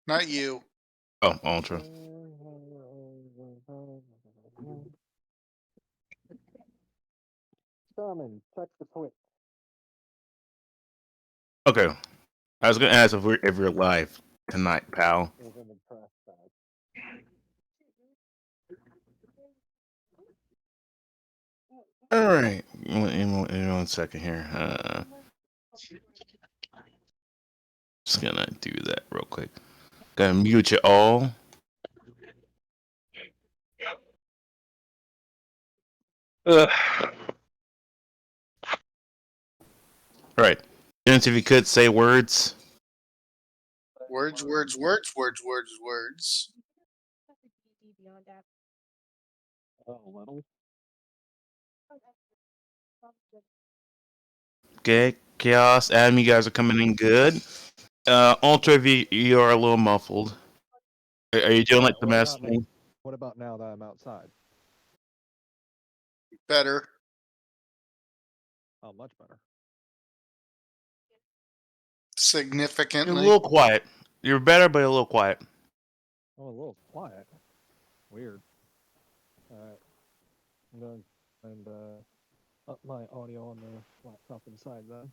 Not you. Oh, Ultra. Summon, check the Twitch. Okay. I was gonna ask if we're live tonight, pal. Even the press back. All right. In one second here. Just gonna do that real quick. Gonna mute you all. All right. Dennis, if you could say words. Words, words, words, words, words, words. Oh, little. Okay. Chaos, Adam, you guys are coming in good. Ultra, if you are a little muffled. Are you doing like the mask thing? What about now that I'm outside? Better. Oh, much better. You're a Significantly. little quiet. You're better, but a little quiet. Oh, a little quiet. Weird. Alright. I'm going and up my audio on the laptop inside then.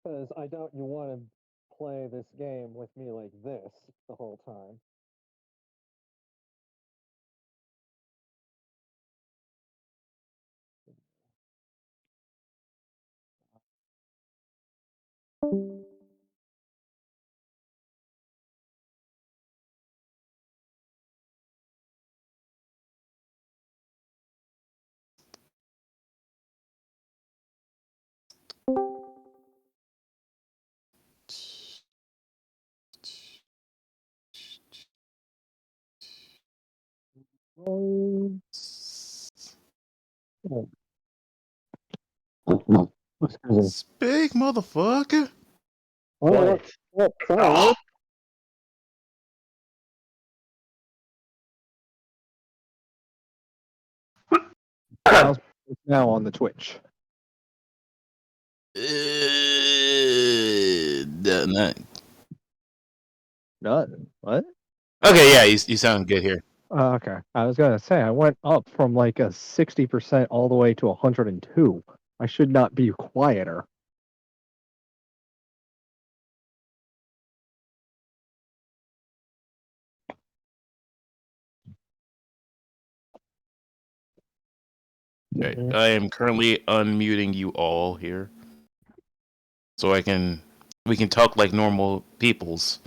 Because I doubt you want to play this game with me like this the whole time. Speak, motherfucker. What? Sorry. How's it now on the Twitch? None. None. What? Okay, yeah, you sound good here. Okay. I was gonna say I went up from like a 60% all the way to 102. I should not be quieter. Okay, I am currently unmuting you all here, so we can talk like normal peoples.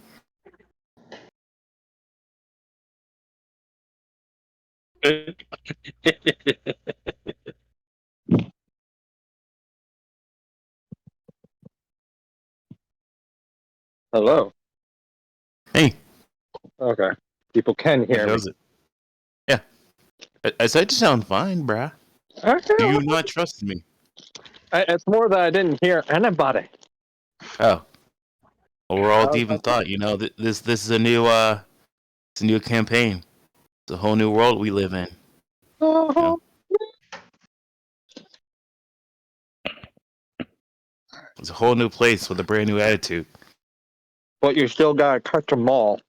Hello. Hey, Okay. People can hear me. how's it? Yeah, I said you sound fine, bruh. Okay. Do you not trust me? It's more that I didn't hear anybody. Oh, well, we're all deep in thought. You know, this is a new it's a new campaign. It's a whole new world we live in. You know? It's a whole new place with a brand new attitude. But you still gotta cut them all.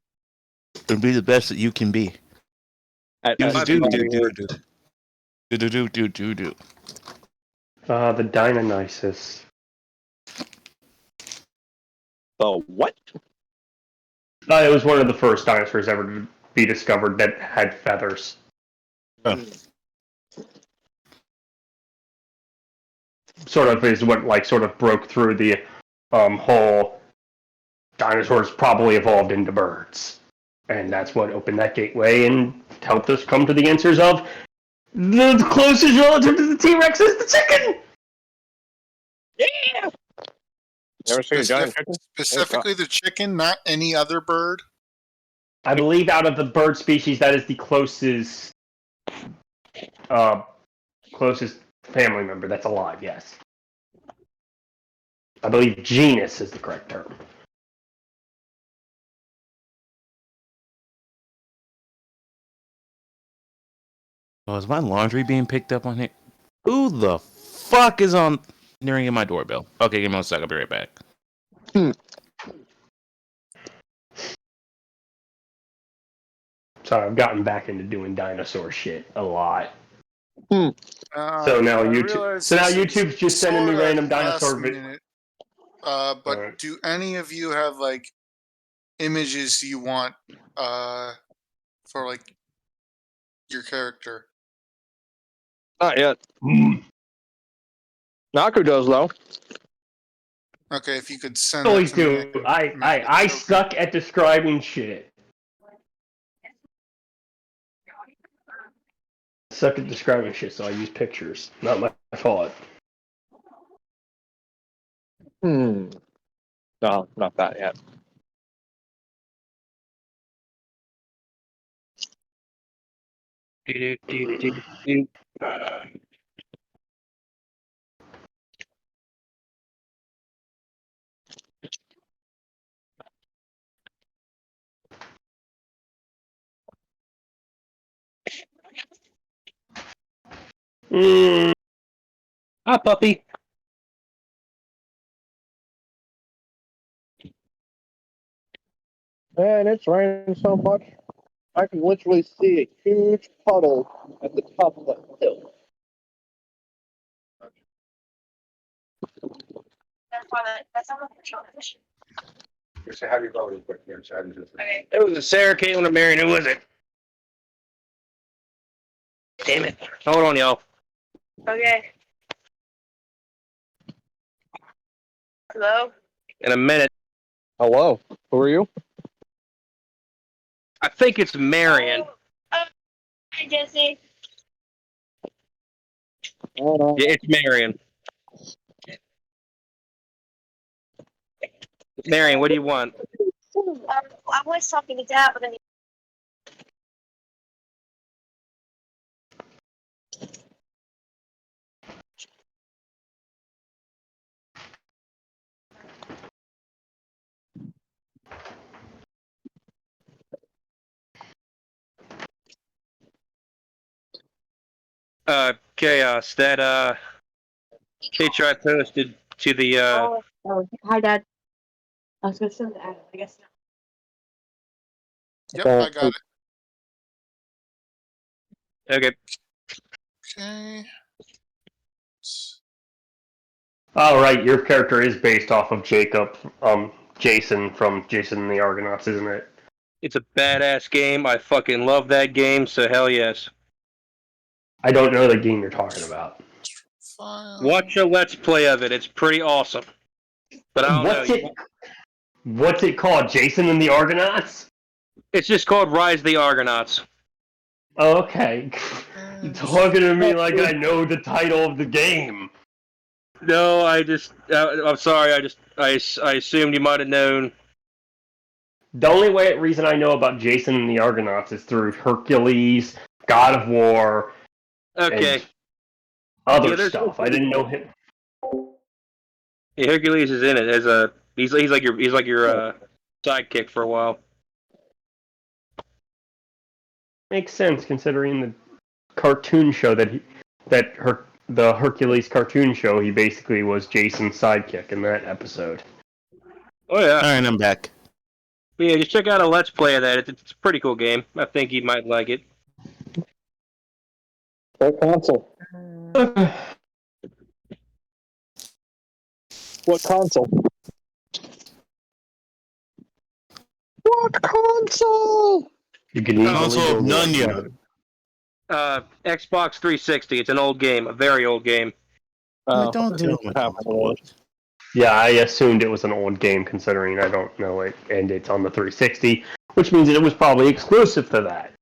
And be the best that you can be. Do. The Deinonysus. Oh, what? It was one of the first dinosaurs ever to be discovered that had feathers. Oh. Sort of is what sort of broke through the whole dinosaurs probably evolved into birds. And that's what opened that gateway and helped us come to the answers of the closest relative to the T-Rex is the chicken! Yeah! Never seen a giant chicken? Specifically the chicken, not any other bird? I believe out of the bird species, that is the closest family member that's alive, yes. I believe genus is the correct term. Oh, is my laundry being picked up on here? Who the fuck is on ringing my doorbell? Okay, give me 1 second. I'll be right back. Sorry, I've gotten back into doing dinosaur shit a lot. Uh, So now I YouTube. realize So now this is YouTube's just sending me sorta random dinosaur last videos. minute. But Alright. do any of you have like images you want for like your character? Not yet. Mm. Naku does though. Okay, if you could send that Always to me, I do. could I make a I token. suck at describing shit. Suck at describing shit, so I use pictures. Not my fault. No, not that yet. Mm. Hi, puppy. Man, it's raining so much, I can literally see a huge puddle at the top of the hill. It was a Sarah, Caitlin, and Marion. Who was it? Damn it. Hold on, y'all. Okay. Hello? In a minute. Hello. Who are you? I think it's Marion. Oh, hi, Jesse. Yeah, it's Marion. Marion, what do you want? I was talking to Dad, but then Chaos. That picture I posted to the hi, Dad. I was gonna send that. I guess. Yep, I got it. Okay. Okay. Oh, right, your character is based off of Jason from Jason and the Argonauts, isn't it? It's a badass game. I fucking love that game, so hell yes. I don't know the game you're talking about. File. Watch a let's play of it. It's pretty awesome. But I don't know. What's it called? Jason and the Argonauts? It's just called Rise of the Argonauts. Oh, okay. You're talking to me like I know the title of the game. No, I'm sorry. I assumed you might have known. The only reason I know about Jason and the Argonauts is through Hercules, God of War, Okay. and other Yeah, stuff. I didn't know him. Yeah, Hercules is in it as a he's like your sidekick for a while. Makes sense considering the cartoon show the Hercules cartoon show. He basically was Jason's sidekick in that episode. Oh yeah. All right, I'm back. But yeah, just check out a let's play of that. It's a pretty cool game. I think you might like it. What console? What console? What console? You can easily Console of none yet. Xbox 360. It's an old game, a very old game. Don't tell me. Console. Yeah, I assumed it was an old game considering I don't know it, and it's on the 360, which means that it was probably exclusive to that.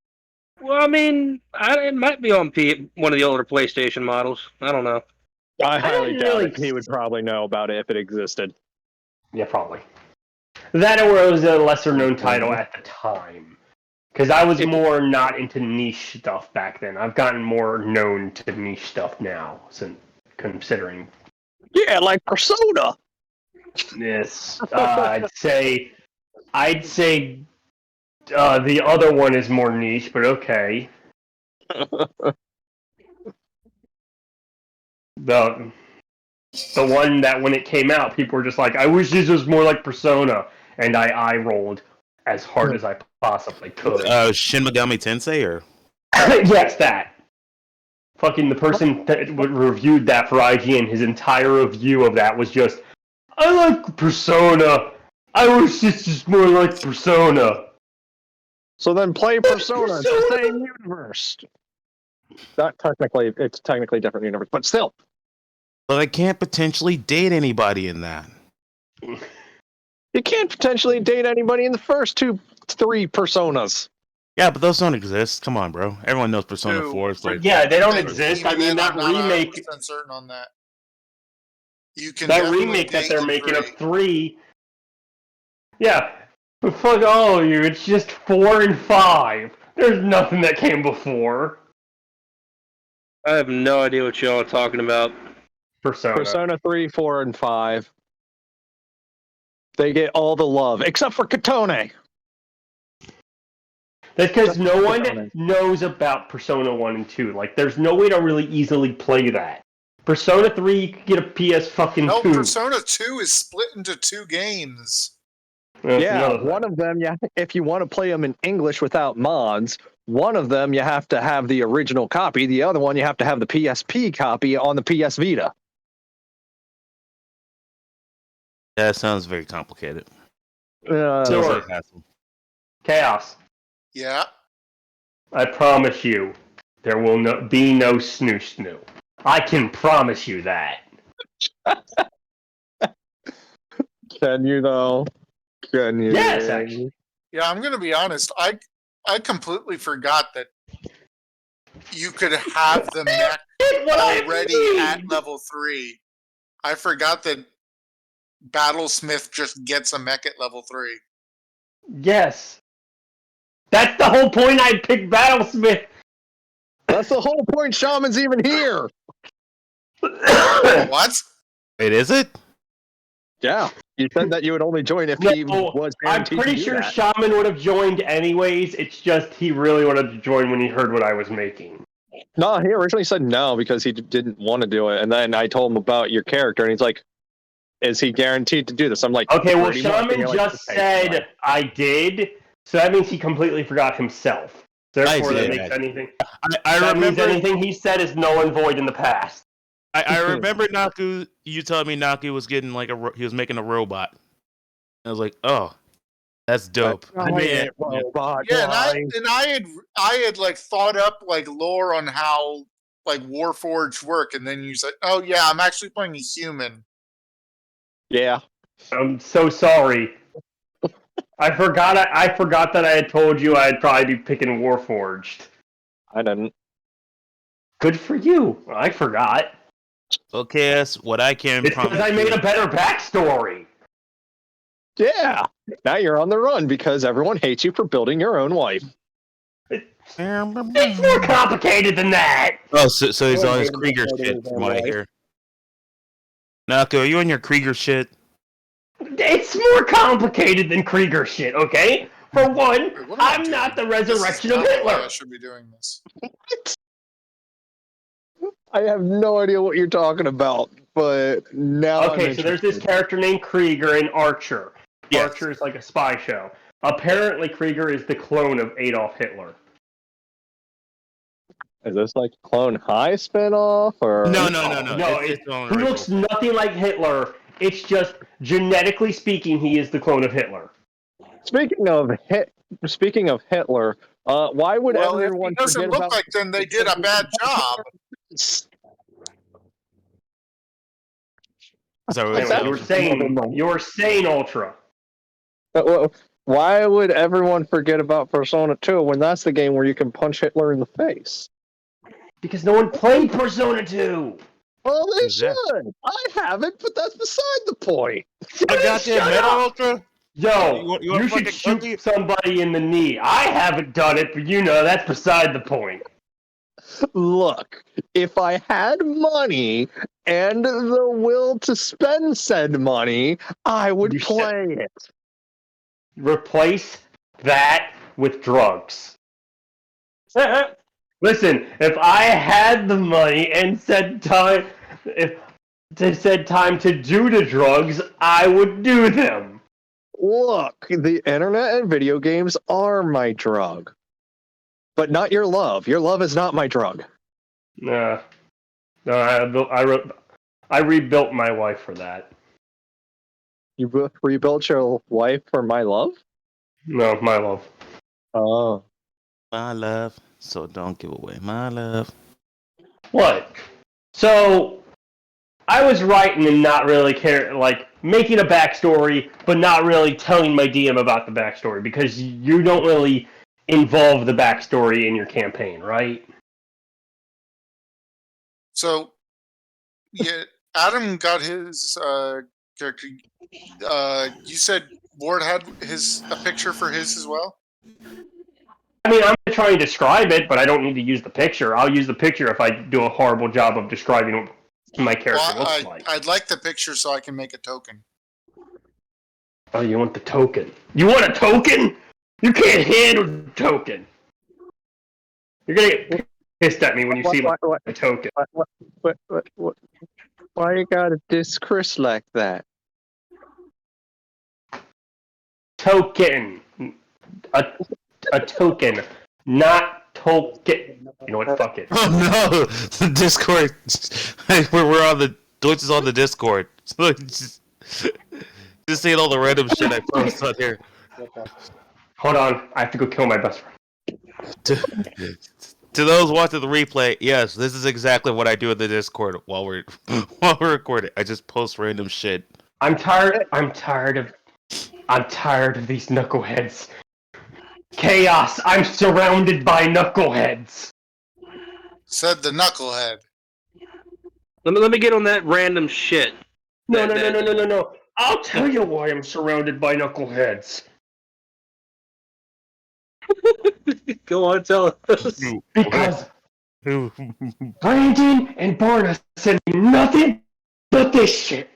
Well, I mean, it might be on one of the older PlayStation models. I don't know. I highly doubt really- it. He would probably know about it if it existed. Yeah, probably. That or it was a lesser-known title at the time. Because I was more not into niche stuff back then. I've gotten more known to niche stuff now, since considering. Yeah, like Persona. Yes, I'd say the other one is more niche, but okay. The one that when it came out, people were just like, I wish this was more like Persona. And I rolled as hard as I possibly could. Shin Megami Tensei, or Yes, that. Fucking the person that reviewed that for IGN, his entire review of that was just, I like Persona. I wish this was more like Persona. So then play Persona. It's the same universe. Not technically, it's technically a different universe, but still. but I can't potentially date anybody in that. You can't potentially date anybody in the first 3 Personas. Yeah, but those don't exist. Come on, bro. Everyone knows Persona Dude, 4 is like Yeah, they don't And exist. I even mean, then, that I'm not remake, 100% certain on that. You can that definitely remake that date they're in making of 3. 3. Yeah, but fuck all of you. It's just 4 and 5. There's nothing that came before I have no idea what y'all are talking about. Persona 3, 4, and 5. They get all the love, except for Katone. That's because no one Persona. knows about Persona 1 and 2. Like, there's no way to really easily play that. Persona 3, you could get a PS fucking No, 2. Persona 2 is split into 2 games. That's Yeah, another thing. one of them, if you want to play them in English without mods, one of them you have to have the original copy. The other one you have to have the PSP copy on the PS Vita. that sounds very complicated. Uh, Sure. Sounds like a hassle. Chaos. Yeah. I promise you, there will be no snoo. I can promise you that. Can you though? Can you? Yes, actually. Yeah, I'm gonna be honest. I completely forgot that you could have the mech already at level 3. I forgot that Battlesmith just gets a mech at level 3. Yes. That's the whole point I picked Battlesmith. That's the whole point. Shaman's even here. What? Wait, is it? Yeah, you said that you would only join if he was. I'm guaranteed pretty to do sure that. Shaman would have joined anyways. It's just he really wanted to join when he heard what I was making. No, he originally said no because he didn't want to do it, and then I told him about your character, and he's like, "Is he guaranteed to do this?" I'm like, Okay, well, "Pretty much." And Shaman you're like, just "Okay, said fine." I did, so that means he completely forgot himself. Therefore, I that did, makes actually. anything. I That means remember. anything he said is null and void in the past. I remember Naku. You telling me Naku was getting like he was making a robot. I was like, oh, that's dope. I mean, Robot Yeah, line. and I had like thought up like lore on how like Warforged work, and then you said, "Oh yeah, I'm actually playing a human." Yeah, I'm so sorry. I forgot that I had told you I'd probably be picking Warforged. I didn't. Good for you. I forgot. okay, that's what I can It's promise. because I made a better backstory. Yeah, now you're on the run because everyone hates you for building your own wife. It's more complicated than that. Oh, so he's Or on his maybe Krieger that's shit, what it from what I is. hear. Naku, are you on your Krieger shit? It's more complicated than Krieger shit, okay? For one, Wait, what am I I'm not the doing? This is resurrection of not the way Hitler. I should be doing this. I have no idea what you're talking about, but now Okay, so there's this character named Krieger in Archer. Yes. Archer is like a spy show. Apparently, Krieger is the clone of Adolf Hitler. Is this like Clone High spinoff or No. He It's on looks nothing like Hitler. It's just genetically speaking, he is the clone of Hitler. Speaking of Hitler, why would Well, if everyone it doesn't forget look about? like then they did a bad job. So Anyway, wait, you were saying Ultra. Why would everyone forget about Persona 2 when that's the game where you can punch Hitler in the face? Because no one played Persona 2. Well, they Exactly. should. I haven't, but that's beside the point. I got that Shut Metal up! Ultra. Yo, You wanna you should fucking shoot cookie? somebody in the knee. I haven't done it, but you know, that's beside the point. Look, if I had money and the will to spend said money, I would You play it. Replace that with drugs. Listen, if I had the money and said time, if they said time to do the drugs, I would do them. Look, the internet and video games are my drug. But not your love. Your love is not my drug. Nah. No, I rebuilt my wife for that. You rebuilt your wife for my love? No, my love. Oh. My love. So don't give away my love. What? So, I was writing and not really making a backstory, but not really telling my DM about the backstory, because you don't really involve the backstory in your campaign, right? So, yeah, Adam got his character. You said Ward had a picture for his as well. I mean, I'm going to try and describe it, but I don't need to use the picture. I'll use the picture if I do a horrible job of describing what my character looks like. I'd like the picture so I can make a token. Oh, you want the token? You want a token? You can't handle the token. You're going to get pissed at me when you see my token. What? Why you gotta diss Chris like that? Token. A token. Not token. You know what? Fuck it. Oh no! The Discord. we're on the Deutsch is on the Discord. So just saying all the random shit I post on here. Hold on. I have to go kill my best friend. To those watching the replay, yes, this is exactly what I do in the Discord while we're recording. I just post random shit. I'm tired of these knuckleheads. Chaos! I'm surrounded by knuckleheads! Said the knucklehead. Let me get on that random shit. No. I'll tell you why I'm surrounded by knuckleheads. Go on, tell us. Because Brandon and Barna said nothing but this shit.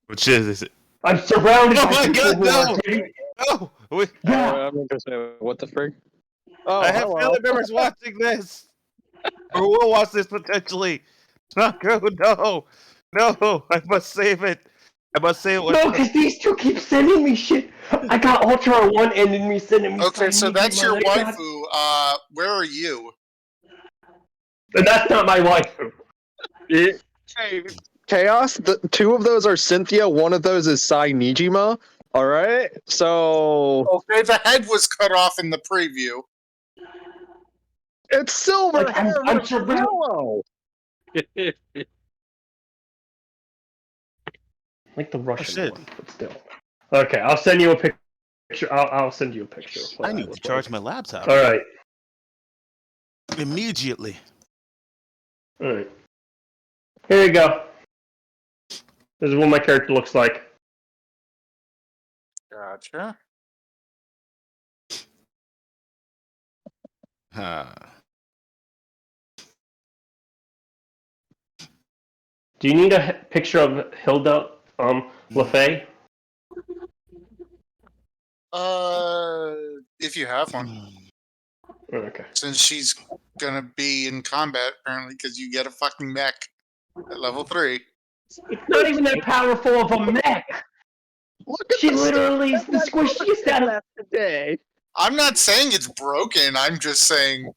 Which is it? I'm surrounded Oh by my people god, who no! are giving... No! Wait, Yeah. I'm interested. What the frig? Oh, I have hello. family members watching this! Or will watch this potentially! Taco, no! No! I must save it! I must save it! No, because these two keep sending me shit. I got Ultra on one end and me sending me... Okay, so that's your God. waifu. Where are you? And that's not my waifu. Hey, Chaos, two of those are Cynthia, one of those is Sai Nijima. Alright? So. Okay, the head was cut off in the preview. It's silver Like, hair, I'm but surrounded. yellow. Like the Russian shit. one, but still. Okay, I'll send you a picture. I'll send you a picture. Of what I that need to looks charge like. my laptop. Alright. Immediately. Alright. Here you go. This is what my character looks like. Gotcha. Do you need a picture of Hilda LaFay? If you have one. Okay. Since she's gonna be in combat, apparently, because you get a fucking mech at level 3. It's not even that powerful of a mech! Look at She the literally is the stuff squishiest out of... today. I'm not saying it's broken, I'm just saying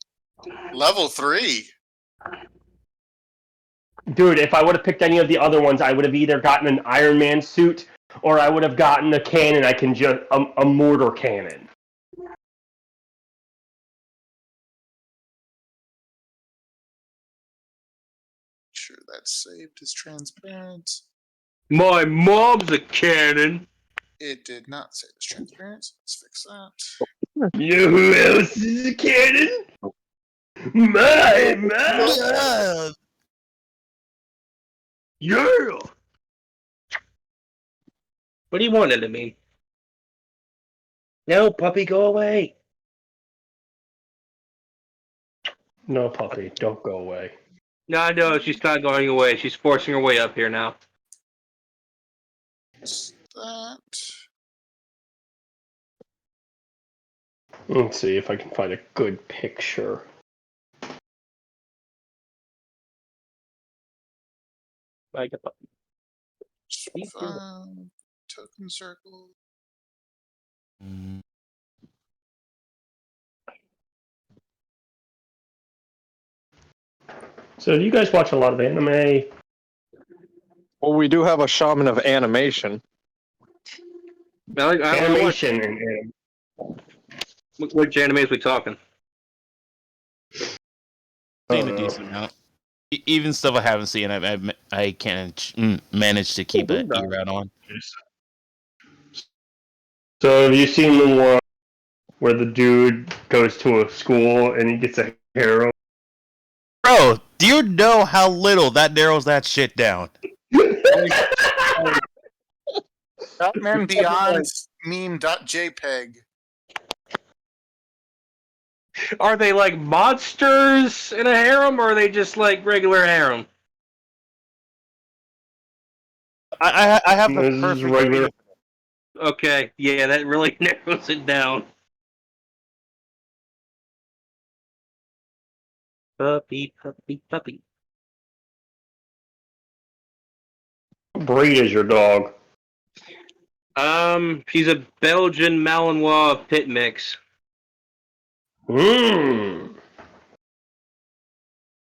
level 3. Dude, if I would have picked any of the other ones, I would have either gotten an Iron Man suit, or I would have gotten a cannon I can just... a mortar cannon. Sure, that's saved as transparent. My mom's a cannon. It did not save as transparent. Let's fix that. You know who else is a cannon? My mom! Yeah. What do you want of me? No, puppy, go away. No, puppy, don't go away. No, she's not going away. She's forcing her way up here now. That. Let's see if I can find a good picture. Like a puppy. Token circle. Mm. So, do you guys watch a lot of anime? Well, we do have a shaman of animation. I watch, Animation and anime. which animes we talking? Seen a decent amount. Even stuff I haven't seen, I can't manage to keep an ear out on. So, have you seen the one where the dude goes to a school and he gets a harem? Bro, do you know how little that narrows that shit down? Batman Beyond meme.jpg. Are they like monsters in a harem, or are they just like regular harem? I have the This is perfect regular. Okay, yeah, that really narrows it down. Puppy, puppy, puppy. What breed is your dog? She's a Belgian Malinois pit mix. Mmm.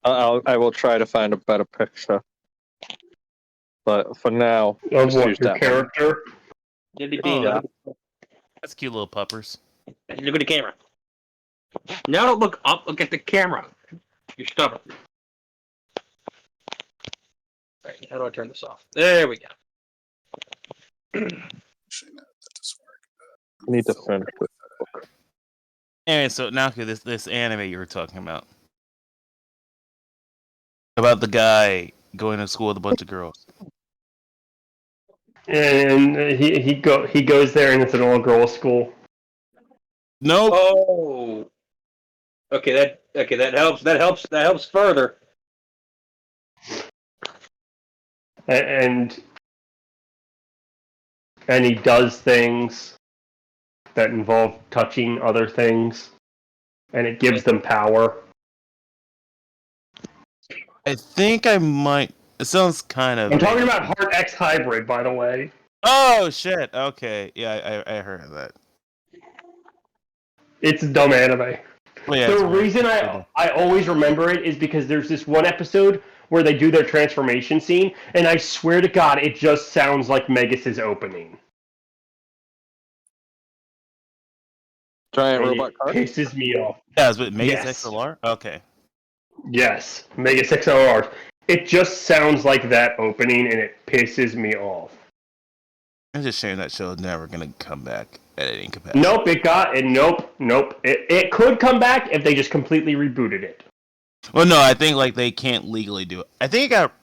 I will try to find a better picture. But for now, Of just what, use your that one. character? Yeah. That's cute little puppers. Look at the camera. Now don't look up, look at the camera. You're stubborn. Alright, how do I turn this off? There we go. Actually, no, that doesn't work. Need to finish this book. Anyway, so now this anime you were talking about the guy going to school with a bunch of girls. And he goes there and it's an all girls school. Nope. Oh. Okay, that helps further. And he does things that involve touching other things, and it gives them power. I think I might. It sounds kind of. I'm talking about Heart X Hybrid, by the way. Oh shit! Okay, yeah, I heard of that. It's a dumb anime. Oh, yeah, The reason I always remember it is because there's this one episode where they do their transformation scene, and I swear to God, it just sounds like Megas' opening. Giant And robot it car. pisses me off. Yeah, is it Megas Yes. XLR? Okay. Yes, Megas XLR. It just sounds like that opening, and it pisses me off. I'm just saying that show is never gonna come back at any capacity. Nope, nope. It could come back if they just completely rebooted it. Well, no, I think like they can't legally do it. I think it got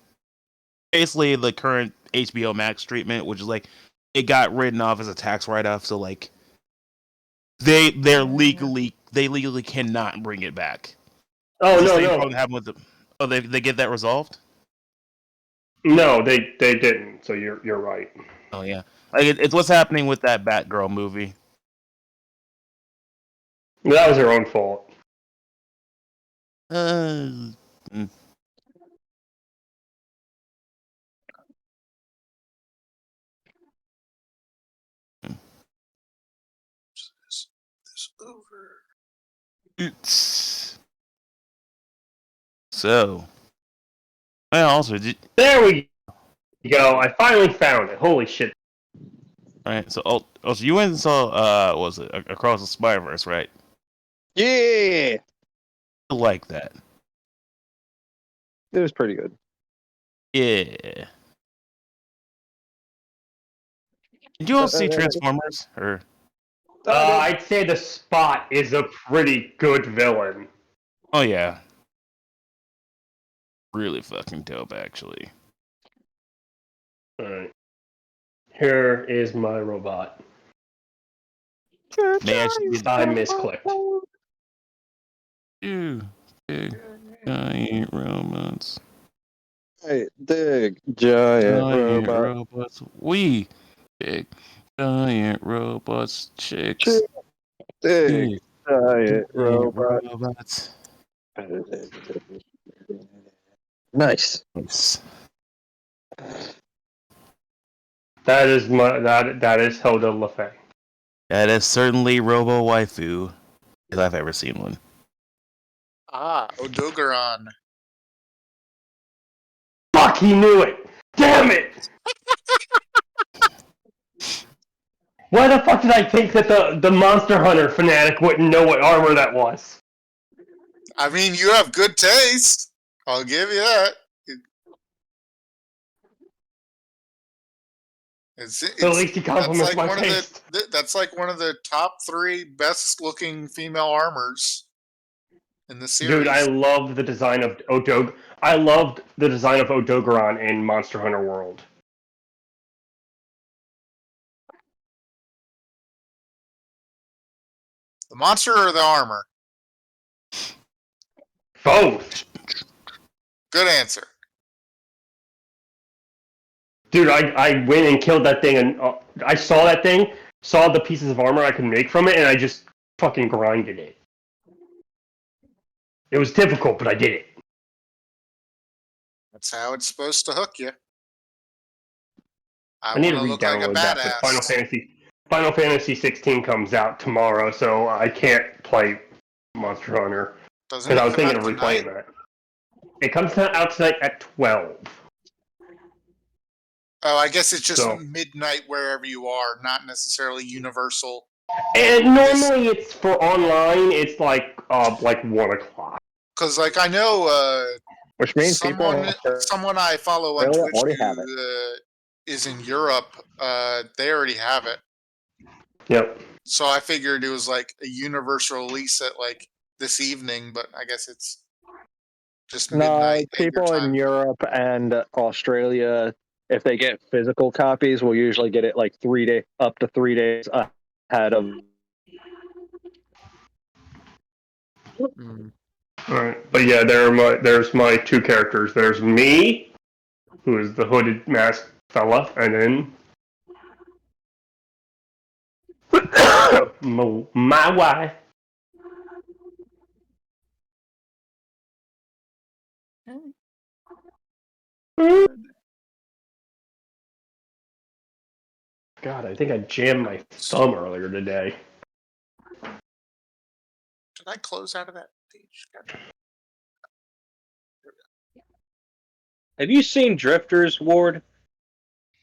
basically the current HBO Max treatment, which is like it got written off as a tax write-off. So like they legally cannot bring it back. Oh, It's the no, same no. problem happened with them. Oh, they get that resolved? No, they didn't. So you're right. Oh yeah, like it's what's happening with that Batgirl movie. That was their own fault. Mm. This over. It's... So, I also did. There we go. I finally found it. Holy shit. Right, so also you went and saw what was it Across the Spider-Verse, right? Yeah, I like that. it was pretty good. Yeah. Did you all see Transformers? Or I'd say the Spot is a pretty good villain. oh yeah, really fucking dope actually. Alright. Here is my robot. They actually did I misclicked. two big giant robots. Hey, dig giant robot. robots. We big giant robots. Chicks. Dig Big giant giant robot. robots. Nice. Nice. That is that is Hilda LaFay. That is certainly Robo Waifu, if I've ever seen one. Odogaron. Fuck, he knew it! Damn it! Why the fuck did I think that the Monster Hunter fanatic wouldn't know what armor that was? I mean, you have good taste. I'll give you that. At least he compliments my taste. That's like one of the top 3 best looking female armors in the series. Dude, I love the design of I loved the design of Odogaron in Monster Hunter World. The monster or the armor? Both. Good answer. Dude, I went and killed that thing, and I saw that thing, saw the pieces of armor I could make from it, and I just fucking grinded it. It was difficult, but I did it. That's how it's supposed to hook you. I need to wanna look like a re-download that, but badass. Final Fantasy 16 comes out tomorrow, so I can't play Monster Hunter. Doesn't Because it I was come thinking out of replaying tonight? that. It comes out tonight at 12. Oh, I guess it's just So- midnight wherever you are, not necessarily universal. And normally it's for online, it's like 1 o'clock. Because, like, I know Which means people in someone I follow on Australia Twitch already who have it. is in Europe. They already have it. Yep. So I figured it was like a universal release at like this evening, but I guess it's just No, midnight. at your people in time. Europe and Australia, if they get physical copies, will usually get it like up to 3 days ahead of. Alright, but yeah, there's my 2 characters. There's me, who is the hooded masked fella, and then my wife. God, I think I jammed my thumb earlier today. Did I close out of that page? Gotcha. Have you seen Drifters, Ward?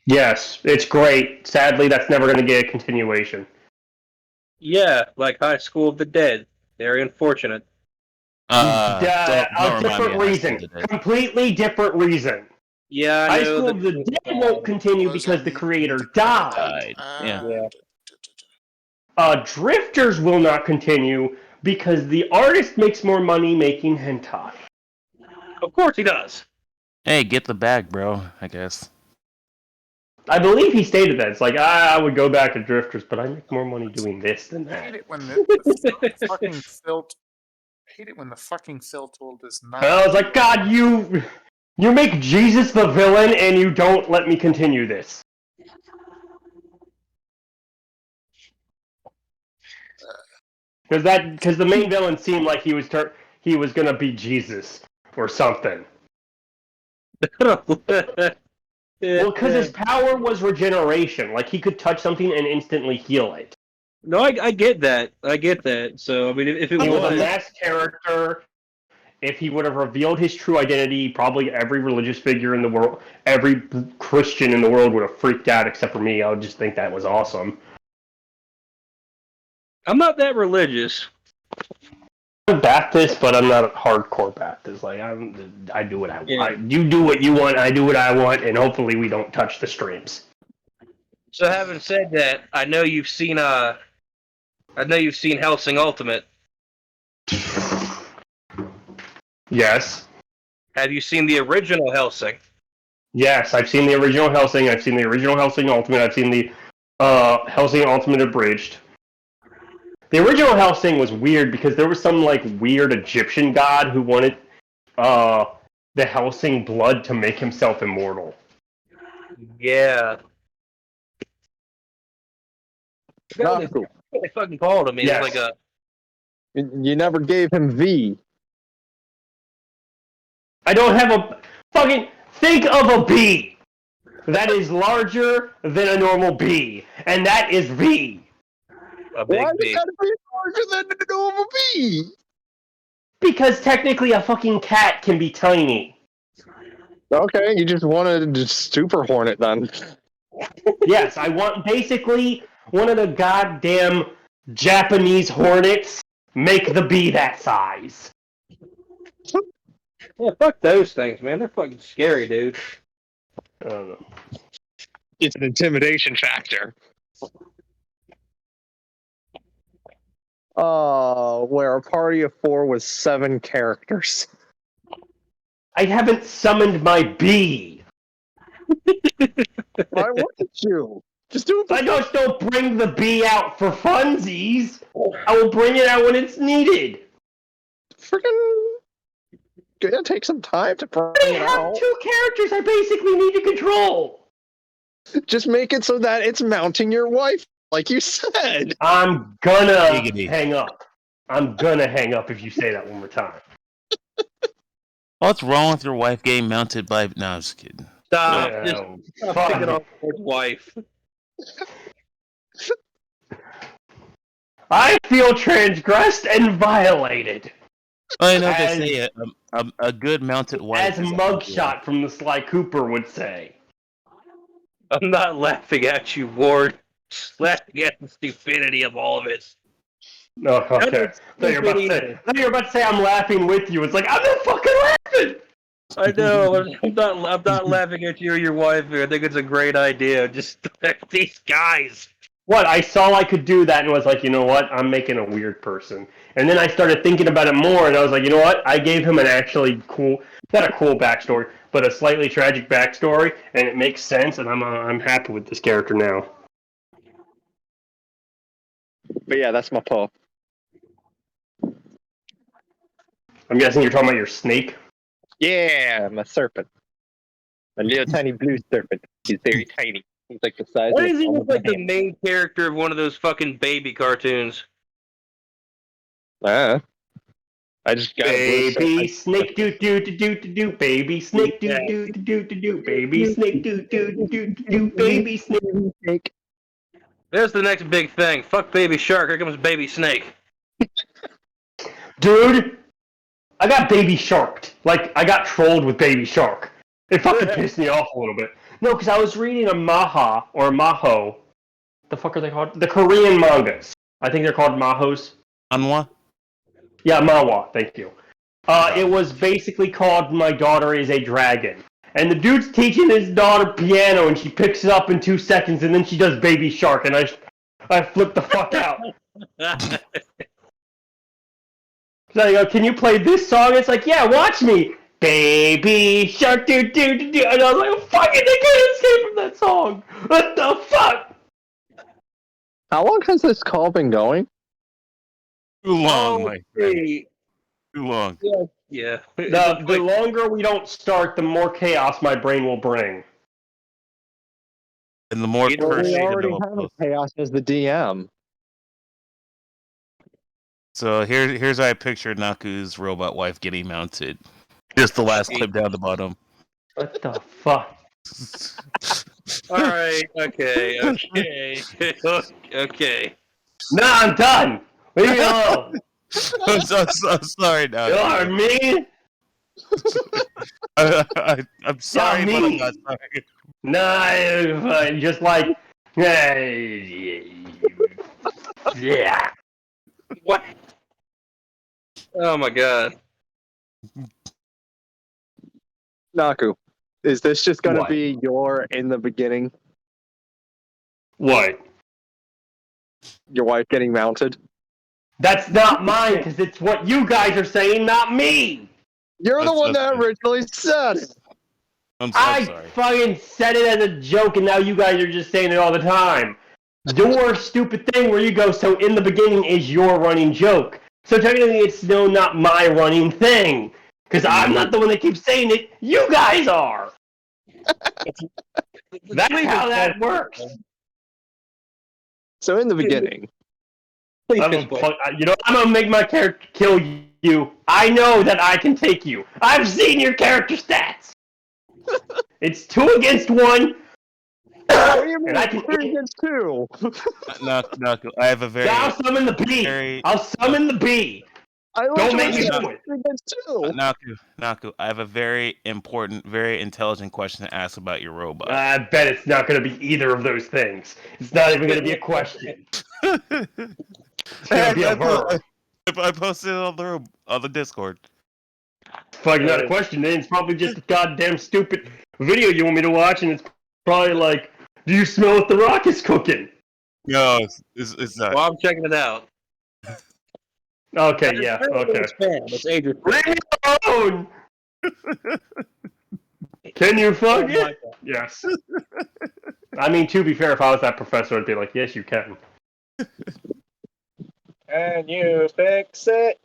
Yes, it's great. Sadly, that's never going to get a continuation. Yeah, like High School of the Dead. Very unfortunate. Don't A remind me different of High reason. School of the Dead. Completely different reason. Yeah, I High know School of the Dead won't continue Close because out the the- creator died. Died. Yeah. Drifters will not continue because the artist makes more money making hentai. Of course he does. Hey, get the bag, bro, I guess. I believe he stated that. It's like, I would go back to Drifters, but I make more money doing this than I hate that. it when the fucking Phil. I hate it when the fucking Phil tool does not. And I was like, God, you make Jesus the villain and you don't let me continue this. Because the main villain seemed like he was gonna be Jesus or something. Well, because his power was regeneration. Like, he could touch something and instantly heal it. No, I get that. I get that. So, I mean, if it He was a was... masked character. If he would have revealed his true identity, probably every religious figure in the world, every Christian in the world would have freaked out except for me. I would just think that was awesome. I'm not that religious. I'm Baptist, but I'm not a hardcore Baptist. Like, I do what I want. Yeah. You do what you want, I do what I want, and hopefully we don't touch the streams. So, having said that, I know you've seen Hellsing Ultimate. Yes. Have you seen the original Hellsing? Yes, I've seen the original Hellsing. I've seen the original Hellsing Ultimate. I've seen the Hellsing Ultimate Abridged. The original Hellsing was weird because there was some like weird Egyptian god who wanted the Hellsing blood to make himself immortal. Yeah. Not They cool. fucking called him. He Yes. was like a... You never gave him V. I don't have a fucking think of a bee. that is larger than a normal bee, and that is V. A big Why bee. it gotta be larger than a normal bee? Because technically a fucking cat can be tiny. Okay, you just wanted to super hornet then. Yes, I want basically one of the goddamn Japanese hornets make the bee that size. Yeah, fuck those things, man. They're fucking scary, dude. I don't know. It's an intimidation factor. Where a party of 4 with 7 characters. I haven't summoned my bee. Why wouldn't you? Just do it. I just don't bring the bee out for funsies. I will bring it out when it's needed. Freaking. Gonna take some time to bring I it have out. 2 characters I basically need to control. Just make it so that it's mounting your wife, like you said. I'm gonna Giggity. hang up. I'm gonna hang up if you say that one more time. What's wrong with your wife getting mounted by? No, I'm just kidding. Stop. No, Just fuck stop picking it. on his wife. I feel transgressed and violated. I know they As- say a good mounted wife. As is a Mugshot from the Sly Cooper would say. I'm not laughing at you, Ward. Just laughing at the stupidity of all of it. No, okay. Thought you were about to say I'm laughing with you. It's like, I'm not fucking laughing! I know. I'm not laughing at you or your wife here. I think it's a great idea. Just these guys. What? I saw I could do that and was like, you know what? I'm making a weird person. And then I started thinking about it more, and I was like, you know what? I gave him an actually cool, not a cool backstory, but a slightly tragic backstory, and it makes sense, and I'm happy with this character now. But yeah, that's my paw. I'm guessing you're talking about your snake? Yeah, my serpent. A little tiny blue serpent. He's very tiny. He's like the size Why of does he almost look like a the hand. main character of one of those fucking baby cartoons? I just got a blue Baby serpent. snake do do do do do do. Baby snake do do do do do. Baby snake do do do do do. Baby snake. There's the next big thing. Fuck Baby Shark. Here comes Baby Snake. Dude, I got baby sharked. Like, I got trolled with baby shark. It fucking pissed me off a little bit. No, because I was reading a maha, or maho. The fuck are they called? The Korean mangas. I think they're called mahos. Anwa? Yeah, manhwa, thank you. It was basically called My Daughter is a Dragon. And the dude's teaching his daughter piano, and she picks it up in 2 seconds, and then she does baby shark, and I flipped the fuck out. So I go, can you play this song? It's like, yeah, watch me. Baby shark, do do do do. And I was like, fucking, they can't escape from that song. What the fuck? How long has this call been going? Too long, Oh, my friend. hey. Too long. Yeah. The longer we don't start, the more chaos my brain will bring. And the more You know, We cursing. already have a chaos as the DM. So here's how I picture Naku's robot wife getting mounted. Just the last clip down the bottom. What the fuck? All right. Okay. Okay. Nah, I'm done. Leave me alone. I'm so sorry, You Naku. are mean. I'm sorry, but I'm me. not sorry. Nah, just like, yeah. What? Oh my god. Naku, is this just going to What? be your in the beginning? What? Your wife getting mounted? That's not mine, because it's what you guys are saying, not me. You're the That's one that okay. originally said it. I'm so I sorry. fucking said it as a joke, and now you guys are just saying it all the time. Your stupid thing where you go, so in the beginning is your running joke. So technically it's still not my running thing. Because I'm not the one that keeps saying it, you guys are. That's how that works. So in the beginning, Please I'm explain. gonna make my character kill you. I know that I can take you. I've seen your character stats. It's 2 against 1. What do you mean? And I can 3 against 2. No, I have a very, I'll summon the bee. very. I'll summon the bee. I Don't make literally me said do it. 3 against 2. Naku, I have a very important, very intelligent question to ask about your robot. I bet it's not going to be either of those things. It's not even going to be a question. It's going to be a verb. I posted it on the Discord. It's probably not a question, then. It's probably just a goddamn stupid video you want me to watch, and it's probably like, do you smell what the Rock is cooking? No, it's not. Well, I'm checking it out. Okay, yeah, okay. It's spam. It's Adrian. Leave me alone! Can you fuck Oh my it? Yes. I mean, to be fair, if I was that professor, I'd be like, yes, you can. Can you fix it?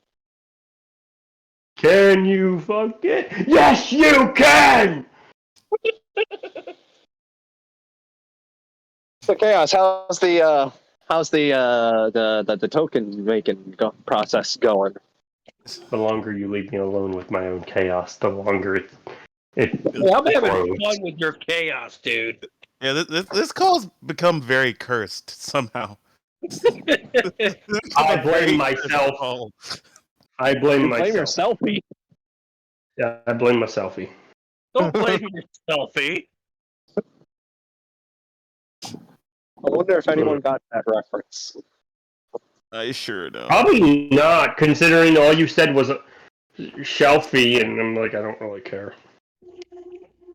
Can you fuck it? Yes, you can! So Chaos, how's the token making process going? The longer you leave me alone with my own chaos, the longer it Hey, I'm having grows. fun with your chaos, dude. Yeah, this call's become very cursed somehow. I blame myself. I blame You myself. blame your selfie. Yeah, I blame myself. Don't blame yourself, eh? I wonder if anyone got that reference. I sure don't. Probably not, considering all you said was shelfie, and I'm like, I don't really care.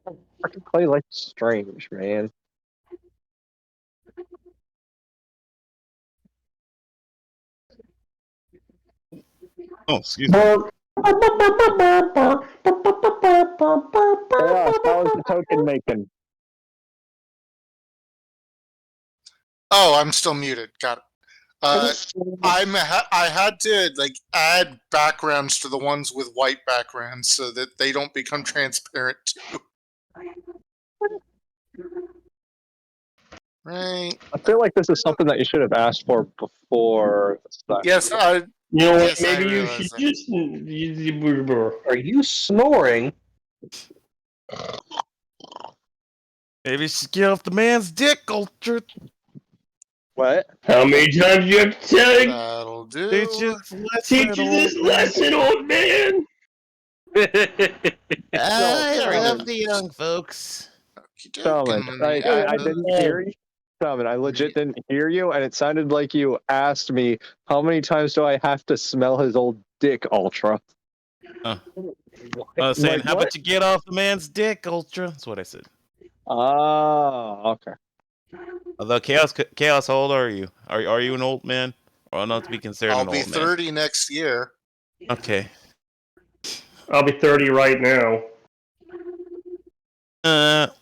I can play like strange, man. Oh, excuse me. Chaos, how is the token making? Oh, I'm still muted. Got it. I had to like add backgrounds to the ones with white backgrounds so that they don't become transparent too. Right. I feel like this is something that you should have asked for before. Yes, You know what? Yes, I Maybe you realize should that. just. Are you snoring? Maybe you should get off the man's dick, Ultra. What? How many times do you have to tell him? That'll do. Teach this Teach you this lesson, old man. I love the young folks. Summon. I didn't hear you. Summon. I legit didn't hear you, and it sounded like you asked me, how many times do I have to smell his old dick, Ultra? I was saying, Like how what? about you get off the man's dick, Ultra? That's what I said. Oh, okay. Although Chaos, how old are you? Are you an old man? Or not to be considered I'll an be old man? 30 next year. Okay. I'll be 30 right now.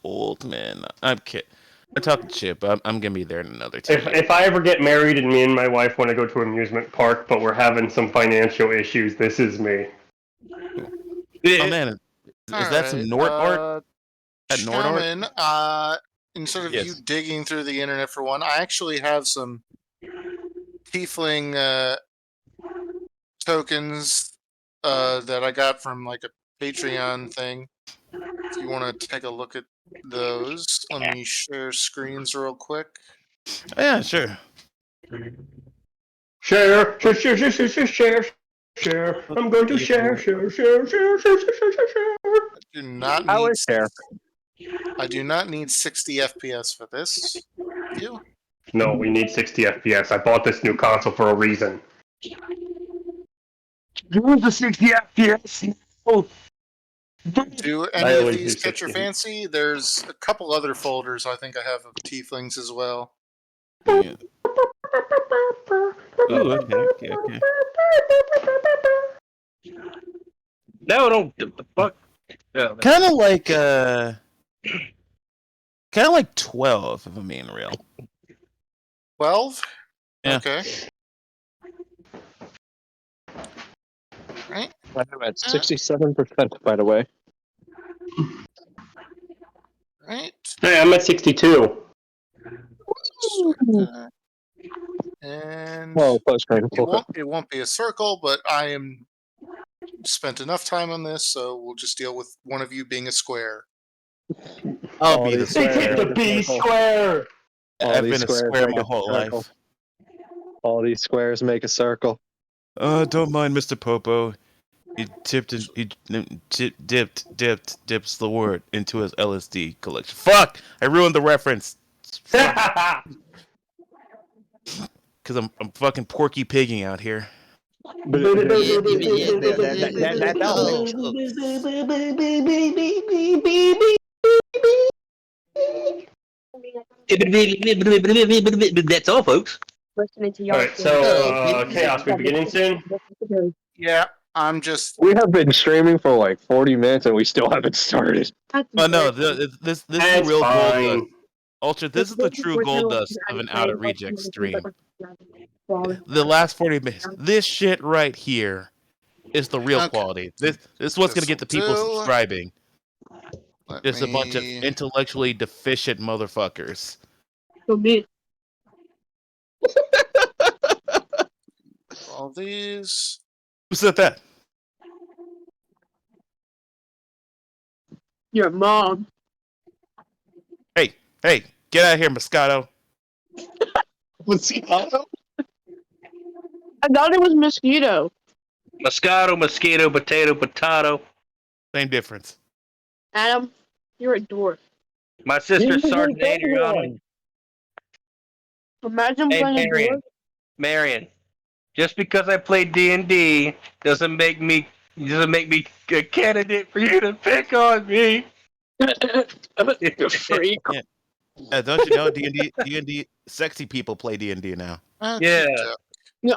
Old man. I'm kidding. I'm talking shit, but I'm gonna be there in another 2 years. If I ever get married and me and my wife want to go to an amusement park, but we're having some financial issues, this is me. Oh man, is that some Nord art? That Nord art? Shaman, instead of Yes. you digging through the internet for one, I actually have some tiefling tokens that I got from like a Patreon thing. If you want to take a look at those, let me share screens real quick. Oh, yeah, sure. Share. I'm going to share. I do not I need. was there. I do not need 60 FPS for this. You No, we need 60 FPS. I bought this new console for a reason. You want the 60 FPS? Oh. do I any of always these do catch your 60. fancy? There's a couple other folders I think I have of tieflings as well. Yeah. Ooh, okay. No, don't. The fuck. No, Kind of like 12, if I'm being real. 12? Yeah. Okay. Right. I'm at 67%, by the way. Right. Hey, I'm at 62. And Well, post it won't be a circle, but I am spent enough time on this, so we'll just deal with one of you being a square. I'll All be the these They squares square. take the make a B circle. square. All I've these been a squares square make my a whole circle. life. All these squares make a circle. Don't mind Mr. Popo. He dips the word into his LSD collection. Fuck! I ruined the reference. Because I'm fucking Porky Pigging out here. But that don't That's all, folks. Listening to All y'all. right, so chaos. We beginning soon. Yeah, I'm just. We have been streaming for like 40 minutes and we still haven't started. Oh no, this is the That's real gold dust. fine. Ultra, this is the true gold dust of an out of reject stream. The last 40 minutes. This shit right here is the real Okay. quality. This is what's gonna get the people This'll do. subscribing. Let Just a bunch of me. intellectually deficient motherfuckers. For me. All these. Who said that? Your mom. Hey, get out of here, Moscato. Moscato? I thought it was mosquito. Moscato, mosquito, potato. Same difference. Adam, you're a dork. My sister, Sergeant Adriana. Imagine Hey, playing a dork. Marion. Just because I play D&D doesn't make me a candidate for you to pick on me. Freak. Don't you know D&D sexy people play D&D now. Yeah. No,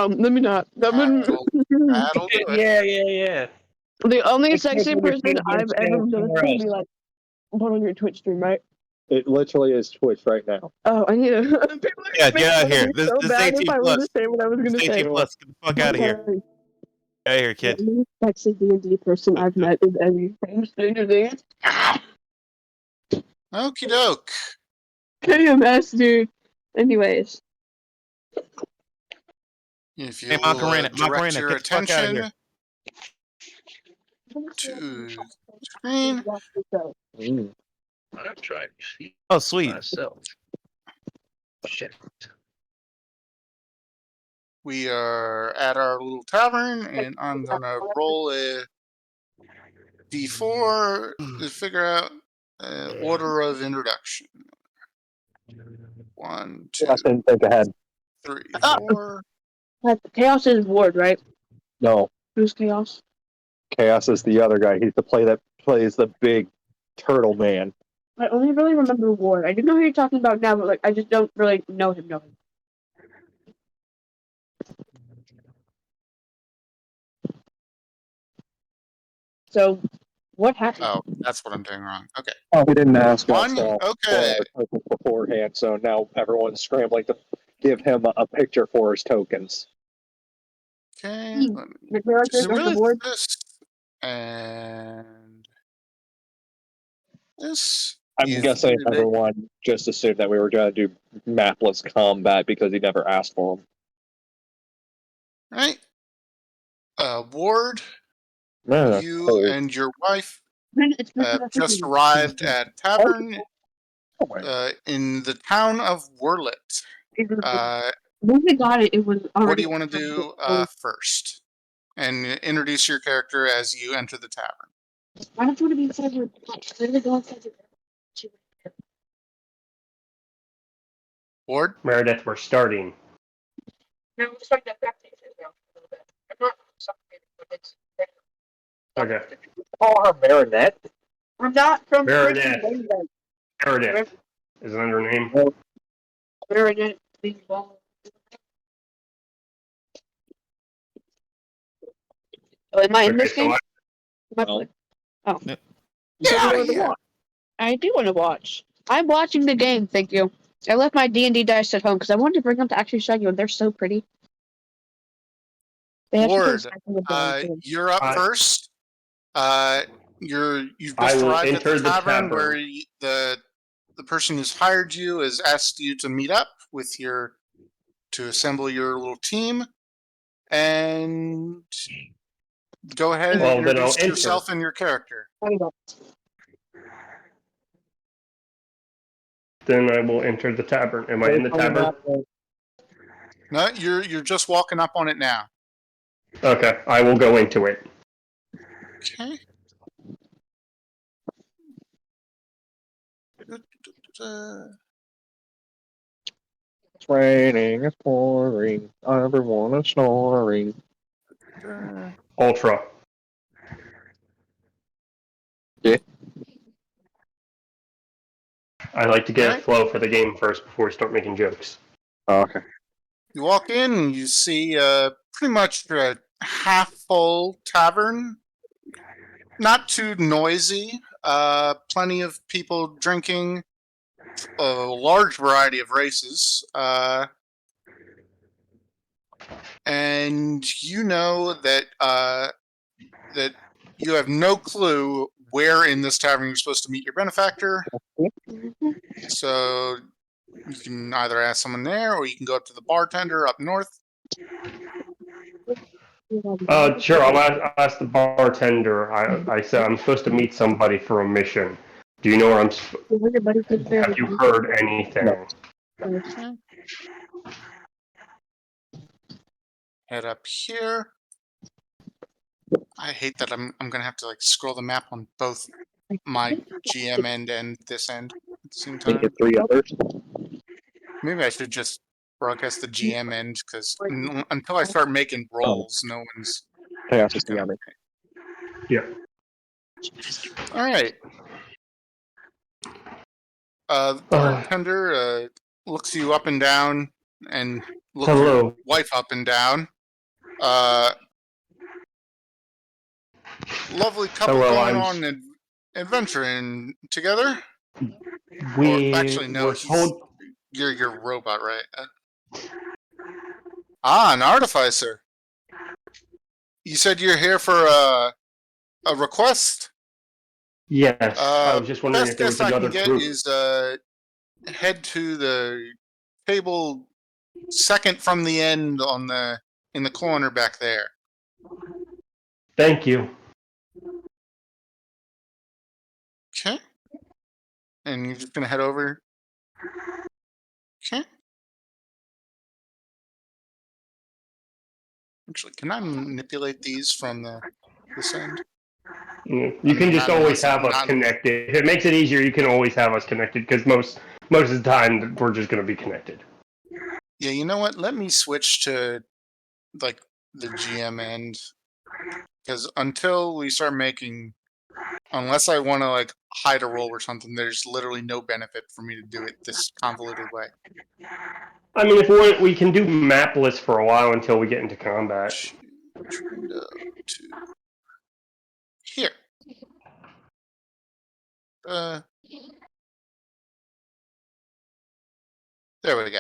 let me not. That'll do it. Yeah. The only It's sexy like when person you're I've ever done somewhere to else. be like, put on your Twitch stream, right? It literally is Twitch right now. Oh, I need to. Yeah, get out of here. This so bad 18 if I plus. were to say what I was going This to say. 18 plus. Get the fuck out of here. Get out of here, The kid. only sexy D&D person I've met is Emmy from Stranger Things. Okie doke. KMS, dude. Anyways. If you Hey, will Macarena, direct your get the fuck out of attention to screen. I'm trying to see Oh, sweet. myself. Shit. We are at our little tavern, and I'm gonna roll a d4 to figure out order of introduction. 1, 2, Just didn't think ahead. 3, 4. Chaos is Ward, right? No, Who's Chaos? Chaos is the other guy. He's the play that plays the big turtle man. I only really remember Ward. I do know who you're talking about now, but like I just don't really know him. So, what happened? Oh, that's what I'm doing wrong. Okay. Oh, we didn't ask us One. Okay. for our tokens beforehand, so now everyone's scrambling to give him a picture for his tokens. Okay. Let me Your character just goes to really Ward? this and this. I'm is guessing the- everyone just assumed that we were going to do mapless combat because he never asked for them. Right. Ward, No, you and your wife It's just arrived at tavern in the town of Wurlet. When we got it, it was already. What do you want to do first? And introduce your character as you enter the tavern. I don't want to be inside your. Let me go inside your. Ward? Meredith, we're starting. No, I'm just like that back page now a little bit. I'm not suffocating, but it's. Okay. call her Marinette. I'm not from Meredith. freaking Meredith is another name. Marinette, please, ball. Oh, am I in this Okay, so game? I- Am I playing? Oh. Yeah. Yeah. I do want to watch. I'm watching the game, thank you. I left my D&D dice at home because I wanted to bring them to actually show you, and they're so pretty. They actually Ward, put a second of you're up first. You've I just will arrived at enter the the tavern tavern. where the person who's hired you has asked you to meet up with to assemble your little team, and go ahead Well, and then I'll introduce enter. yourself and your character. Then I will enter the tavern. Am I in the tavern? No, you're just walking up on it now. Okay, I will go into it. Okay. It's raining, it's pouring, everyone is snoring. Ultra. Yeah. I like to get Alright. a flow for the game first before we start making jokes. Oh, okay. You walk in and you see pretty much a half-full tavern. Not too noisy. Plenty of people drinking. A large variety of races. And you know that that you have no clue where in this tavern you're supposed to meet your benefactor. So you can either ask someone there, or you can go up to the bartender up north. Sure, I'll ask the bartender. I said I'm supposed to meet somebody for a mission. Do you know where have you heard anything? Okay. Head up here. I hate that I'm gonna have to like scroll the map on both my GM end and this end at the same Can you time. get 3 others? Maybe I should just broadcast the GM end because until I start making rolls, no one's Chaos is the gonna. army. Yeah. All right. The bartender looks you up and down and looks your Hello. wife up and down. Lovely couple Hello, going on adventuring together. We Or, actually, no, were told. you're a robot, right? An artificer. You said you're here for a request? Yes, I was just wondering Best if there was guess I another can get group. is head to the table second from the end in the corner back there. Thank you. Okay. And you're just gonna head over. Okay. Actually, can I manipulate these from this end? You can just always have us connected. If it makes it easier, you can always have us connected because most of the time we're just going to be connected. Yeah, you know what? Let me switch to like the GM end because until we start making, unless I want to like hide a roll or something, there's literally no benefit for me to do it this convoluted way. I mean, if we can do mapless for a while until we get into combat. Window to here. There we go.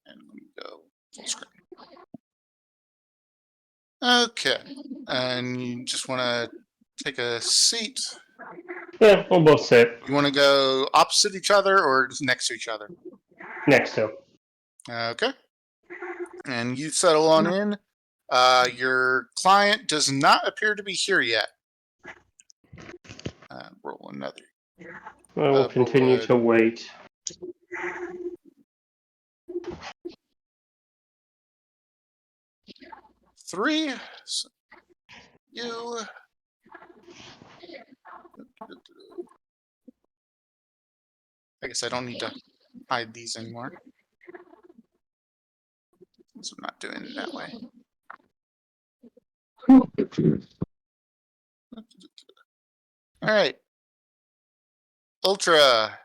And let me go full screen. Okay. And you just want to take a seat. Yeah, we'll both sit You want to go opposite each other or next to each other? next to. Okay. And you settle on in. Your client does not appear to be here yet. Roll another. I will continue to wait. Three. So you. I guess I don't need to hide these anymore. So I'm not doing it that way. All right. Ultra,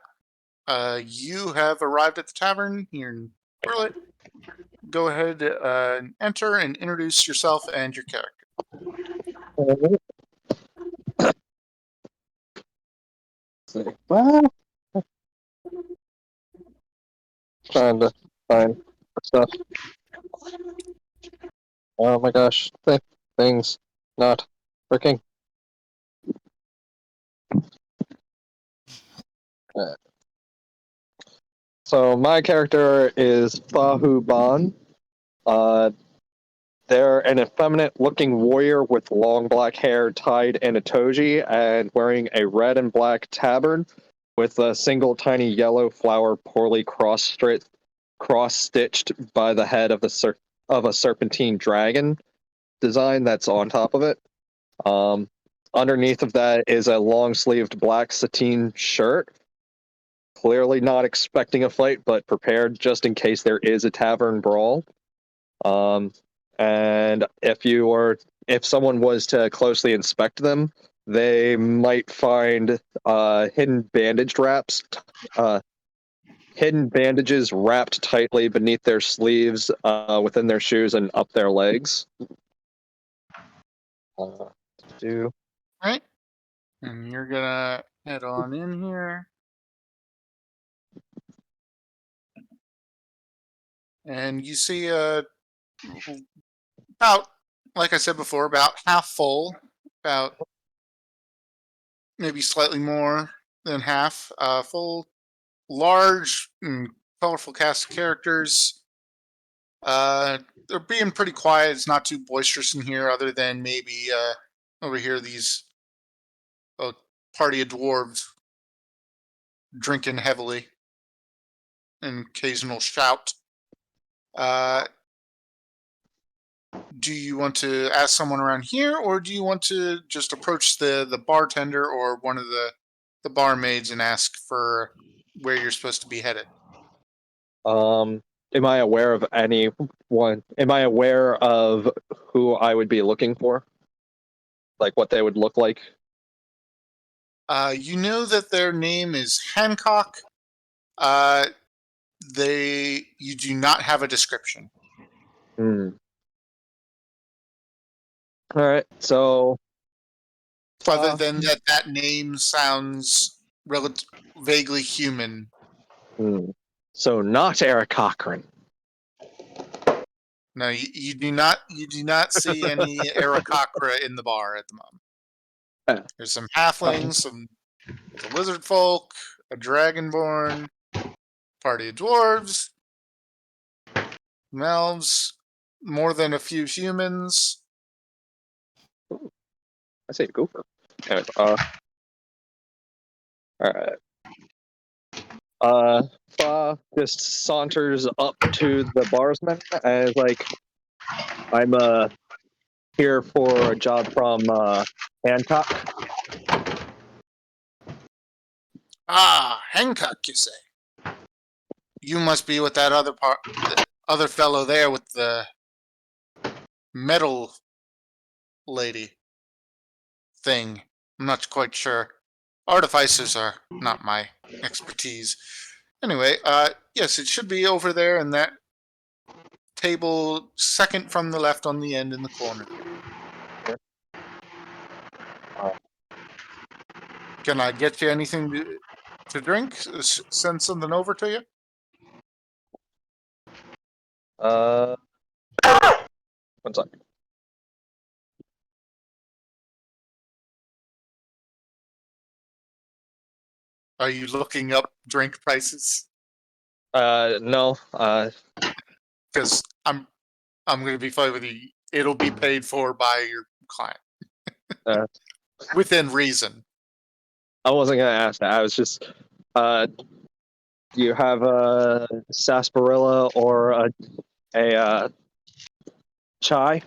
you have arrived at the tavern here in Burlet. Go ahead and enter and introduce yourself and your character. Well, trying to find stuff. Oh my gosh, things not working. So my character is Fahu Ban. They're an effeminate-looking warrior with long black hair tied in a toji and wearing a red and black tabard. with a single tiny yellow flower poorly cross-stitched by the head of a serpentine dragon design that's on top of it. Underneath of that is a long-sleeved black sateen shirt. Clearly not expecting a fight, but prepared just in case there is a tavern brawl. And if someone was to closely inspect them, they might find hidden bandages wrapped tightly beneath their sleeves, within their shoes, and up their legs. Right? And you're gonna head on in here. And you see about, like I said before, about half full, about maybe slightly more than half full, large and colorful cast of characters. They're being pretty quiet. It's not too boisterous in here, other than maybe over here these party of dwarves drinking heavily, an occasional shout. Do you want to ask someone around here, or do you want to just approach the bartender or one of the barmaids and ask for where you're supposed to be headed? Am I aware of anyone? Am I aware of who I would be looking for? Like what they would look like? You know that their name is Hancock. You do not have a description. Hmm. All right. So, Other than that name sounds vaguely human. So not Eric Cochran. No, you do not. You do not see any Aarakocra in the bar at the moment. There's some halflings, some lizard folk, a dragonborn, party of dwarves, some elves, more than a few humans. I say Gopher. All right. Just saunters up to the barsman and is like, I'm here for a job from Hancock. Ah, Hancock, you say? You must be with that other fellow there with the metal lady thing. I'm not quite sure. Artificers are not my expertise. Anyway, yes, it should be over there in that table, second from the left on the end in the corner. Can I get you anything to drink? Send something over to you? One second. Are you looking up drink prices? No. Because I'm going to be fine with you. It'll be paid for by your client within reason. I wasn't gonna ask that. I was just, do you have a sarsaparilla or a chai?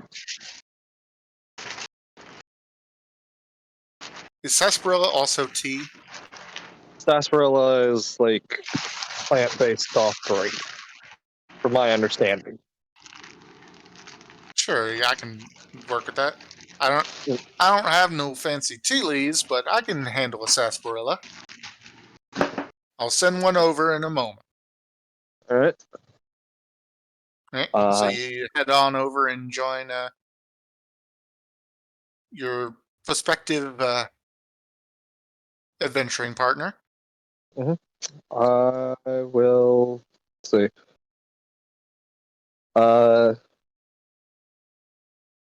Is sarsaparilla also tea? Sarsaparilla is like plant-based soft drink, from my understanding. Sure, yeah, I can work with that. I don't have no fancy tea leaves, but I can handle a sarsaparilla. I'll send one over in a moment. All right. Right? So you head on over and join your prospective adventuring partner. I will see.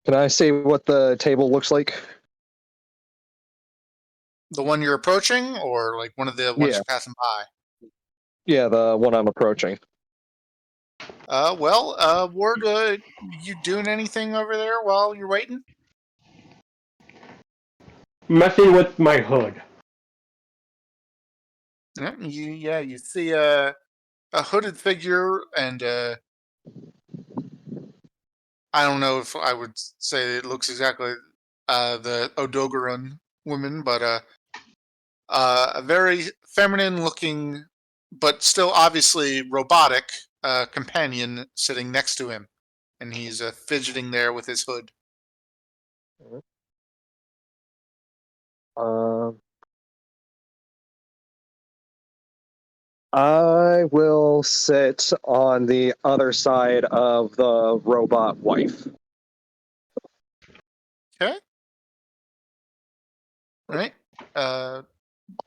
Can I see what the table looks like? The one you're approaching, or like one of the ones Yeah. you're passing by? Yeah, the one I'm approaching. We're good. You doing anything over there while you're waiting? Messing with my hood. You see a hooded figure, and I don't know if I would say it looks exactly the Odogaron woman, but a very feminine-looking, but still obviously robotic companion sitting next to him, and he's fidgeting there with his hood. I will sit on the other side of the robot wife. Okay. All right.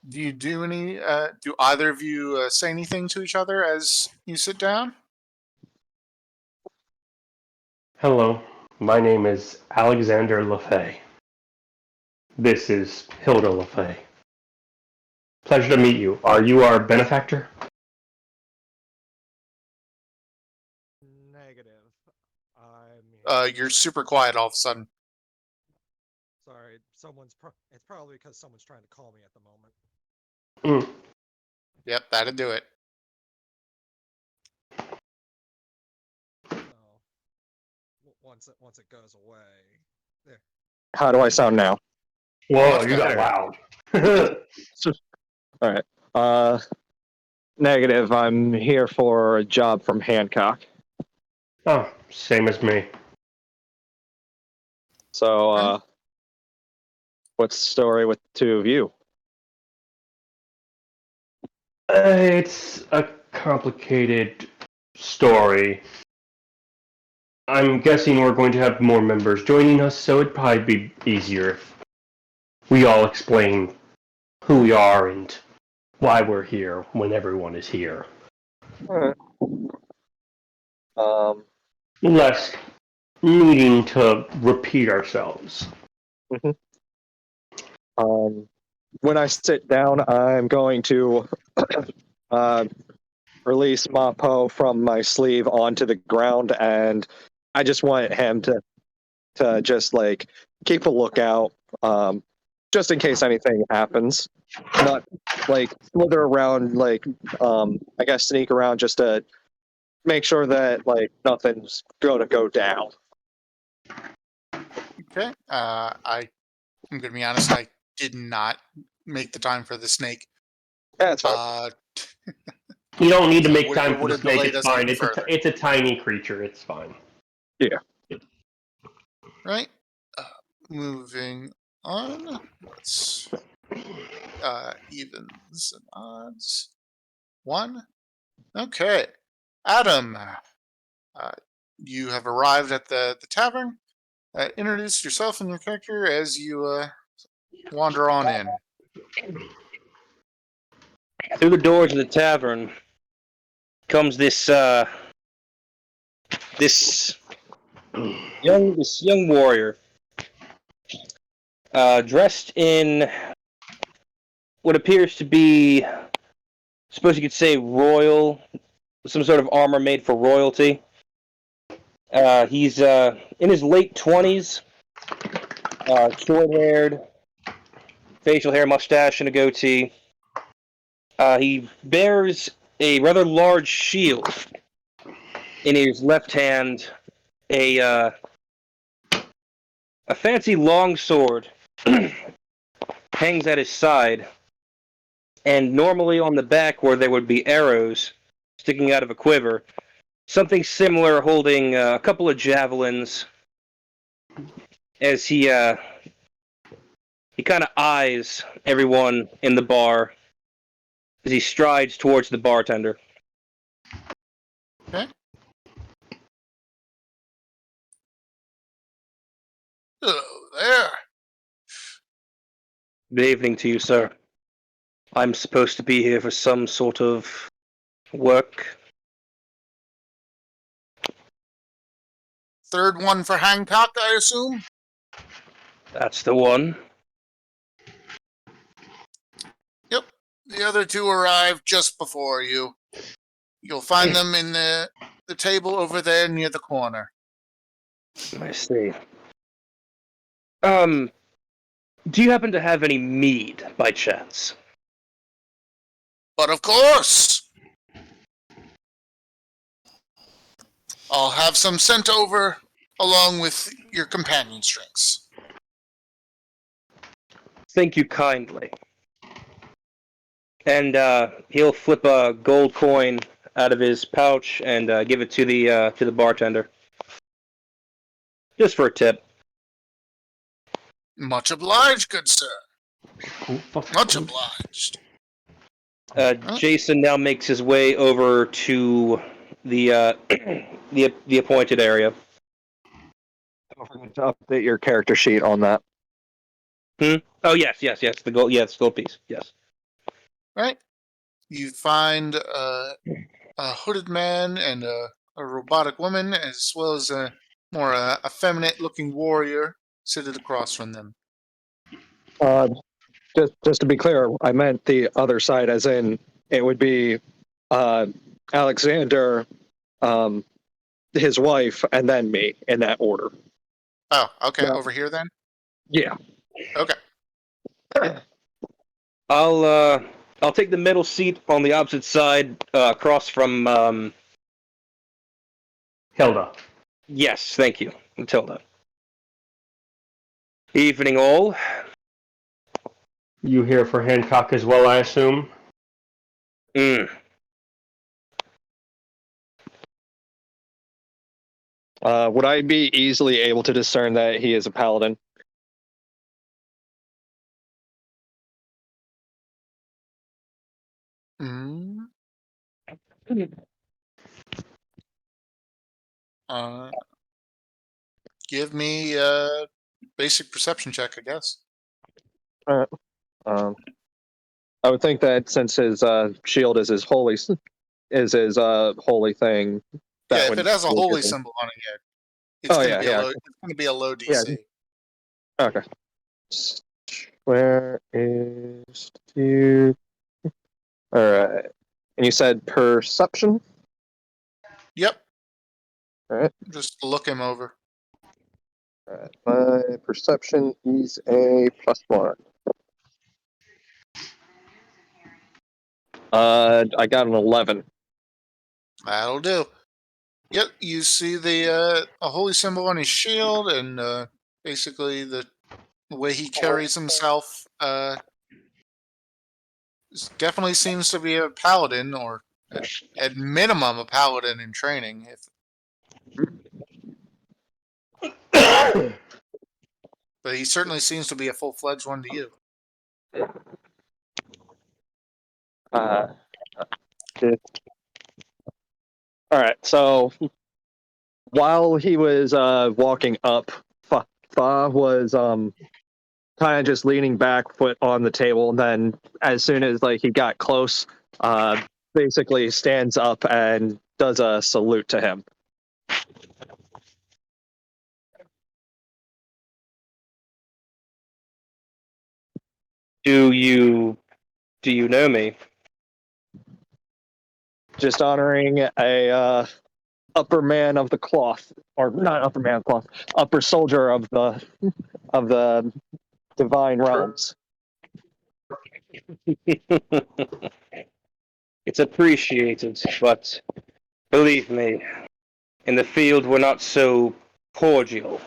Do you do any? Do either of you say anything to each other as you sit down? Hello, my name is Alexander LaFay. This is Hilda LaFay. Pleasure to meet you. Are you our benefactor? Negative. I'm here You're for- super quiet all of a sudden. Sorry, it's probably because someone's trying to call me at the moment. Yep, that'd do it. So once it goes away, there. How do I sound now? Whoa, Much you got better. loud. All right. Negative. I'm here for a job from Hancock. Oh, same as me. So, what's the story with the two of you? It's a complicated story. I'm guessing we're going to have more members joining us, so it'd probably be easier if we all explain who we are and why we're here when everyone is here. Alright. Less needing to repeat ourselves. When I sit down, I'm going to release Mapo from my sleeve onto the ground, and I just want him to just like keep a lookout, just in case anything happens. Not like slither around, like I guess sneak around just to make sure that like nothing's going to go down. Okay. I'm gonna be honest. I did not make the time for the snake. That's fine. You don't need to So make it time for the would've snake. delayed It's us fine. even It's further. it's a tiny creature. It's fine. Right. Moving on. Let's evens and odds. 1. Okay. Adam, you have arrived at the tavern. Introduce yourself and your character as you wander on in. Through the doors of the tavern comes this young warrior, dressed in what appears to be, suppose you could say, royal, some sort of armor made for royalty. He's in his late 20s, short-haired, facial hair, mustache, and a goatee. He bears a rather large shield in his left hand, a fancy long sword hangs at his side, and normally on the back where there would be arrows sticking out of a quiver, something similar holding a couple of javelins as he kind of eyes everyone in the bar as he strides towards the bartender. Okay. Hello there. Good evening to you, sir. I'm supposed to be here for some sort of work. Third one for Hancock, I assume? That's the one. Yep. The other two arrived just before you. You'll find them in the table over there near the corner. I see. Do you happen to have any mead by chance? But of course, I'll have some sent over along with your companion strings. Thank you kindly. And he'll flip a gold coin out of his pouch and give it to the bartender, just for a tip. Much obliged, good sir. Much Oh, obliged. Jason now makes his way over to the the appointed area. Don't forget to update your character sheet on that. Oh yes. The gold. Yes, gold piece. Yes. Right? You find a hooded man and a robotic woman, as well as a more effeminate-looking warrior seated across from them. Just to be clear, I meant the other side, as in it would be Alexander, his wife, and then me in that order. Oh, okay. Yeah. Over here then. Yeah. Okay. I'll take the middle seat on the opposite side, across from. Hilda. Yes, thank you, Matilda. Evening all. You here for Hancock as well, I assume? Would I be easily able to discern that he is a paladin? Mm. Give me a basic perception check, I guess. Um, I would think that since his shield is his holy holy thing. That Yeah, if would it has a be holy good. symbol on it, it's Oh, going to yeah, be yeah. a low. It's going to be a low DC. Yeah. Okay. Where is you? All right. And you said perception? Yep. All right. Just look him over. All right. My perception is a +1. I got an 11. That'll do. Yep. You see the a holy symbol on his shield, and basically the way he carries himself. Definitely seems to be a paladin, or at minimum a paladin in training. But he certainly seems to be a full-fledged one to you. All right. So while he was walking up, Fa was kind of just leaning back, foot on the table, and then as soon as he got close, basically stands up and does a salute to him. Do you know me? Just honoring a upper man of the cloth, or not upper man of the cloth, upper soldier of the divine realms. It's appreciated, but believe me, in the field we're not so cordial.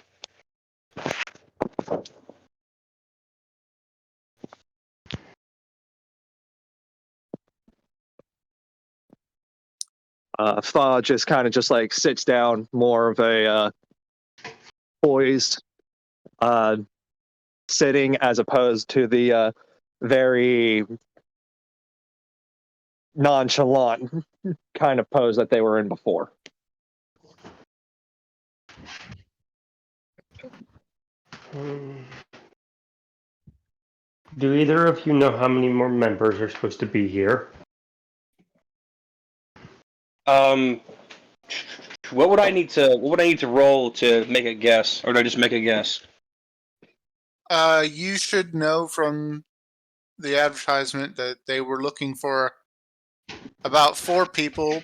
Fa just kind of just sits down, more of a poised sitting, as opposed to the very nonchalant kind of pose that they were in before. Do either of you know how many more members are supposed to be here? What would I need to roll to make a guess, or do I just make a guess? You should know from the advertisement that they were looking for about 4 people.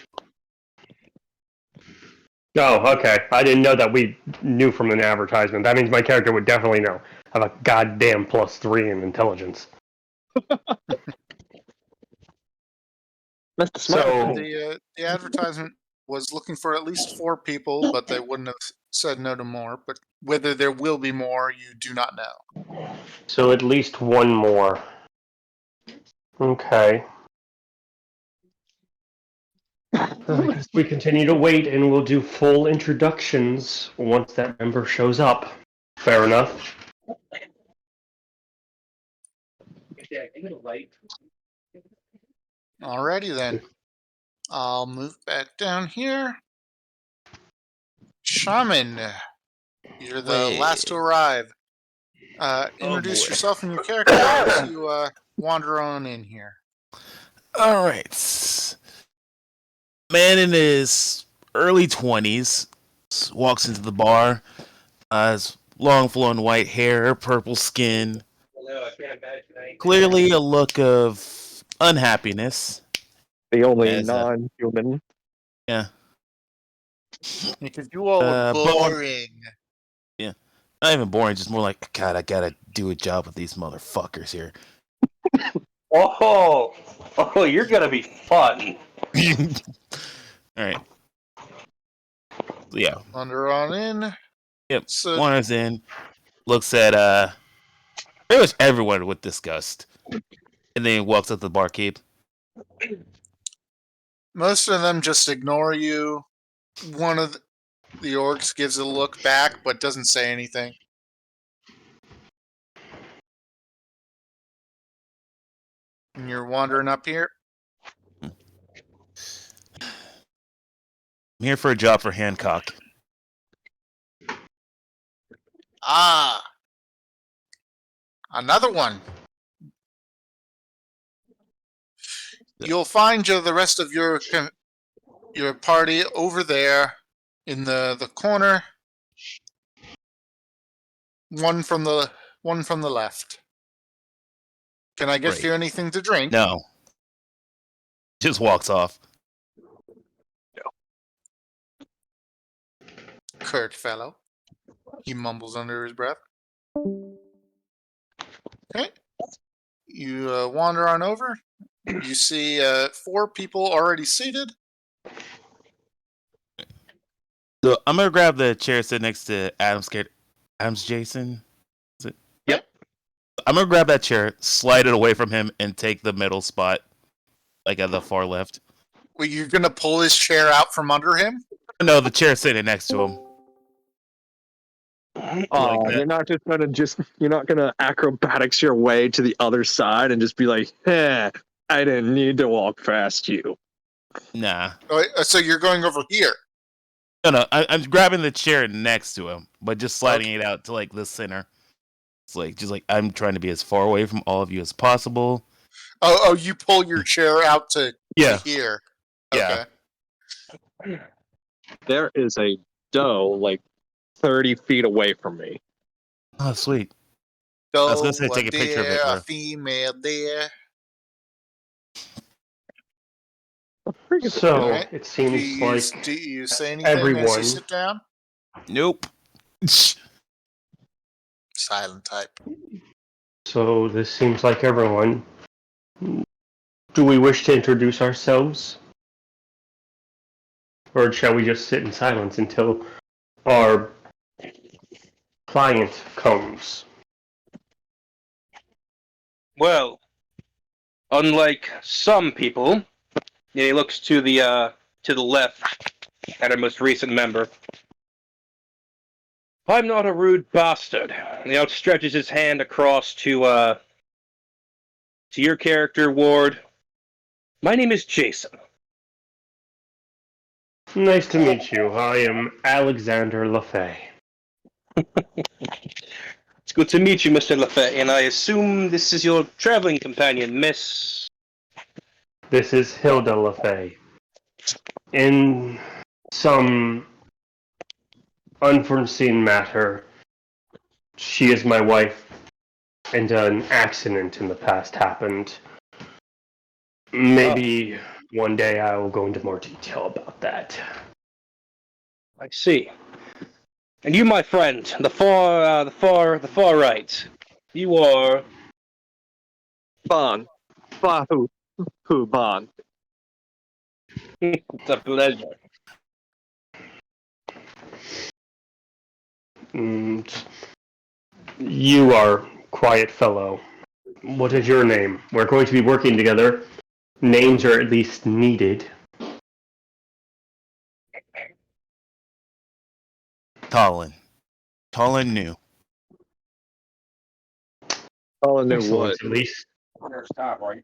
Oh, okay. I didn't know that we knew from an advertisement. That means my character would definitely know. Have a goddamn +3 in intelligence. Mr. Smart. So, The advertisement was looking for at least 4 people, but they wouldn't have said no to more. But whether there will be more, you do not know. so at least one more. Okay. I guess we continue to wait, and we'll do full introductions once that member shows up. Fair enough. Alrighty then. I'll move back down here. Shaman, you're the last to arrive. Introduce boy. yourself and your character as you wander on in here. All right. Man in his early 20s walks into the bar. Has long flowing white hair, purple skin. Clearly a look of unhappiness. The only As a- non-human. Yeah. Because you all are but- boring. Not even boring, just more like, God, I gotta do a job with these motherfuckers here. Oh, you're gonna be fun. Alright. Yeah. Wander on in. Yep. So Wanders in, looks at pretty much everyone with disgust. And then walks up to the barkeep. most of them just ignore you. One of the orcs gives a look back, but doesn't say anything. And you're wandering up here. I'm here for a job for Hancock. Ah, another one. You'll find the rest of your party over there in the corner. One from the left. Can I get Great. you anything to drink? No. Just walks off. Curt fellow. He mumbles under his breath. Okay. You wander on over. You see 4 people already seated. So I'm gonna grab the chair sitting next to Adam's Jason. Is it? Yep. I'm gonna grab that chair, slide it away from him, and take the middle spot, like at the far left. Well, you're gonna pull his chair out from under him? No, the chair sitting next to him. Oh, Like that. you're not gonna acrobatics your way to the other side and just be like, I didn't need to walk past you. Nah. Oh, so you're going over here. No, I'm grabbing the chair next to him, but just sliding it out to like the center. It's like I'm trying to be as far away from all of you as possible. Oh, you pull your chair out to here. Yeah. Okay. There is a doe like 30 feet away from me. Oh, sweet. So, I was gonna say take a picture of it, bro. A female there. So Alright. it seems like Do you say anything as everyone- you sit down? Nope. Silent type. So this seems like everyone. Do we wish to introduce ourselves? Or shall we just sit in silence until our client comes? Well, unlike some people, and he looks to the left at our most recent member. I'm not a rude bastard. And he outstretches his hand across to your character, Ward. My name is Jason. Nice to meet you. I am Alexander LaFay. It's good to meet you, Mr. Lafayette, and I assume this is your traveling companion, Miss... This is Hilda LaFay. In some unforeseen matter, she is my wife, and an accident in the past happened. Maybe one day I will go into more detail about that. I see. And you, my friend, the far right. You are... Bon. Who Bon? It's a pleasure. You are quiet fellow. What is your name? We're going to be working together. Names are at least needed. Colin. Colin knew. All I knew Excellent, what. at least. There's top right.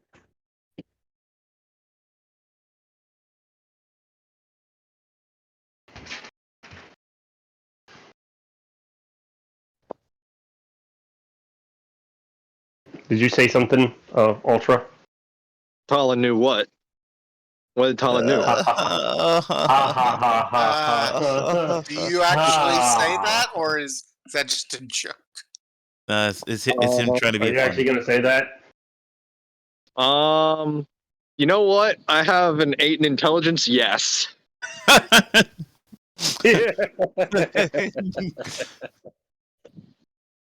Did you say something, Ultra? Talon knew what? What did Talon knew? Ha ha ha ha. Do you actually say that, or is that just a joke? It's him trying to Are be you actually funny. going to say that? You know what? I have an 8 in intelligence. Yes.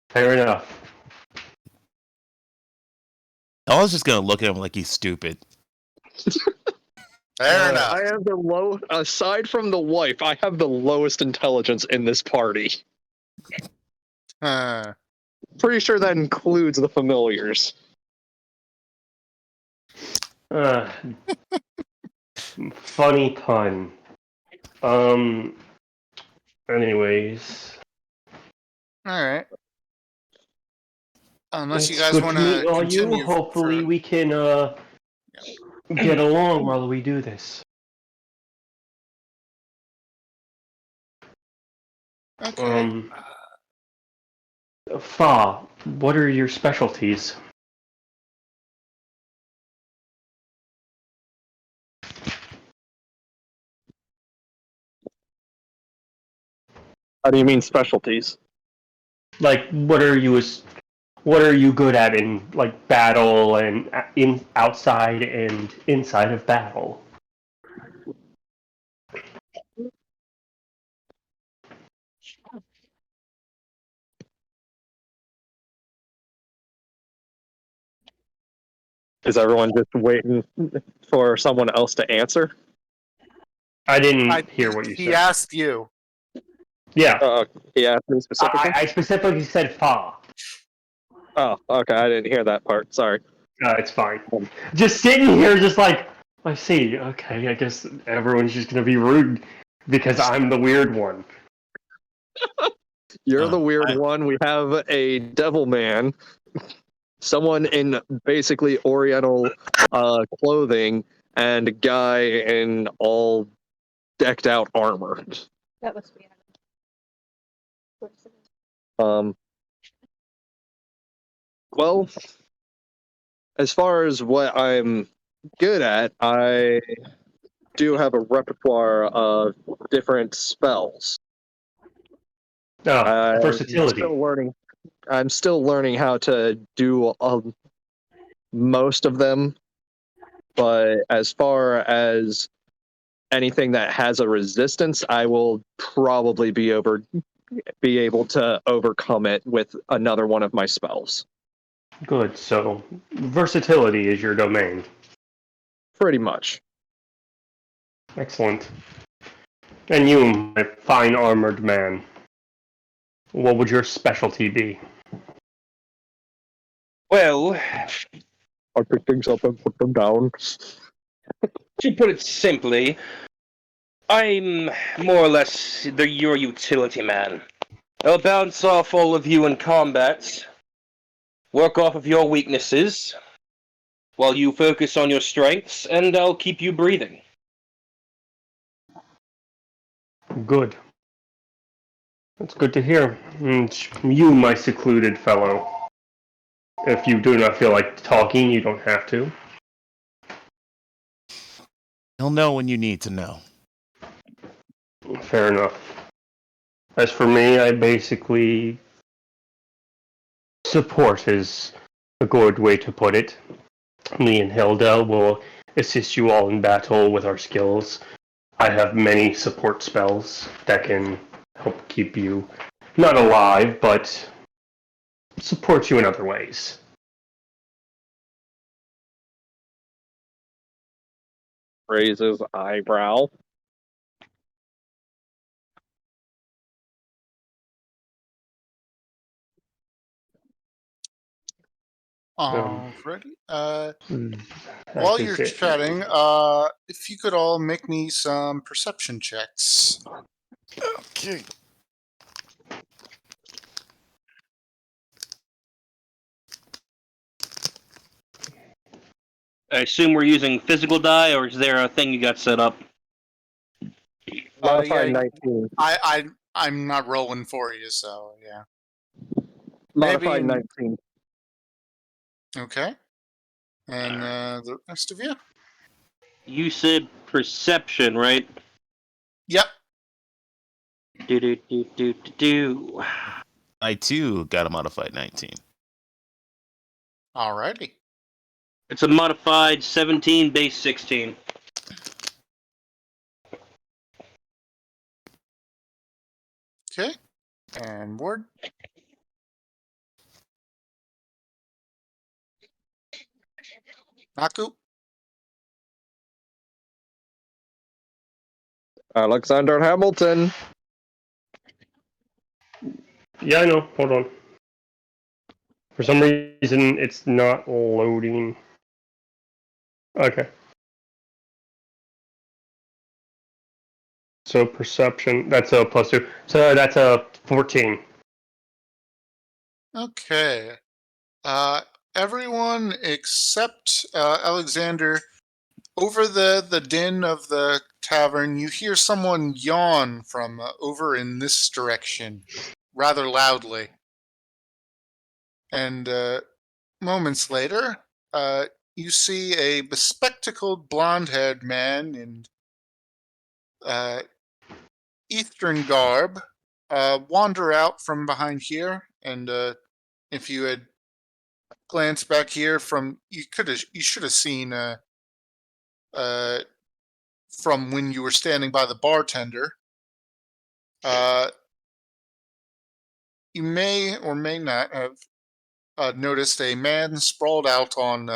Fair enough. I was just gonna look at him like he's stupid. Fair enough. I have the low. Aside from the wife, I have the lowest intelligence in this party. Pretty sure that includes the familiars. Funny pun. Anyways. All right. Unless you It's guys good want to meet to all continue. you. Hopefully we can get along while we do this. Okay. Fa, what are your specialties? How do you mean specialties? Like, what are you good at in like battle and in outside and inside of battle? Is everyone just waiting for someone else to answer? I didn't hear what you He said. asked you. Yeah, He asked me specifically. I specifically said Fa. Oh, okay. I didn't hear that part. Sorry. It's fine. Just sitting here, just like, I see. Okay, I guess everyone's just gonna be rude because I'm the weird one. You're the weird one. We have a devil man, someone in basically Oriental clothing, and a guy in all decked out armor. That was weird. Well, as far as what I'm good at, I do have a repertoire of different spells. Versatility. I'm still learning how to do most of them, but as far as anything that has a resistance, I will probably be able to overcome it with another one of my spells. Good. So, versatility is your domain. Pretty much. Excellent. And you, my fine armored man, what would your specialty be? Well, I pick things up and put them down. to put it simply, I'm more or less your utility man. I'll bounce off all of you in combat, work off of your weaknesses, while you focus on your strengths, and I'll keep you breathing. Good. That's good to hear. And you, my secluded fellow, if you do not feel like talking, you don't have to. You'll know when you need to know. Fair enough. As for me, I basically support is a good way to put it. Me and Hilda will assist you all in battle with our skills. I have many support spells that can help keep you not alive, but support you in other ways. Raises eyebrow. Alrighty. That While is you're it. chatting, if you could all make me some perception checks. Okay. I assume we're using physical die, or is there a thing you got set up? Modified Yeah, 19. I'm not rolling for you, so yeah. Modified Maybe 19. Okay. And the rest of you? You said perception, right? Yep. Do. I too got a modified 19. Alrighty. It's a modified 17, base 16. Okay. And Ward. Naku. Alexander Hamilton. Yeah, I know. Hold on. For some reason, it's not loading. Okay. So perception, that's a +2. So that's a 14. Okay. Everyone except Alexander. Over the din of the tavern, you hear someone yawn from over in this direction, rather loudly. And moments later, you see a bespectacled, blonde-haired man in Eastern garb wander out from behind here. And if you had glanced back here, you should have seen from when you were standing by the bartender. You may or may not have noticed a man sprawled out on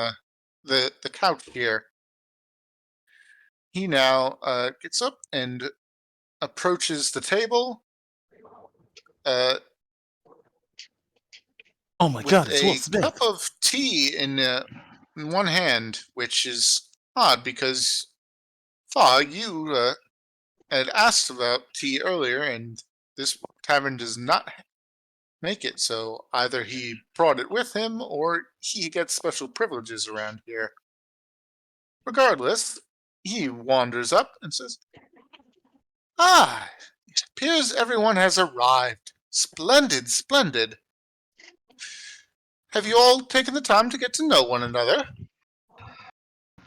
the couch here. He now gets up and approaches the table Oh my with god, it's Will a Smith. cup of tea in one hand, which is odd because Fa, you had asked about tea earlier, and this tavern does not make it, so either he brought it with him or he gets special privileges around here. Regardless, he wanders up and says, "Ah, it appears everyone has arrived. Splendid, splendid. Have you all taken the time to get to know one another?"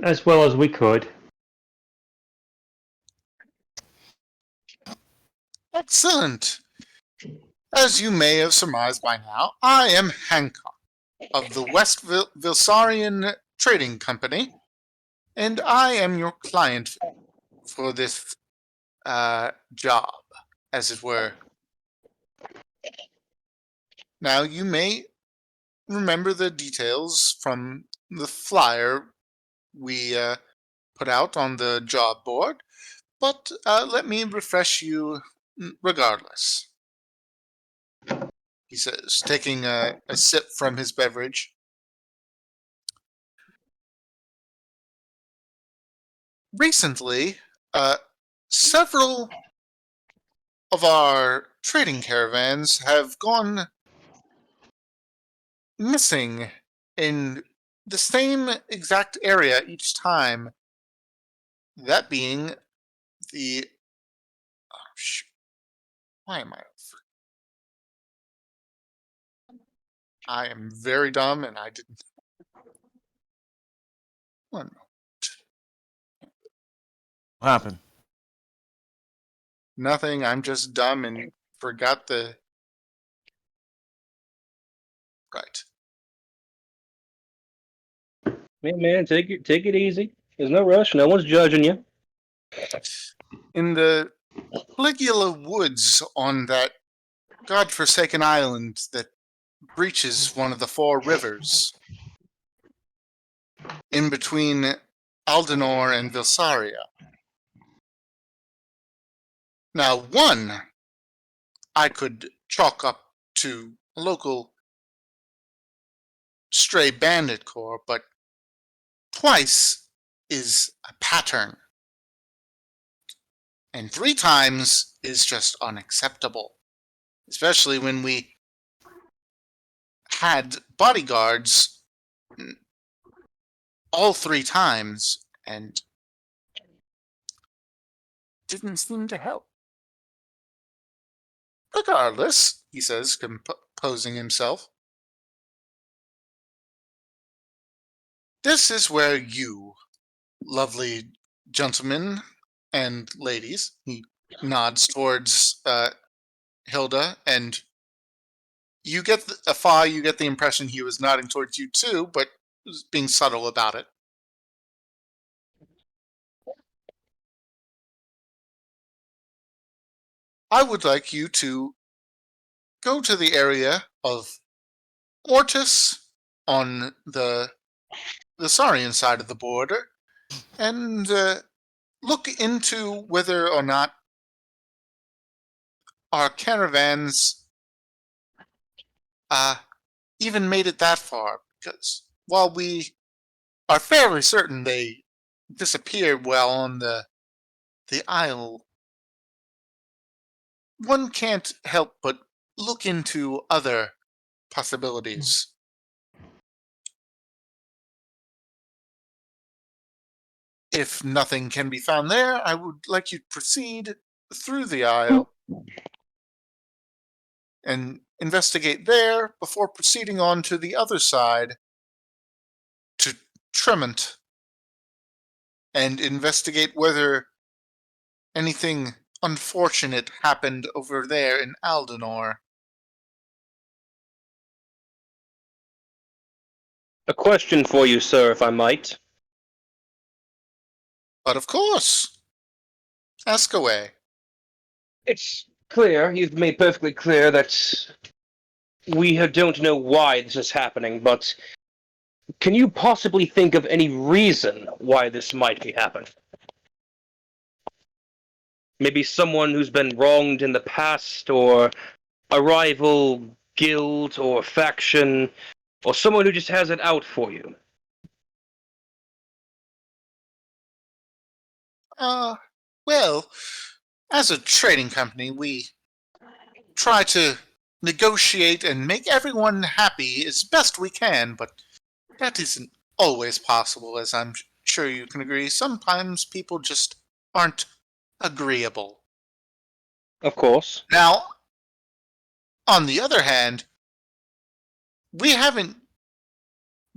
As well as we could. Excellent. As you may have surmised by now, I am Hancock of the West Vilsarian Trading Company, and I am your client for this job, as it were. Now, you may remember the details from the flyer we put out on the job board, but let me refresh you regardless, he says, taking a sip from his beverage. Recently, several of our trading caravans have gone missing in the same exact area each time. That being the... Oh, shoot. Why am I am very dumb and I didn't... One moment. What happened? Nothing, I'm just dumb and forgot the... Right. Man, take it easy. There's no rush. No one's judging you. In the Caligula woods on that godforsaken island that breaches one of the four rivers, in between Aldenor and Vilsaria. Now, one I could chalk up to a local stray bandit corps, but twice is a pattern. And 3 times is just unacceptable. Especially when we had bodyguards all 3 times and didn't seem to help. Regardless, he says, composing himself, this is where you, lovely gentlemen and ladies, he nods towards Hilda, and you get Afai, you get the impression he was nodding towards you too, but was being subtle about it. I would like you to go to the area of Ortis on the Saurian side of the border and look into whether or not our caravans even made it that far. Because while we are fairly certain they disappeared while on the isle, one can't help but look into other possibilities. If nothing can be found there, I would like you to proceed through the isle and investigate there before proceeding on to the other side to Tremont and investigate whether anything unfortunate happened over there in Aldenor. A question for you, sir, if I might. But of course, ask away. It's clear, you've made perfectly clear that we don't know why this is happening, but can you possibly think of any reason why this might be happening? Maybe someone who's been wronged in the past, or a rival guild or faction, or someone who just has it out for you. Well, as a trading company, we try to negotiate and make everyone happy as best we can, but that isn't always possible, as I'm sure you can agree. Sometimes people just aren't agreeable. Of course. Now, on the other hand, we haven't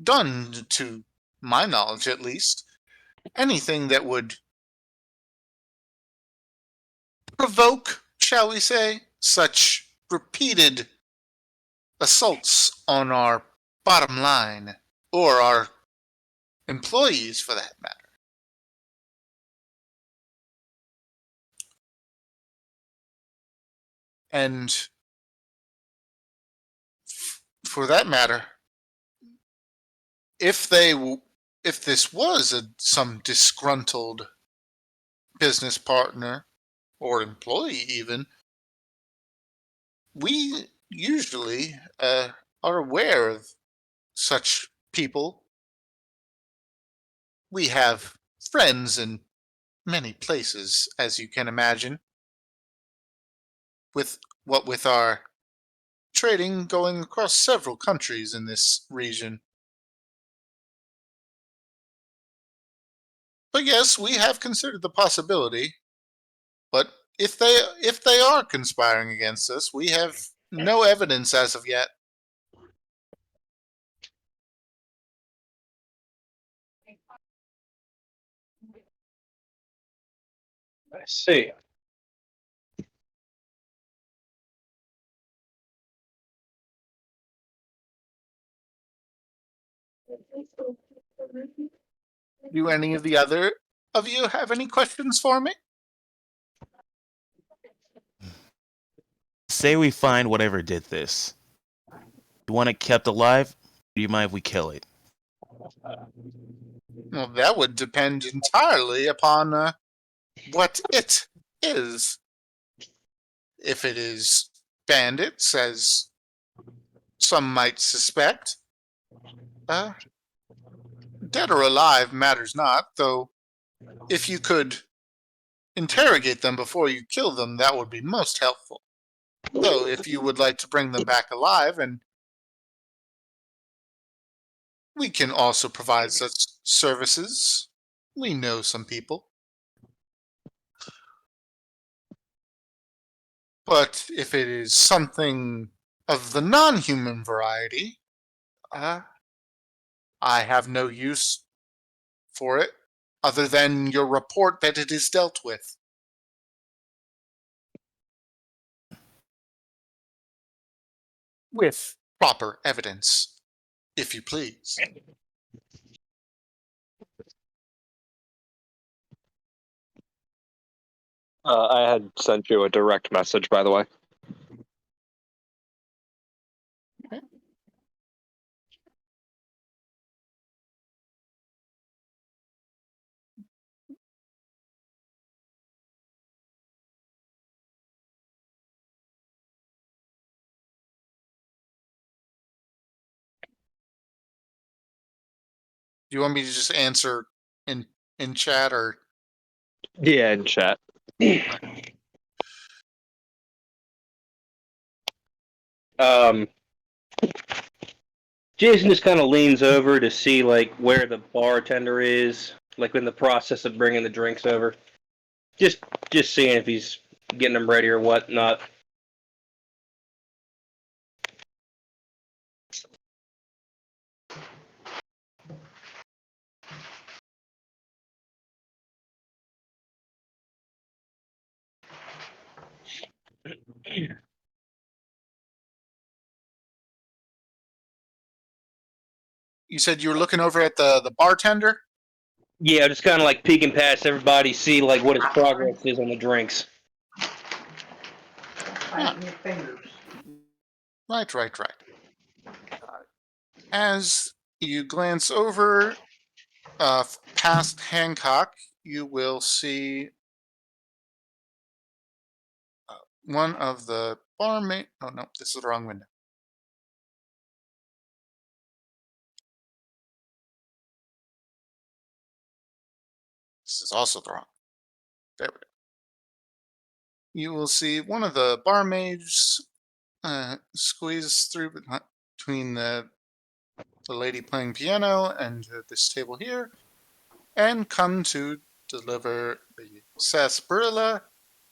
done, to my knowledge at least, anything that would provoke, shall we say, such repeated assaults on our bottom line, or our employees for that matter. And for that matter, if this was some disgruntled business partner or employee even, we usually are aware of such people. We have friends in many places, as you can imagine, with our trading going across several countries in this region. But yes, we have considered the possibility. But if they are conspiring against us, we have no evidence as of yet. I see. Do any of the other of you have any questions for me? Say we find whatever did this. You want it kept alive? Or do you mind if we kill it? Well, that would depend entirely upon what it is. If it is bandits, as some might suspect, dead or alive matters not, though if you could interrogate them before you kill them, that would be most helpful. Though, if you would like to bring them back alive, and we can also provide such services. We know some people. But if it is something of the non-human variety, I have no use for it, other than your report that it is dealt with. With proper evidence, if you please. I had sent you a direct message, by the way. Do you want me to just answer in chat, or? Yeah, in chat. Jason just kind of leans over to see like where the bartender is, like in the process of bringing the drinks over. Just seeing if he's getting them ready or whatnot. You said you were looking over at the bartender? Yeah, just kind of like peeking past everybody, see like what his progress is on the drinks. Right. As you glance over past Hancock, you will see one of the barmaid. Oh no, this is the wrong window. This is also the wrong. There we go. You will see one of the barmaids squeeze through between the lady playing piano and this table here, and come to deliver the sarsaparilla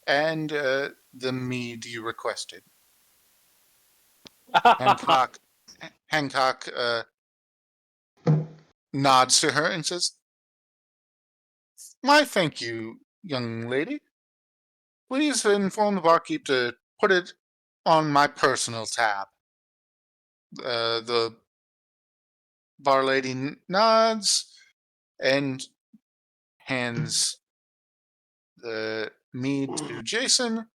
and the mead you requested. Hancock nods to her and says, "Why, thank you, young lady. Please inform the barkeep to put it on my personal tab." The bar lady nods and hands the mead to Jason,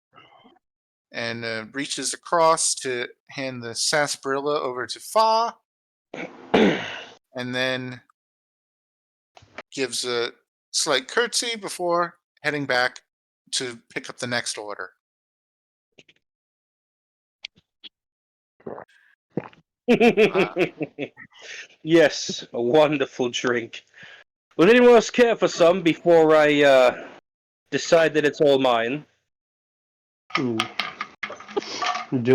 and reaches across to hand the sarsaparilla over to Fa, and then gives a slight curtsy before heading back to pick up the next order. Yes, a wonderful drink. Would anyone else care for some before I decide that it's all mine? Do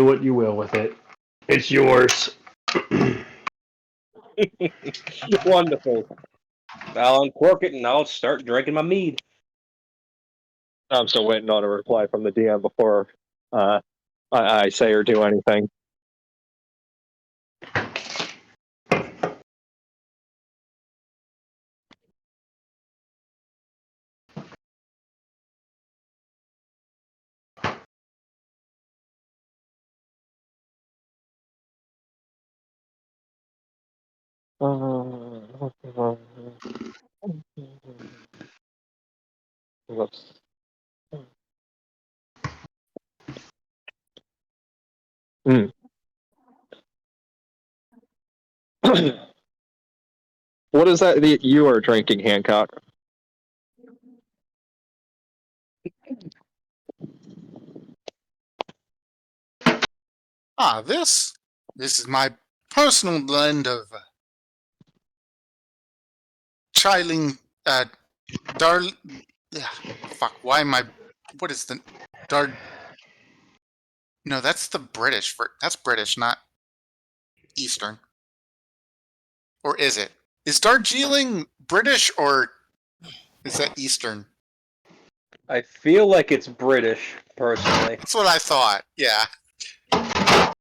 what you will with it. It's yours. Wonderful. I'll uncork it and I'll start drinking my mead. I'm still waiting on a reply from the DM before I say or do anything. What is that you are drinking, Hancock? Ah, this is my personal blend of Chiling, Dar. Fuck. Why am I? What is the Dar? No, that's the British. That's British, not Eastern. Or is it? Is Darjeeling British or is that Eastern? I feel like it's British, personally. That's what I thought. Yeah. I'm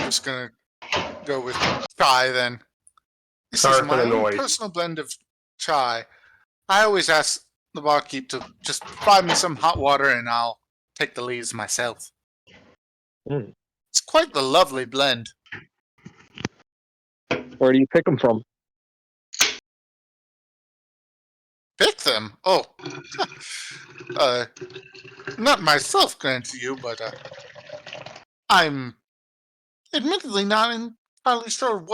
just gonna go with chai then. This Sorry is for my the own noise. personal blend of chai. I always ask the barkeep to just provide me some hot water and I'll take the leaves myself. Mm. It's quite the lovely blend. Where do you pick them from? Pick them? Oh. Not myself, grant you, but I'm admittedly not entirely sure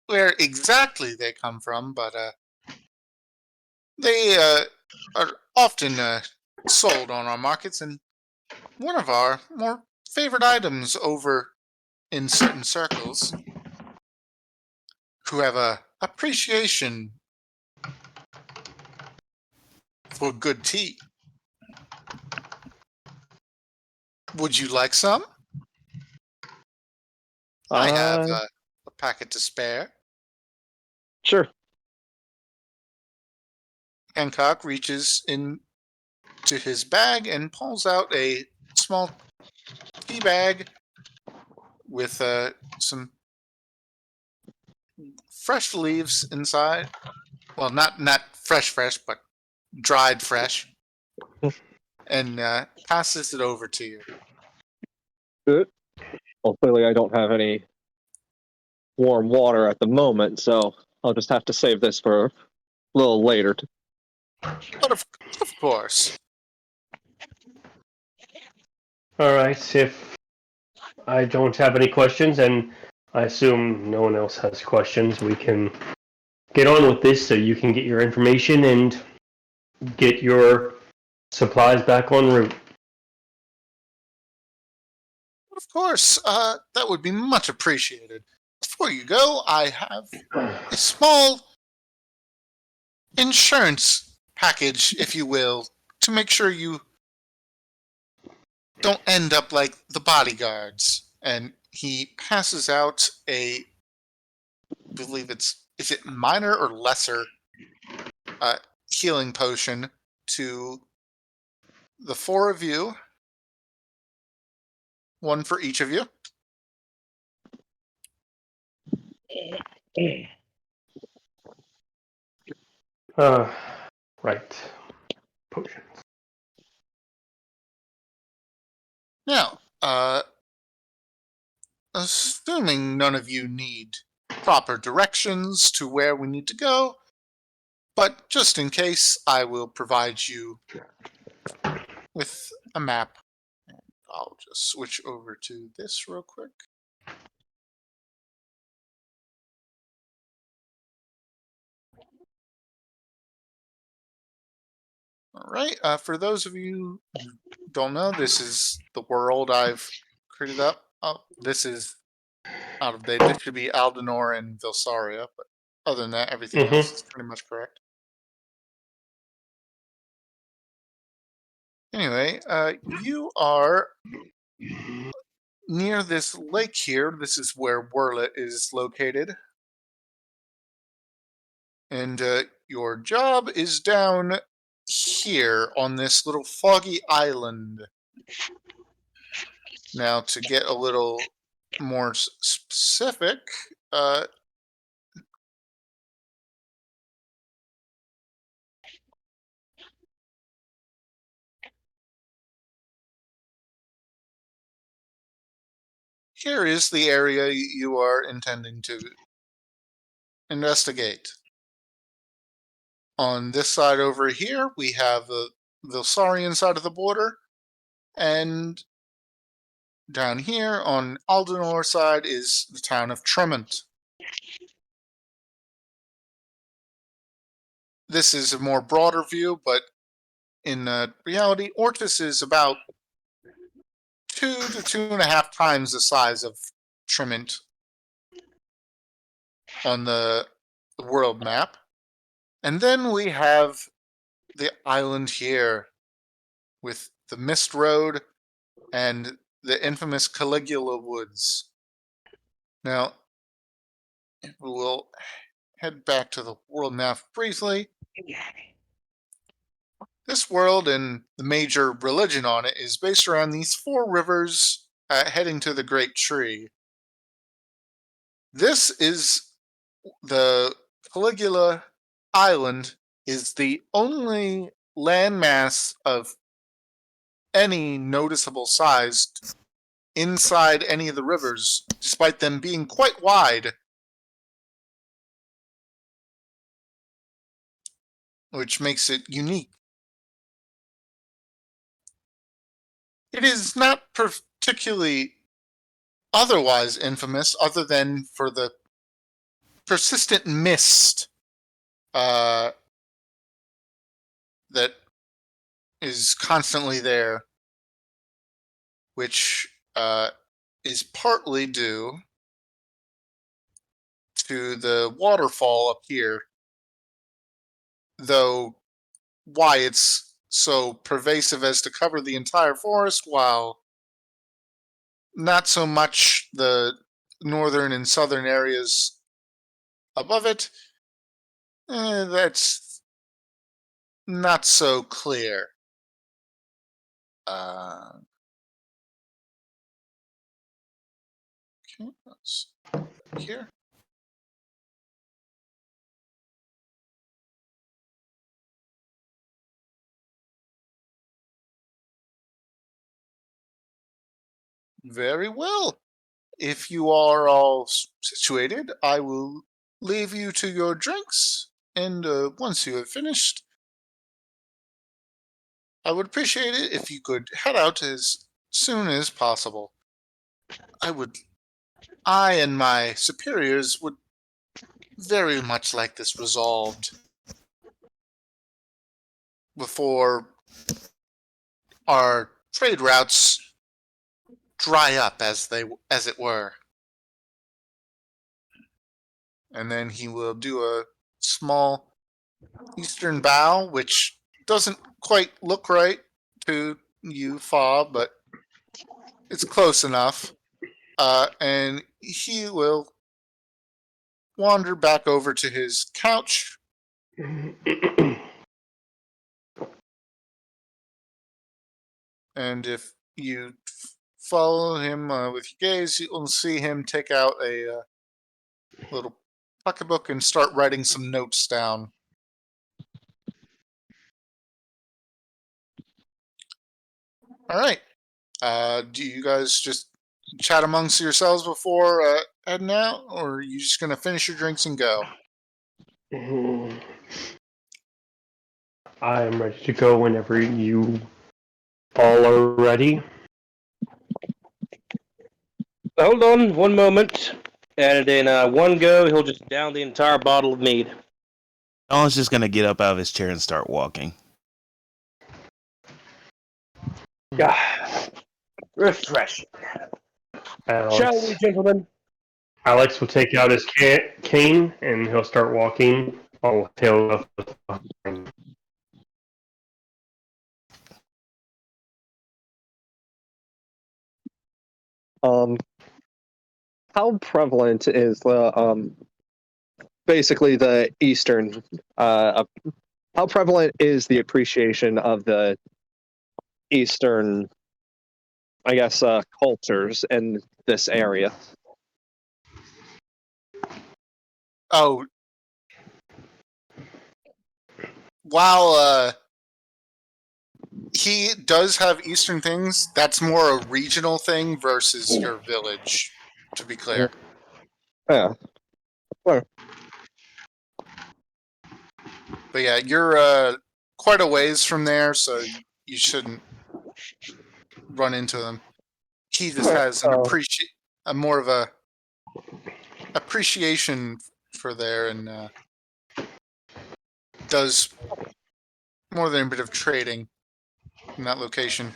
where exactly they come from, but they are often sold on our markets, and one of our more favorite items over in certain circles who have a appreciation for good tea. Would you like some? I have a packet to spare. Sure. Hancock reaches into his bag and pulls out a small tea bag with some fresh leaves inside. Well, not fresh, but dried fresh, and passes it over to you. Good. Well, clearly I don't have any warm water at the moment, so I'll just have to save this for a little later. But of course. All right. If I don't have any questions, and I assume no one else has questions, we can get on with this so you can get your information and get your supplies back en route. Of course, that would be much appreciated. Before you go, I have a small insurance package, if you will, to make sure you don't end up like the bodyguards. And he passes out I believe is it minor or lesser healing potion to the four of you. One for each of you. Right. Potions. Now, assuming none of you need proper directions to where we need to go, but just in case, I will provide you with a map. I'll just switch over to this real quick. All right. For those of you who don't know, this is the world I've created up. Oh, this is out of date. This should be Aldenor and Vilsaria, but other than that, everything else is pretty much correct. Anyway, you are near this lake here. This is where Werlet is located. And your job is down here on this little foggy island. Now, to get a little more specific, here is the area you are intending to investigate. On this side over here, we have the Vilsarian side of the border, and down here on Aldenor side is the town of Tremont. this is a more broader view, but in reality, Ortis is about 2 to 2.5 times the size of Tremont on the world map. And then we have the island here with the Mist Road and the infamous Caligula Woods. Now, we'll head back to the world map briefly. This world and the major religion on it is based around these 4 rivers heading to the Great Tree. This is the Caligula Island is the only landmass of any noticeable size inside any of the rivers, despite them being quite wide, which makes it unique. It is not particularly otherwise infamous, other than for the persistent mist that is constantly there, which is partly due to the waterfall up here, though why it's so pervasive as to cover the entire forest, while not so much the northern and southern areas above it, that's not so clear. Okay, let's here. Very well. If you are all situated, I will leave you to your drinks, and once you have finished, I would appreciate it if you could head out as soon as possible. I and my superiors would very much like this resolved before our trade routes dry up, as it were. And then he will do a small eastern bow, which doesn't quite look right to you, Fa, but it's close enough. And he will wander back over to his couch. And if you follow him with your gaze, you'll see him take out a little pocketbook and start writing some notes down. All right. Do you guys just chat amongst yourselves before heading out, or are you just going to finish your drinks and go? I am ready to go whenever you all are ready. Hold on one moment. And in one go, he'll just down the entire bottle of mead. Alan's just gonna get up out of his chair and start walking. Ah, refreshing. Shall we, gentlemen? Alex will take out his cane and he'll start walking. I'll tail up behind. How prevalent is the basically the Eastern how prevalent is the appreciation of the Eastern, I guess, cultures in this area? Oh, while he does have Eastern things, that's more a regional thing versus your village, to be clear. Yeah. Well, But yeah, you're quite a ways from there, so you shouldn't run into them. He just has a more of a appreciation for there, and does more than a bit of trading in that location,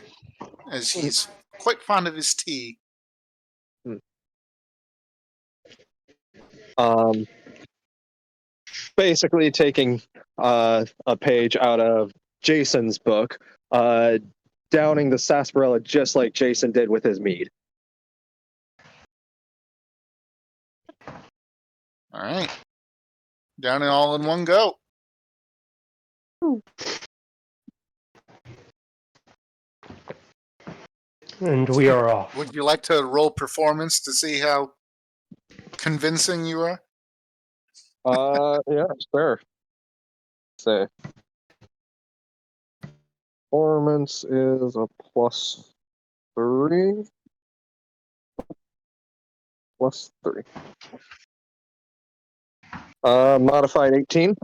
as he's quite fond of his tea. Basically taking a page out of Jason's book, downing the sarsaparilla just like Jason did with his mead. All right. Down and all in one go. And we are off. Would you like to roll performance to see how convincing you are? Yeah, sure. Say. Performance is a +3. +3. Modified 18.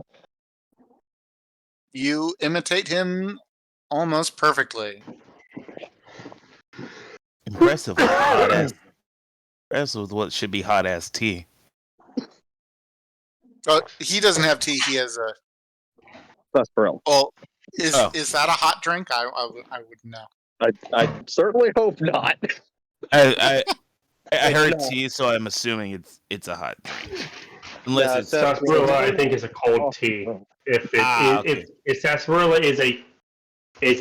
You imitate him almost perfectly. Impressive. Hot ass. Impressive with what should be hot ass tea. He doesn't have tea. He has a. Sarsaparilla. Well, is that a hot drink? I wouldn't know. I certainly hope not. I heard not. tea, so I'm assuming it's a hot drink. Unless Yeah, it's Sarsaparilla, I think, is a cold tea. If sarsaparilla is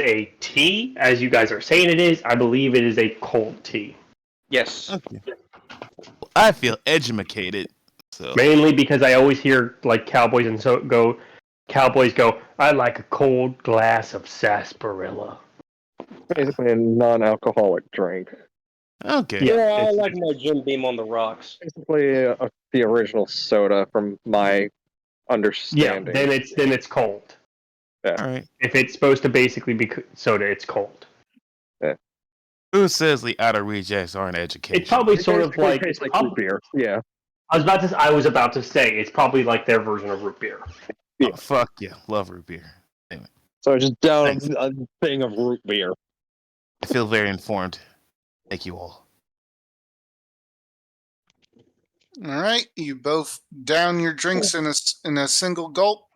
a tea, as you guys are saying it is, I believe it is a cold tea. Yes. okay. I feel educated. So Mainly because I always hear like cowboys go, I like a cold glass of sarsaparilla. Basically a non-alcoholic drink. okay. Yeah, I it's- like my Jim Beam on the rocks. Basically the original soda from my Yeah, understanding. then it's cold. All right. If it's supposed to basically be soda, it's cold. Who says the outer rejects aren't educated? It's probably It sort of basically like tastes like root beer. Yeah. I was about to say it's probably like their version of root beer. Oh, fuck yeah, love root beer. Anyway, So I just down Thanks. a thing of root beer. I feel very informed. Thank you all. All right. You both down your drinks in a single gulp,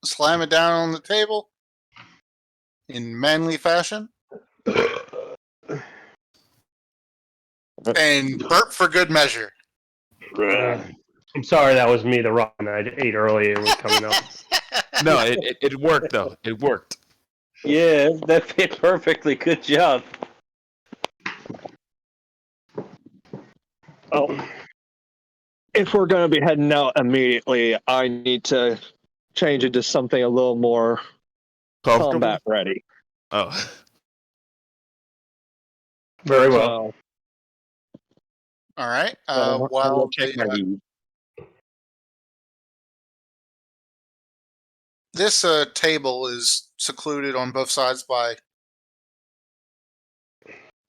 slam it down on the table in manly fashion, and burp for good measure. I'm sorry that was me. The ramen I ate earlier was coming up. No, it worked though. It worked. Yeah, that fit perfectly. Good job. Oh. If we're going to be heading out immediately, I need to change it to something a little more Comfortable? combat ready. Oh, Very well. All right. I will While check my weed. this table is secluded on both sides by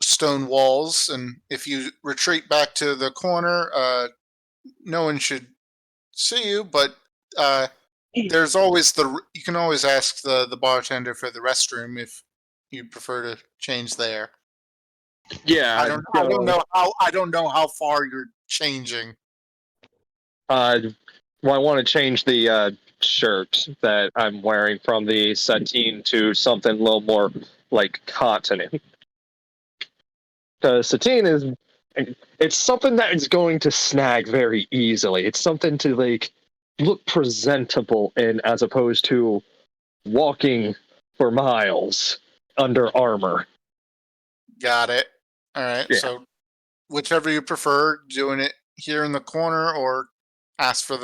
stone walls, and if you retreat back to the corner, no one should see you. But there's always you can always ask the bartender for the restroom if you prefer to change there. Yeah, I don't know how far you're changing. I want to change the shirt that I'm wearing from the sateen to something a little more like cotton. Because sateen it's something that is going to snag very easily. It's something to like look presentable in, as opposed to walking for miles under armor. Got it. All right. Yeah. So whichever you prefer, doing it here in the corner or ask for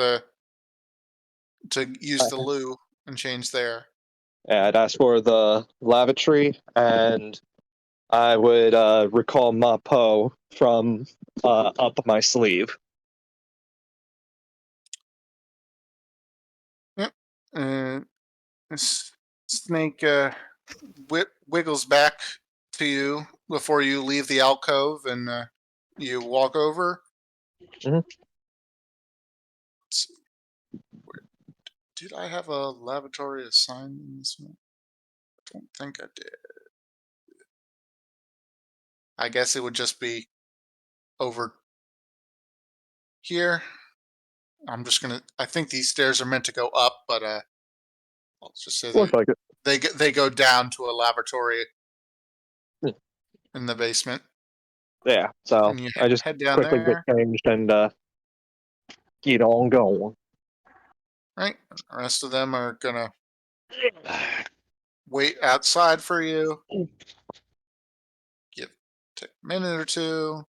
to use the loo and change there. I'd ask for the lavatory, and I would recall Ma Po from up my sleeve. Snake wiggles back to you before you leave the alcove, and you walk over. Mhm. Let's see. Did I have a lavatory assigned in this one? I don't think I did. I guess it would just be over here. I think these stairs are meant to go up, but I'll just say Looks like it. they go down to a laboratory Yeah. in the basement. Yeah. So And you I just head down quickly there. get changed and get on going. Right. The rest of them are gonna wait outside for you. Take a minute or two.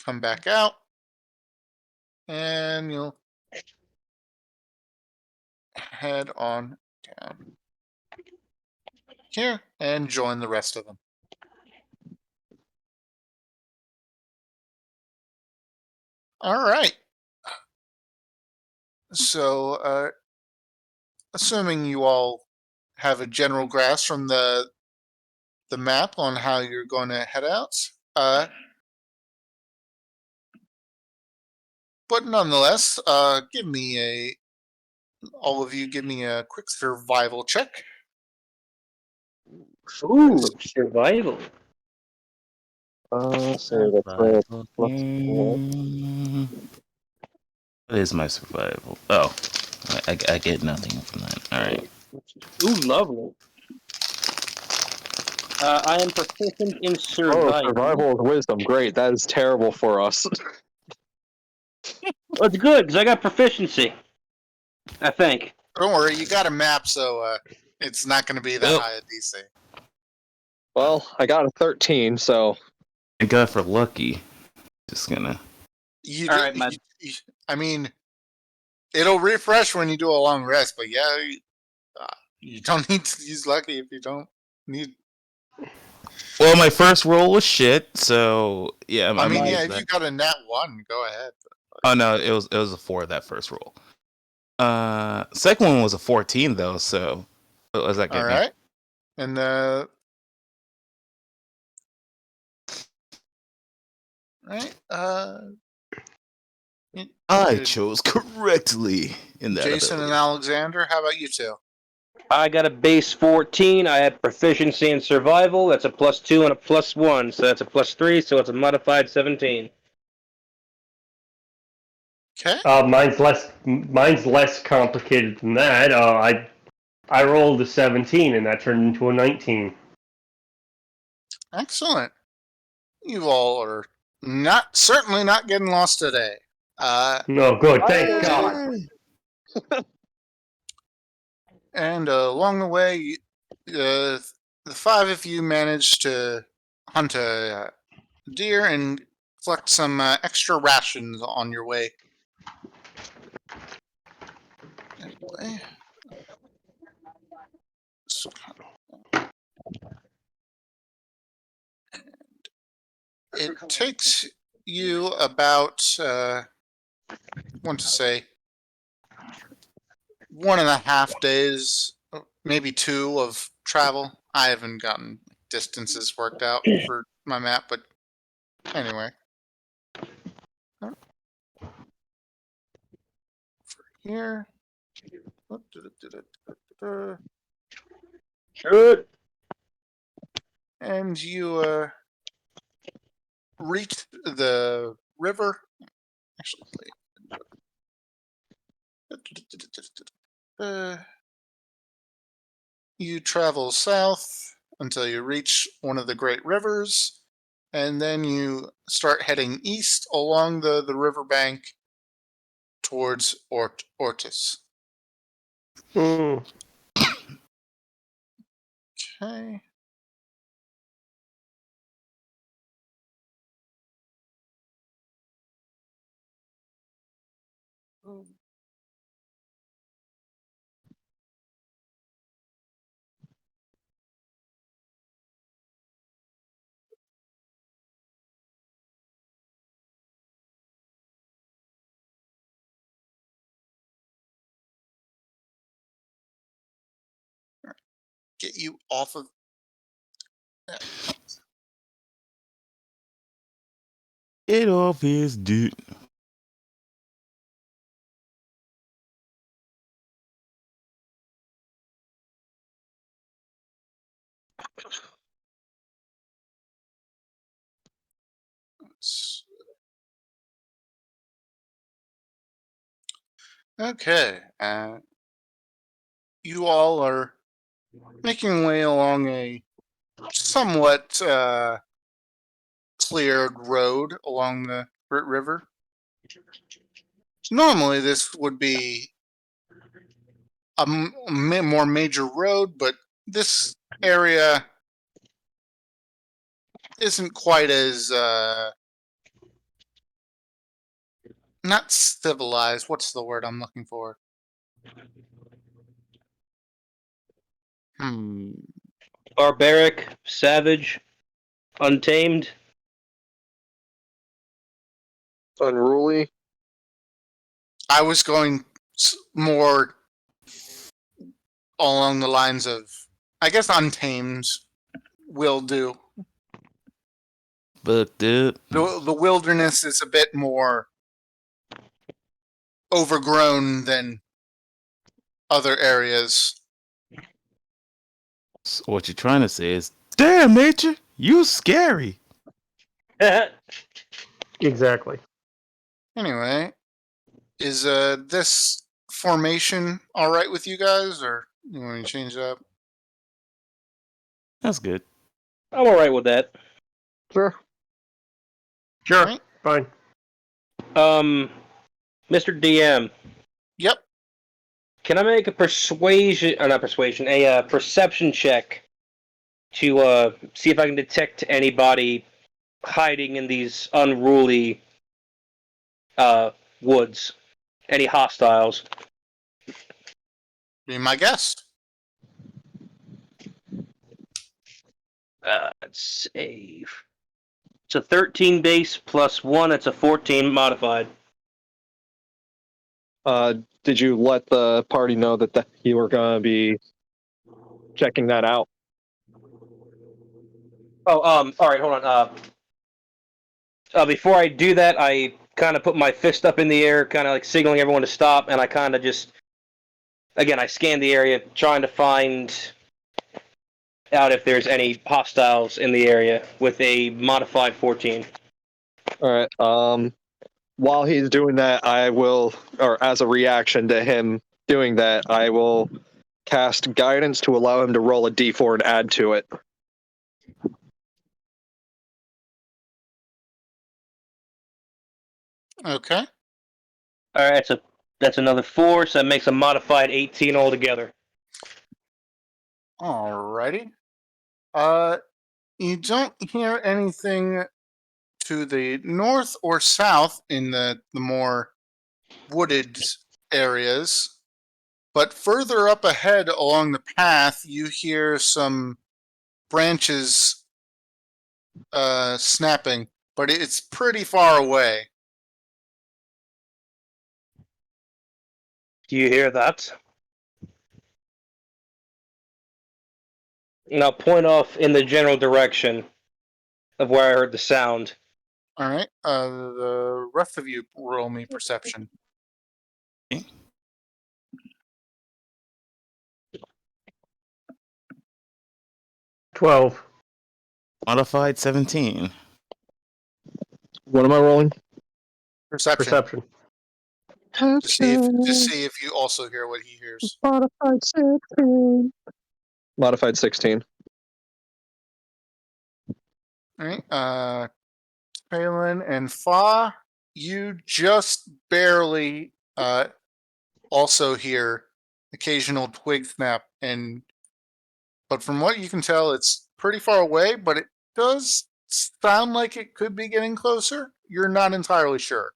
Come back out. And you'll head on down here and join the rest of them. All right. So, assuming you all have a general grasp from the map on how you're going to head out, but nonetheless, all of you give me a quick survival check. Ooh, survival. So that's Survival game. What is my survival? Oh, I get nothing from that. All right. Ooh, lovely. I am proficient in survival. survival is wisdom. Great. That is terrible for us. Well, it's good because I got proficiency. I think. Don't worry, you got a map, so it's not going to be that Well- high a DC. Well, I got a 13, so Thank God for lucky. Just gonna. You, All do- right, I mean, it'll refresh when you do a long rest, but yeah, you don't need to use lucky if you don't need. Well, my first roll was shit, so yeah. I mean, gonna yeah, use if that. you got a nat 1, go ahead. Oh no, it was a 4 that first roll. Second one was a 14 though, so what does that get All me? right, and right, I chose correctly in that Jason and ability. Alexander, how about you two? I got a base 14. I had proficiency in survival. That's a +2 and a +1, so that's a +3. So it's a modified 17. Okay, Mine's less complicated than that. I rolled a 17 and that turned into a 19. excellent. You all are certainly not getting lost today. No, good. Thank God. And along the way, the 5 of you managed to hunt a deer and collect some extra rations on your way. Anyway, it takes you about, I want to say, 1.5 days, maybe 2 of travel. I haven't gotten distances worked out for my map, but anyway. For here. Good. And you reach the river. Actually, you travel south until you reach one of the great rivers, and then you start heading east along the riverbank towards Ortis. Hmm. Okay. Get you off of. Get off his dude. Okay. you all are making way along a somewhat cleared road along the Grit River. Normally, this would be a more major road, but this area isn't quite as not civilized. What's the word I'm looking for? Barbaric, savage, untamed. Unruly. I was going more along the lines of, I guess, untamed will do. But dude, The wilderness is a bit more overgrown than other areas. so what you're trying to say is, damn nature, you scary. Exactly. Anyway, is this formation all right with you guys, or you want me to change it up? That's good. I'm alright with that. Sure. Sure. Right. Fine. Mr. DM, Yep. can I make a perception check to see if I can detect anybody hiding in these unruly woods? Any hostiles? Be my guest. Let's save. It's a 13 base plus 1. It's a 14 modified. Did you let the party know that you were going to be checking that out? Oh, all right, hold on. Before I do that, I kind of put my fist up in the air, kind of like signaling everyone to stop, and I kind of just, again, I scan the area, trying to find out if there's any hostiles in the area with a modified 14. All right. While he's doing that, I will, or as a reaction to him doing that, I will cast guidance to allow him to roll a d4 and add to it. Okay. All right, that's another 4, so that makes a modified 18 altogether. Alrighty. You don't hear anything to the north or south in the more wooded areas, but further up ahead along the path, you hear some branches snapping, but it's pretty far away. Do you hear that? And I'll point off in the general direction of where I heard the sound. All right. The rest of you roll me perception. 12. Modified 17. What am I rolling? Perception. To see if you also hear what he hears. Modified 16. Modified 16. All right. Palin and Fa, you just barely also hear occasional twig snap, but from what you can tell, it's pretty far away, but it does sound like it could be getting closer. You're not entirely sure.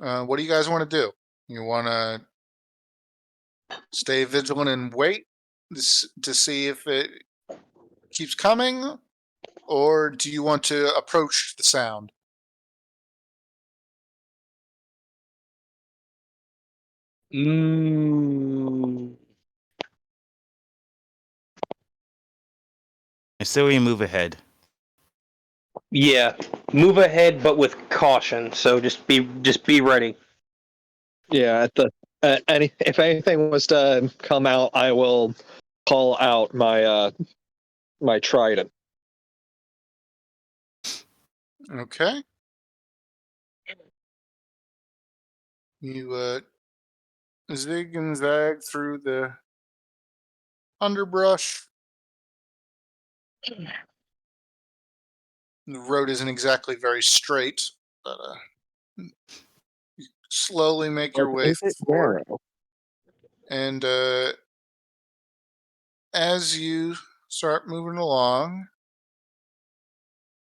What do you guys want to do? You want to stay vigilant and wait to see if it keeps coming, or do you want to approach the sound? I say we move ahead. Yeah, move ahead, but with caution. So just be ready. Yeah, if anything was to come out, I will call out my my trident. Okay. You zig and zag through the underbrush. The road isn't exactly very straight, but you slowly make your way Is it forward. narrow? And as you start moving along,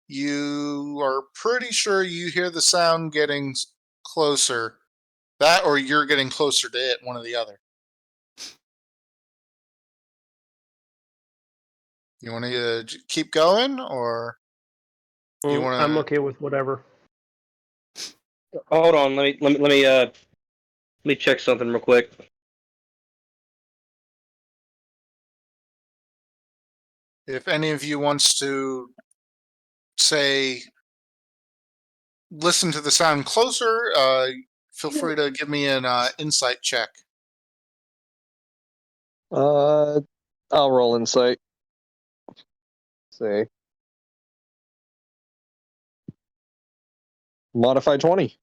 you are pretty sure you hear the sound getting closer. That or you're getting closer to it, one or the other. You want to keep going, or you want I'm to? okay with whatever. Hold on, let me check something real quick. If any of you wants to say, listen to the sound closer, feel free to give me an insight check. I'll roll insight. See. Modified 20.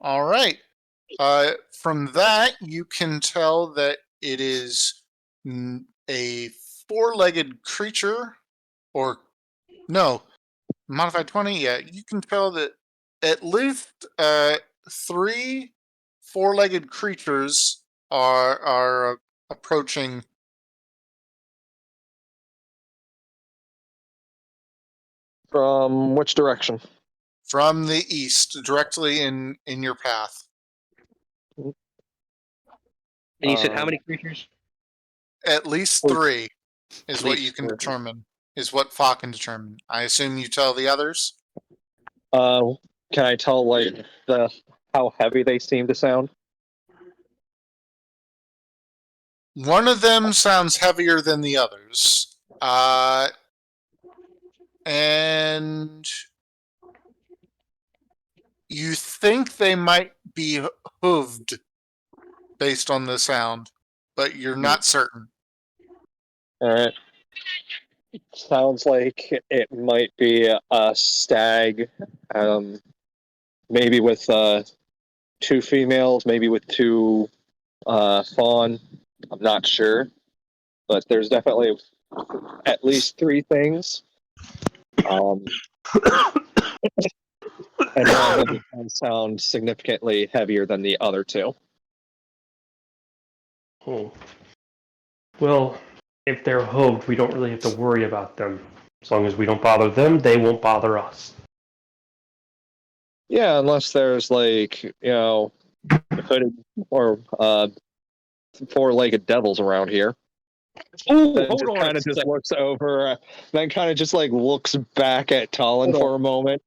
All right. From that, you can tell that it is a four-legged creature, or no, modified 20. Yeah, you can tell that at least three four-legged creatures are approaching. From which direction? From the east, directly in your path. And you said how Um, many creatures? At least Three. three is At what least you can three. determine. Is what Fa can determine. I assume you tell the others. Can I tell like how heavy they seem to sound? One of them sounds heavier than the others. And you think they might be hooved based on the sound, but you're not certain. All right. Sounds like it might be a stag, maybe with two females, maybe with two fawn. I'm not sure, but there's definitely at least three things. And one of them does sound significantly heavier than the other two. Oh. Well, if they're hooved, we don't really have to worry about them. As long as we don't bother them, they won't bother us. Yeah, unless there's like, hooded or four-legged devils around here. Ooh, Then hold just on kind a of just second. looks over, then kind of just like looks back at Talon Hold on. for a moment,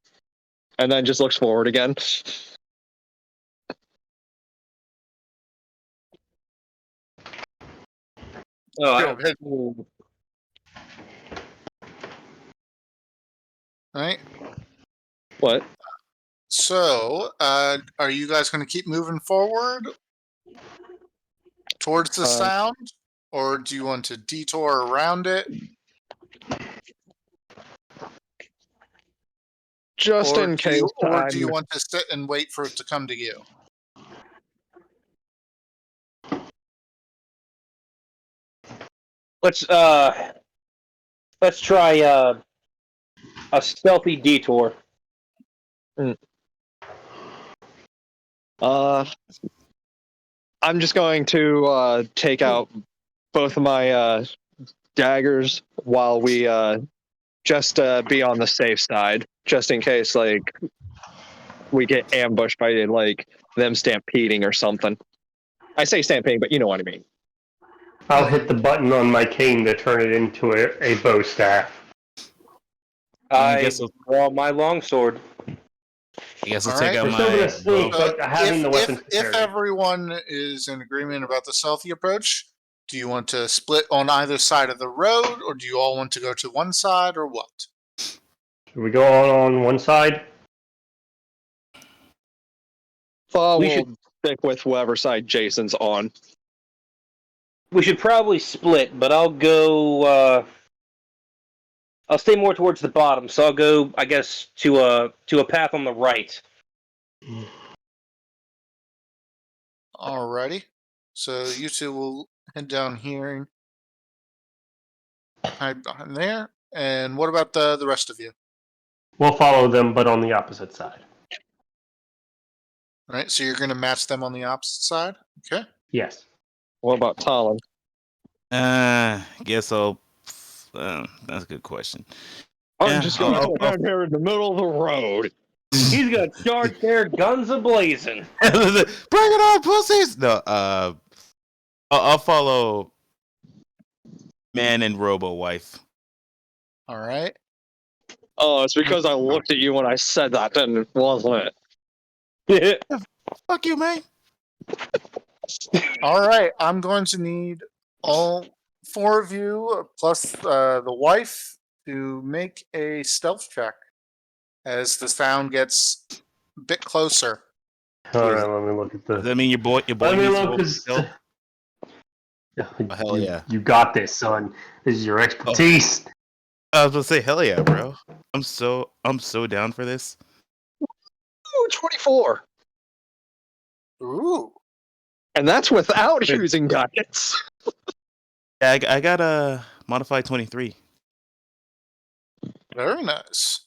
and then just looks forward again. Oh, I Go don't. ahead. Ooh. All right. What? So, are you guys going to keep moving forward towards the sound, or do you want to detour around it? Just in case. Or do you want to sit and wait for it to come to you? Let's try a stealthy detour. I'm just going to take out both of my daggers while we just be on the safe side, just in case like we get ambushed by like them stampeding or something. I say stampeding, but you know what I mean. I'll hit the button on my cane to turn it into a bow staff. I guess I draw my longsword. I guess I'll All take right. out We're still my gonna sneak, bow. but having the weapons if prepared. everyone is in agreement about the stealthy approach, do you want to split on either side of the road, or do you all want to go to one side, or what? Should we go on one side? We'll stick with whoever side Jason's on. We should probably split, but I'll go. I'll stay more towards the bottom, so I'll go, I guess, to a path on the right. Alrighty. So you two will head down here and hide behind there. And what about the rest of you? We'll follow them, but on the opposite side. All right, so you're going to match them on the opposite side? Okay. Yes. What about Talon? Guess so. That's a good question. I'm Yeah, just gonna stand here in the middle of the road. He's gonna charge there, guns a-blazing. Bring it on, pussies! No, I'll follow Man and Robo Wife. All right. Oh, it's because I looked at you when I said that, then wasn't it? Fuck you, man. All right. I'm going to need all 4 of you plus the wife to make a stealth check as the sound gets a bit closer. All right, let me look at Does the. that mean your boy Let me needs look. to 'Cause- still? Oh, hell yeah. You got this, son. This is your expertise. I was gonna say hell yeah, bro. I'm so down for this. Ooh, 24. Ooh. And that's without using guidance. Yeah, I got a modified 23. Very nice.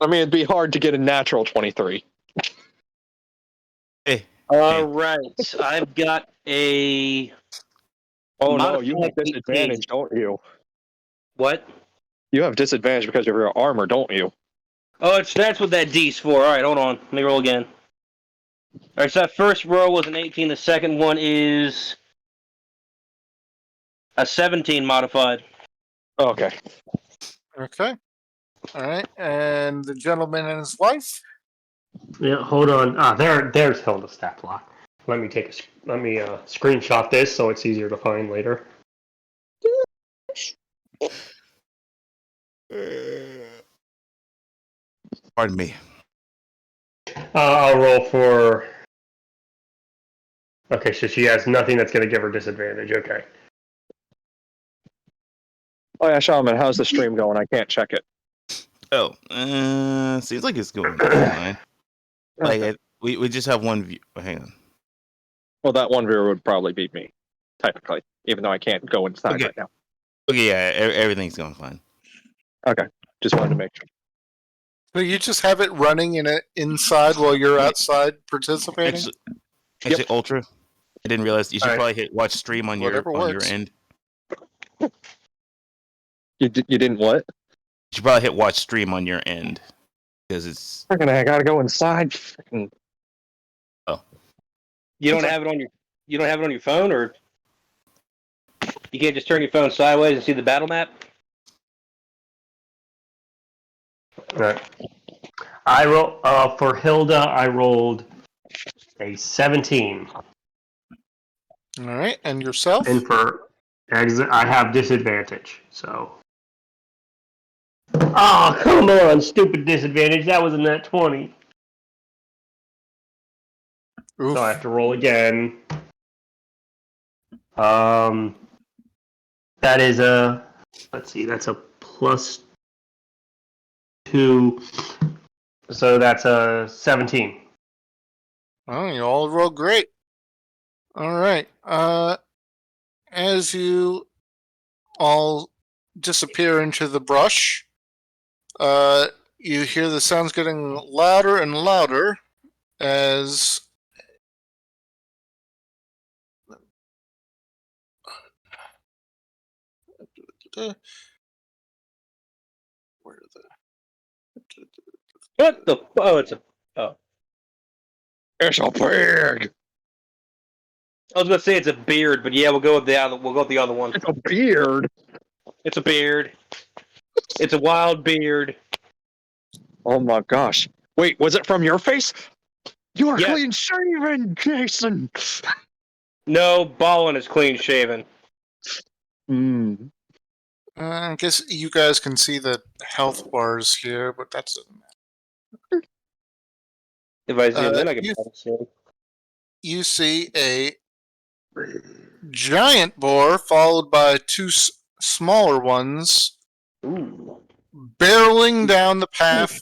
I mean, it'd be hard to get a natural 23. Hey, All right, I've got a. Oh no, you modified have disadvantage, 18. don't you? What? You have disadvantage because of your armor, don't you? Oh, that's what that D's for. All right, hold on. Let me roll again. All right, so that first roll was an 18. The second one is a 17 modified. Okay. Okay. All right. And the gentleman and his wife? Yeah, hold on. There's Hilda's stat block. Let me screenshot this so it's easier to find later. pardon me. I'll roll for. Okay, so she has nothing that's going to give her disadvantage. Okay. Oh yeah, Shaman, how's the stream going? I can't check it. Oh, seems like it's going fine. Like we just have one view. Oh, hang on. Well, that one viewer would probably be me, technically, even though I can't go inside Okay. right now. Okay, yeah, everything's going fine. Okay, just wanted to make sure. So you just have it running inside while you're outside participating? Actually, Ultra. I didn't realize you should Alright. probably hit watch stream on Whatever your works. end. You didn't what? You should probably hit watch stream on your end because it's. I gotta go inside. Frickin'. You don't have it on your phone, or you can't just turn your phone sideways and see the battle map. Right. I roll for Hilda. I rolled a 17, All right. And yourself? and for exit, I have disadvantage. So. Oh, come on, stupid disadvantage. That was a net 20. Oof. So I have to roll again. That is a. Let's see. That's a +2. So that's a 17. Oh, you all rolled great. All right. As you all disappear into the brush, you hear the sounds getting louder and louder as where are the What the? Oh, it's a. It's a pig. I was gonna say it's a beard, but yeah, we'll go with the other. We'll go with the other one. It's a beard. It's a beard. It's a wild beard. Oh my gosh! Wait, was it from your face? You are Yes. clean shaven, Jason. No, Ballin is clean shaven. Hmm. I guess you guys can see the health bars here, but that's If I zoom in, I can you- probably see. you see a giant boar followed by 2 smaller ones Ooh. barreling down the path,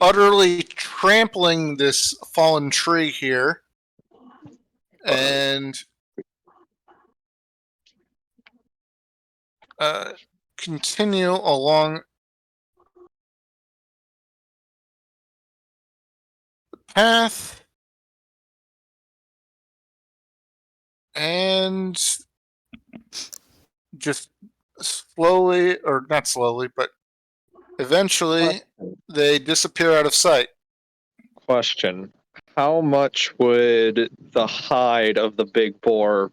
utterly trampling this fallen tree here. and continue along the path and just slowly, or not slowly, but eventually they disappear out of sight. Question: how much would the hide of the big boar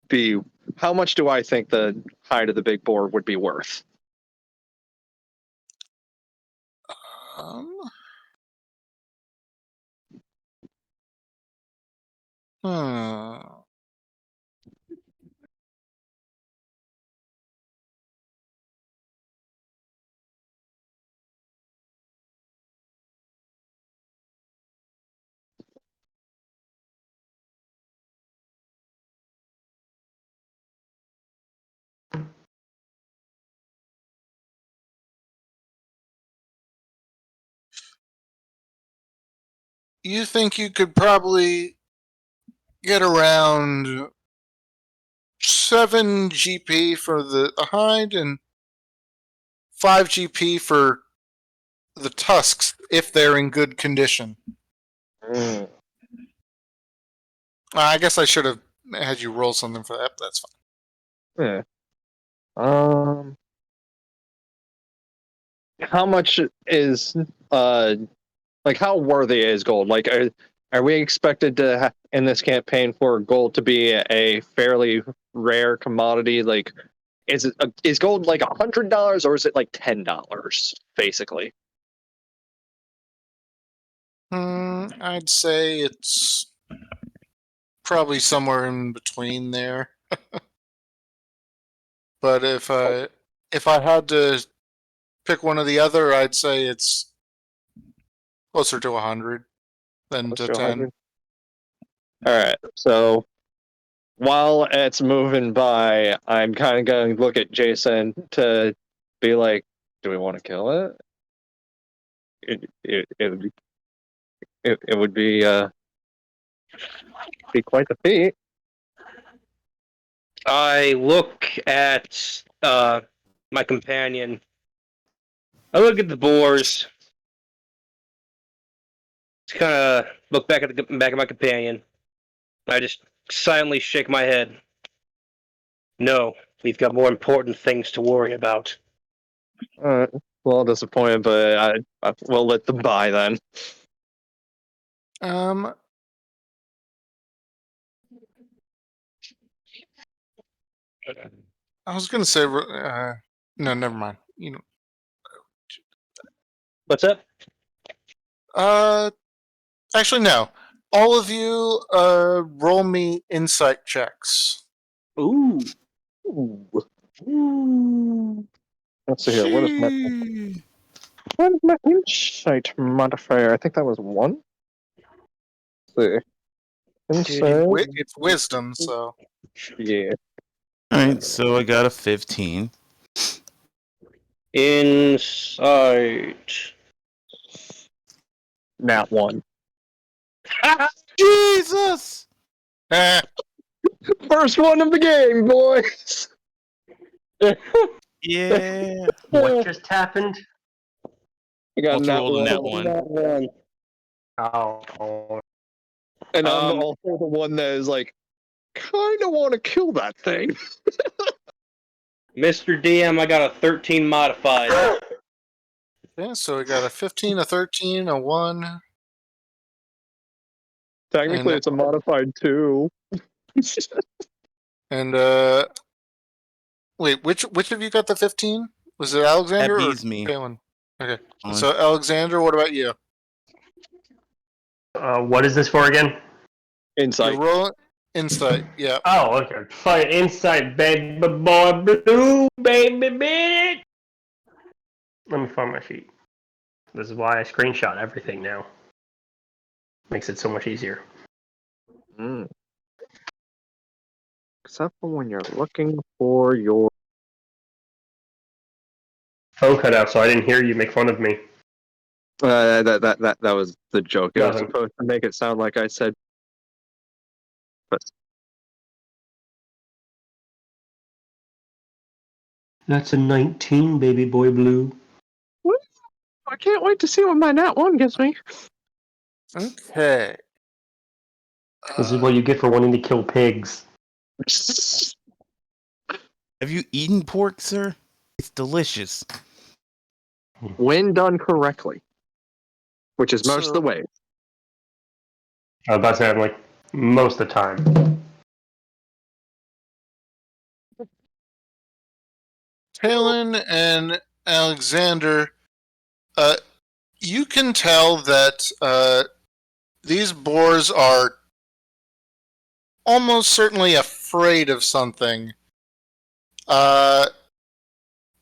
be? How much do I think the hide of the big boar would be worth? Um, hmm. You think you could probably get around 7 GP for the hide and 5 GP for the tusks if they're in good condition. Mm. I guess I should have had you roll something for that, but that's fine. Yeah. How much is like how worthy is gold? Like, are we expected to in this campaign for gold to be a fairly rare commodity? Like, is gold like $100 or is it like $10 basically? I'd say it's probably somewhere in between there. But if I had to pick one or the other, I'd say it's closer to 100 than to 10. All right, so while it's moving by, I'm kind of going to look at Jason to be like, do we want to kill it? It would be quite the feat. I look at my companion. I look at the boars. Just kind of look back at the back of my companion. I just silently shake my head. No, we've got more important things to worry about. Well, disappointed, but I will let them buy then. I was gonna say, no, never mind. You know, What's up? actually, no. All of you, roll me insight checks. Ooh. Let's see here. What is my insight modifier? I think that was 1. Let's see. Insight. It's wisdom, so. Yeah. Alright, so I got a 15. Insight. Nat 1. Jesus! First one of the game, boys. Yeah. What just happened? I got What's nat rolled in one. that one? Oh, And I'm also the one that is like, kind of want to kill that thing. Mr. DM, I got a 13 modified. Yeah, so we got a 15, a 13, a 1. Technically, And- it's a modified 2. And wait, which of you got the 15? Was it Alexander That or beats me. Galen? Okay, Fine. so Alexander, what about you? what is this for again? Insight. You roll insight. Yeah. Oh, okay. Fine. Insight, baby boy, blue, baby bitch. Let me find my sheet. This is why I screenshot everything now. Makes it so much easier. Except for when you're looking for your. Phone cut out, so I didn't hear you make fun of me. That was the joke. It was Nothing. supposed to make it sound like I said surface. That's a 19, baby boy blue. I can't wait to see what my nat 1 gives me. Okay. This is what you get for wanting to kill pigs. Have you eaten pork, sir? It's delicious. When done correctly, which is most of the So- way. I was about to say, I'm like, most of the time. Talon and Alexander, you can tell that these boars are almost certainly afraid of something.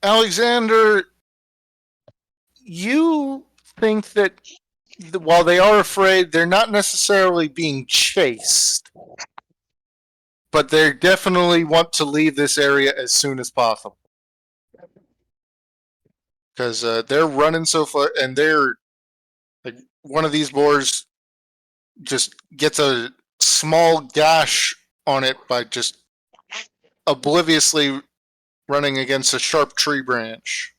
Alexander, you think that while they are afraid, they're not necessarily being chased, but they definitely want to leave this area as soon as possible. Because they're running so far, and they're like one of these boars just gets a small gash on it by just obliviously running against a sharp tree branch.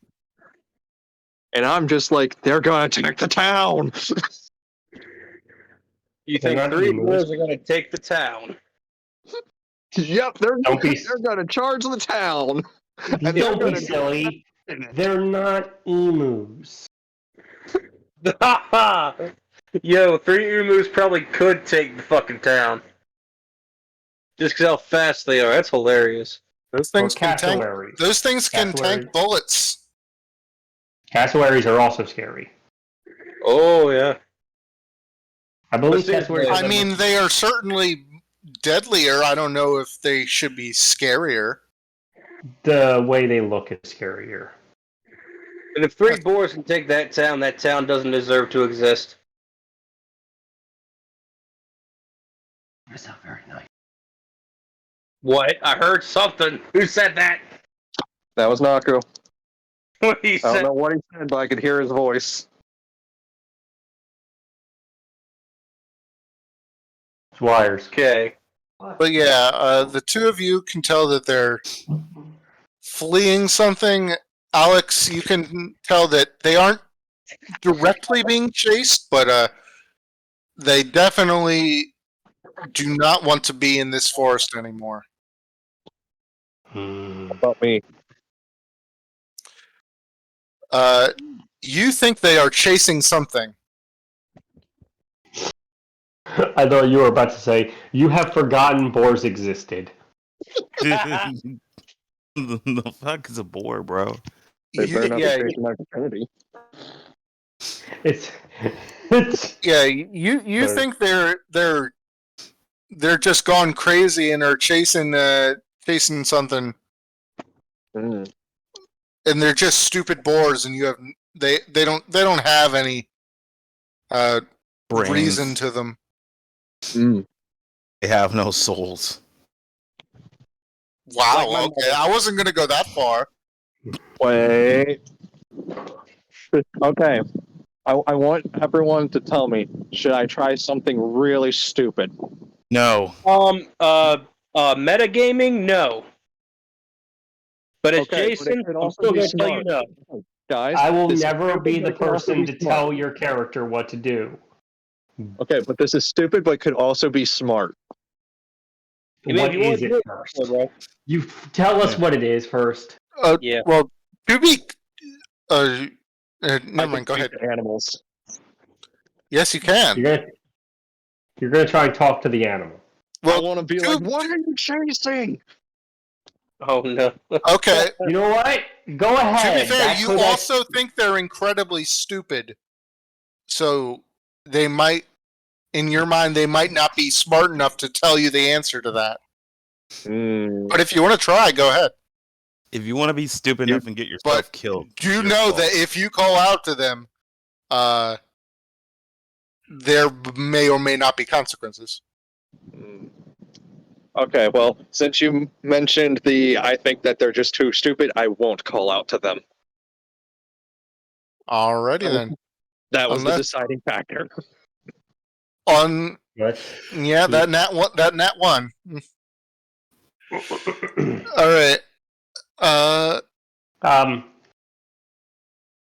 And I'm just like, they're gonna take the town. You They're think not 3 emus. boars are going to take the town? Yep, they're Don't gonna charge the town. And they're Don't gonna be silly. They're not emus. Yo, 3 emus probably could take the fucking town. Just because how fast they are. That's hilarious. Those Or things can tank. cassowaries. Those things can Cassowaries. tank bullets. Cassowaries are also scary. Oh, yeah. I believe But seriously, cassowaries are I the mean, most- they are certainly deadlier. I don't know if they should be scarier. the way they look is scarier. And if 3 boars can take that town doesn't deserve to exist. That's not very nice. What? I heard something. Who said that? That was Naku. What he I don't said? know what he said, but I could hear his voice. It's wires. Okay. But yeah, the two of you can tell that they're fleeing something. Alex, you can tell that they aren't directly being chased, but they definitely do not want to be in this forest anymore. About me. You think they are chasing something. I thought you were about to say, you have forgotten boars existed. The fuck is a boar, bro? They better not yeah, be taking my virginity. It's yeah. You But- think they're just gone crazy and are chasing something, Mm. and they're just stupid boars, and you have they don't have any Brains. reason to them. Mm. They have no souls. Wow. Like my Okay, I wasn't gonna go that far. Wait. Okay. I want everyone to tell me, should I try something really stupid? No. Metagaming? No. But as Okay, but it Jason, could I'm also still be going to tell you smart. no. Guys, I will this is never stupid, be but the it could also person be to smart. tell your character what to do. Okay, but this is stupid, but could also be smart. I mean, What if you want is to it do it, first? bro. You tell us what it is first. Yeah. Well, to be never I mind. can Go ahead. speak to animals. Yes, you can. You're gonna try and talk to the animal. I Well, want to be like, what are you chasing? Oh no. okay. You know what? Go To ahead. be fair, That you could also think they're incredibly stupid. So they might, in your mind, they might not be smart enough to tell you the answer to that. Mm. But if you want to try, go ahead. If you want to be stupid enough and get yourself killed, Do you it's your know fault. that if you call out to them, there may or may not be consequences. Mm. Okay, well, since you mentioned I think that they're just too stupid, I won't call out to them. Alrighty then. That was the Unless- deciding factor. On Let's yeah, that nat one. All right.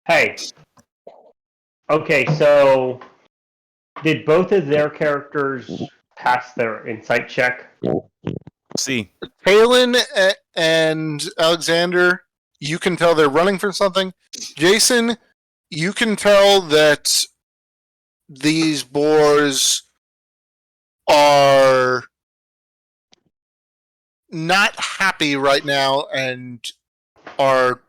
Hey. Okay, so did both of their characters pass their insight check? See, Palin and Alexander, you can tell they're running from something. Jason, you can tell that these boars are not happy right now and are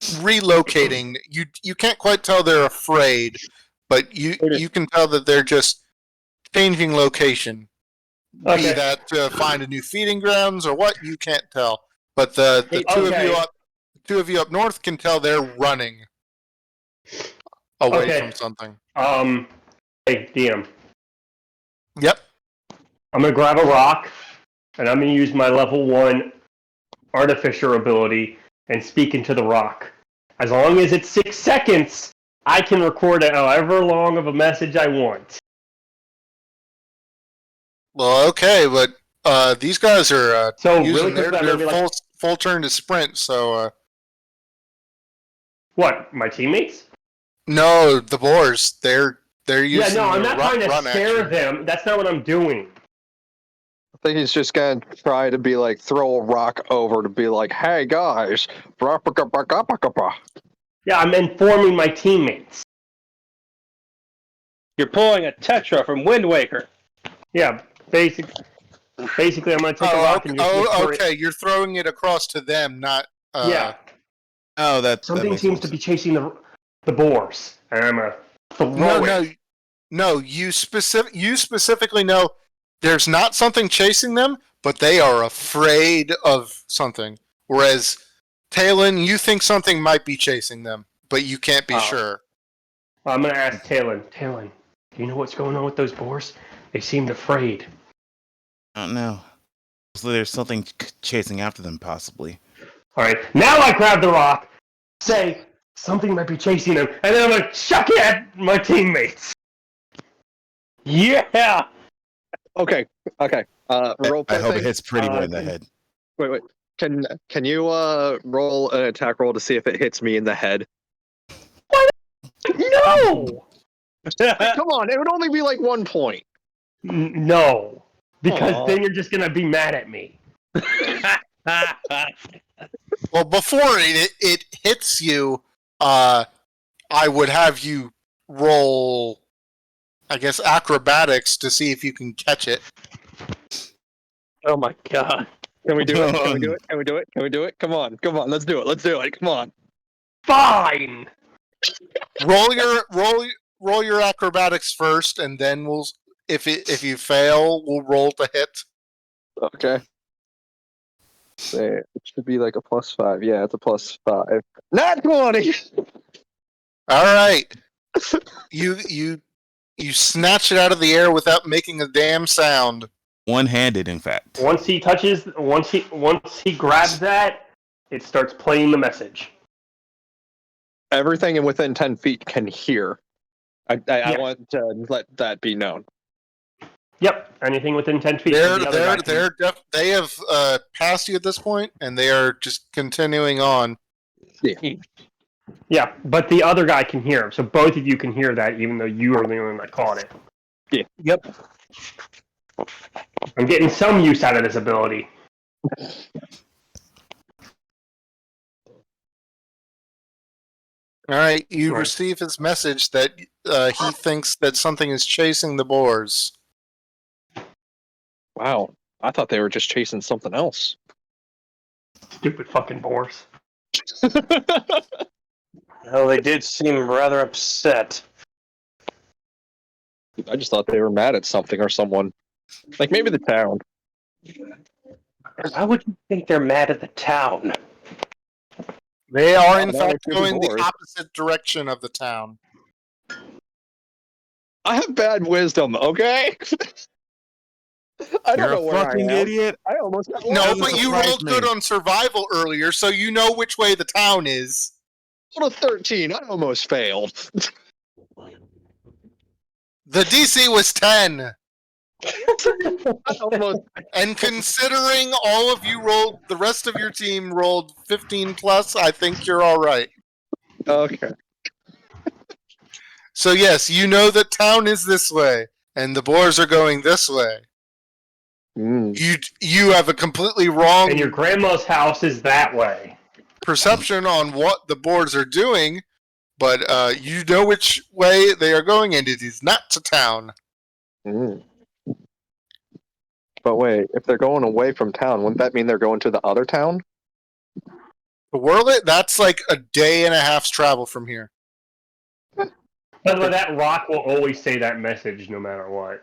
relocating. You can't quite tell they're afraid, but you can tell that they're just changing location. Okay. Be that to find a new feeding grounds or what, you can't tell. But the two of you up north can tell they're running away from something. Hey, DM. Yep. I'm gonna grab a rock, and I'm gonna use my level 1 artificer ability and speak into the rock. As long as it's 6 seconds, I can record however long of a message I want. Well, okay, but these guys are So using really quickly, I'm their gonna be like, full turn to sprint. So what? My teammates? no, the boars. They're using. Yeah, no, I'm their not trying to run scare action. them. That's not what I'm doing. I think he's just gonna try to be like throw a rock over to be like, hey guys. Yeah, I'm informing my teammates. You're pulling a Tetra from Wind Waker. Yeah, basically, I'm gonna take a rock and just whisper okay. You're throwing it across to them, not. Yeah. oh, that Something makes seems more to be sense. chasing the boars, and I'm gonna throw it. No. You specifically know there's not something chasing them, but they are afraid of something. Whereas Talon, you think something might be chasing them, but you can't be sure. I'm gonna ask Talon. Talon, do you know what's going on with those boars? They seemed afraid. I don't know. So there's something chasing after them, possibly. All right, now I grab the rock, say something might be chasing them, and then I'm gonna chuck it at my teammates. Yeah. Okay. Roll I hope thing. it hits Pretty Boy in the head. Wait. Can you roll an attack roll to see if it hits me in the head? No. Come on, it would only be like 1 point. No, because Aw. then you're just gonna be mad at me. Well, before it hits you, I would have you roll, I guess, acrobatics to see if you can catch it. Oh my god. Can we do it? Can we do it? Can we do it? Can we do it? Come on, let's do it. Come on. Fine. Roll your acrobatics first, and then if you fail, we'll roll to hit. Okay. Say it should be like a +5. Yeah, it's a +5. Not 20. All right, you snatch it out of the air without making a damn sound. One-handed, in fact. Once he grabs that, it starts playing the message. Everything within 10 feet can hear. I want to let that be known. Yep, anything within 10 feet. They have passed you at this point, and they are just continuing on. Yeah, but the other guy can hear him, so both of you can hear that, even though you are the only one that caught it. Yeah. Yep. I'm getting some use out of this ability. All right, you Right. receive his message that he thinks that something is chasing the boars. Wow, I thought they were just chasing something else. Stupid fucking boars. Well, they did seem rather upset. I just thought they were mad at something or someone. Like maybe the town. Why would you think they're mad at the town? They are, in now fact, they're shooting going the boars. opposite direction of the town. I have bad wisdom, okay? I don't You're know a where I fucking am. idiot. I almost got No, Doesn't but you surprise rolled good me. on survival earlier, so you know which way the town is. rolled a 13. I almost failed. The DC was 10. Almost. And considering all of you rolled, the rest of your team rolled 15 plus, I think you're all right. Okay. So yes, you know that town is this way, and the boars are going this way. You have a completely wrong And your grandma's house is that way. perception on what the boars are doing, but you know which way they are going, and it is not to town. But wait, if they're going away from town, wouldn't that mean they're going to the other town? To whirl it, that's like a day and a half's travel from here. By the way, that rock will always say that message no matter what.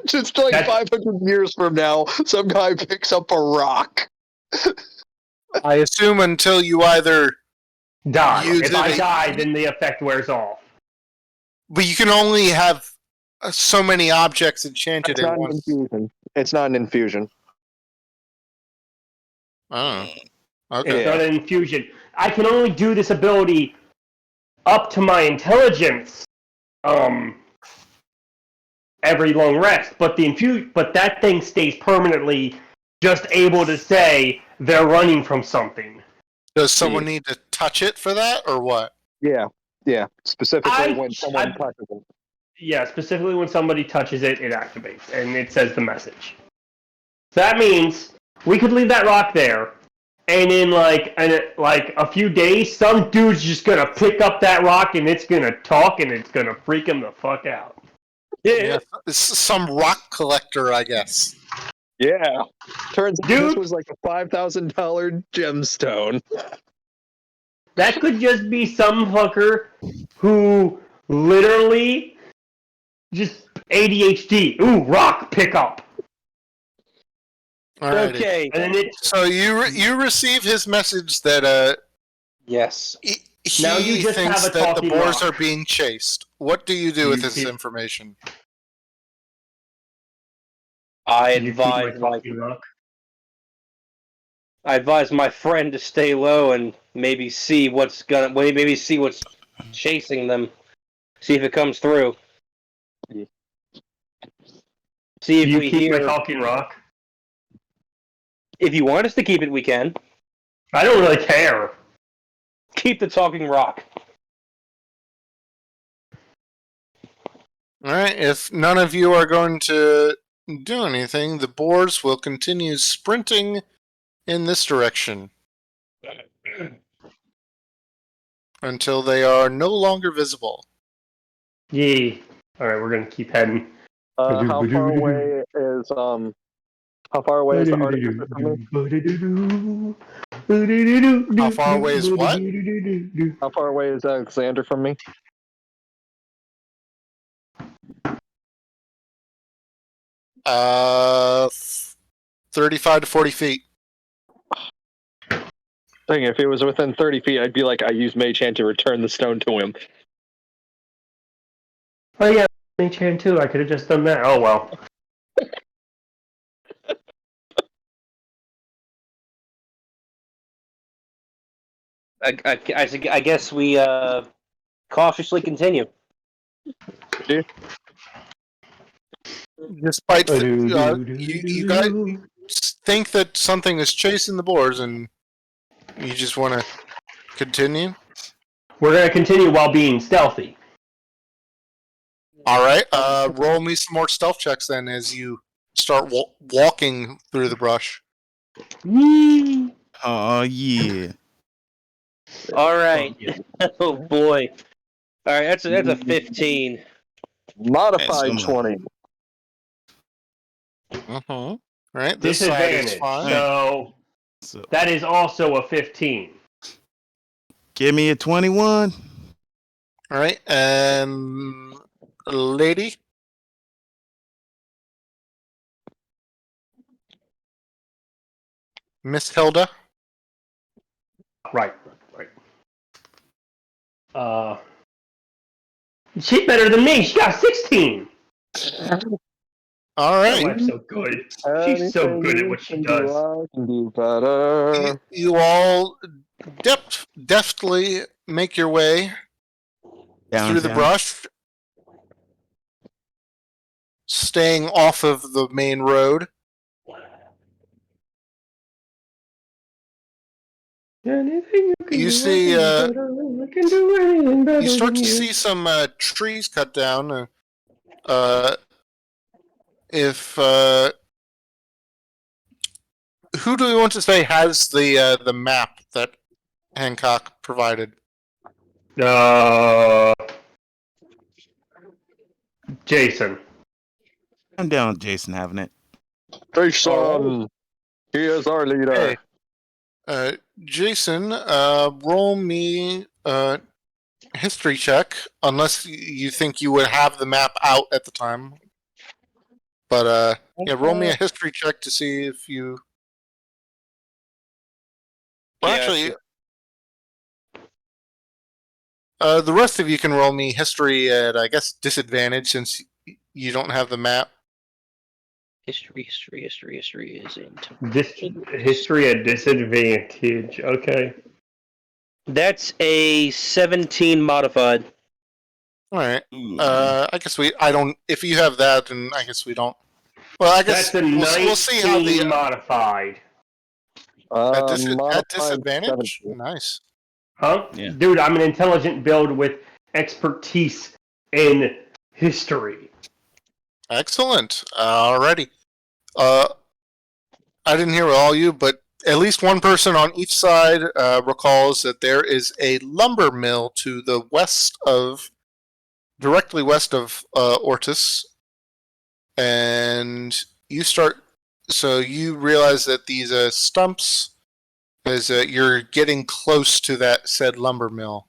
Just like That's- 500 years from now, some guy picks up a rock. I assume until you either... Die. You If I did it. die, then the effect wears off. But you can only have so many objects enchanted It's at not an once. infusion. It's not an infusion. Oh. Okay. It's not an infusion. I can only do this ability up to my intelligence every long rest, but but that thing stays permanently just able to say they're running from something. Does someone need to touch it for that, or what? Yeah. Specifically when someone touches it. Yeah, specifically when somebody touches it, it activates, and it says the message. So that means we could leave that rock there, and in like a few days, some dude's just gonna pick up that rock, and it's gonna talk, and it's gonna freak him the fuck out. Yeah, some rock collector, I guess. Yeah. Turns out Dude. this was like a $5,000 gemstone. That could just be some fucker who literally just ADHD. Ooh, rock pickup. Alrighty. Okay. And then So you receive his message that Yes. he Now you just thinks have a that the talking boars rock. are being chased. What do you do with You this see- information? I you keep my advise my talking rock. I advise my friend to stay low and maybe see what's chasing them. See if it comes through. See if You we keep my hear. talking rock. If you want us to keep it, we can. I don't really care. Keep the talking rock. Alright, if none of you are going to do anything, the boars will continue sprinting in this direction until they are no longer visible. Yee. Alright, we're gonna keep heading. How far away is the artificer from me? How far away is what? How far away is Alexander from me? Uh, 35 to 40 feet. Dang, if it was within 30 feet, I'd be like, I used Mage Hand to return the stone to him. Oh yeah, Mage Hand too. I could have just done that. Oh well. I guess we cautiously continue. Despite you guys think that something is chasing the boars, and you just want to continue. We're gonna continue while being stealthy. All right. Roll me some more stealth checks then, as you start walking through the brush. Oh yeah. All right. Oh boy. All right. That's a 15. Modified Yes, 20. All right. This side is Disadvantage. fine. So that is also a 15. Give me a 21. All right, and lady. Miss Hilda. Right. She's better than me. She got 16. All My right. wife's so good. She's so good at what she does. I can do better. You all deftly make your way through the Downtown. brush, staying off of the main road. Anything you can You do, see, I can do anything better you start than to you. see some trees cut down. If who do we want to say has the map that Hancock provided? Jason. I'm down with Jason having it. Jason, he is our leader. Hey. Jason, roll me a history check, unless you think you would have the map out at the time. But yeah, roll me a history check to see if you. Well, Yeah, actually, the rest of you can roll me history at, I guess, disadvantage since you don't have the map. History is into. History at disadvantage. Okay. That's a 17 modified. All right. I guess I don't. If you have that, then I guess we don't. Well, I guess That's a 19 we'll see how the modified. at Modified disadvantage. 17. Nice. Huh? Yeah. Dude, I'm an intelligent build with expertise in history. Excellent. Alrighty. I didn't hear all you, but at least one person on each side recalls that there is a lumber mill to the directly west of Ortis, and so you realize that these stumps, is you're getting close to that said lumber mill.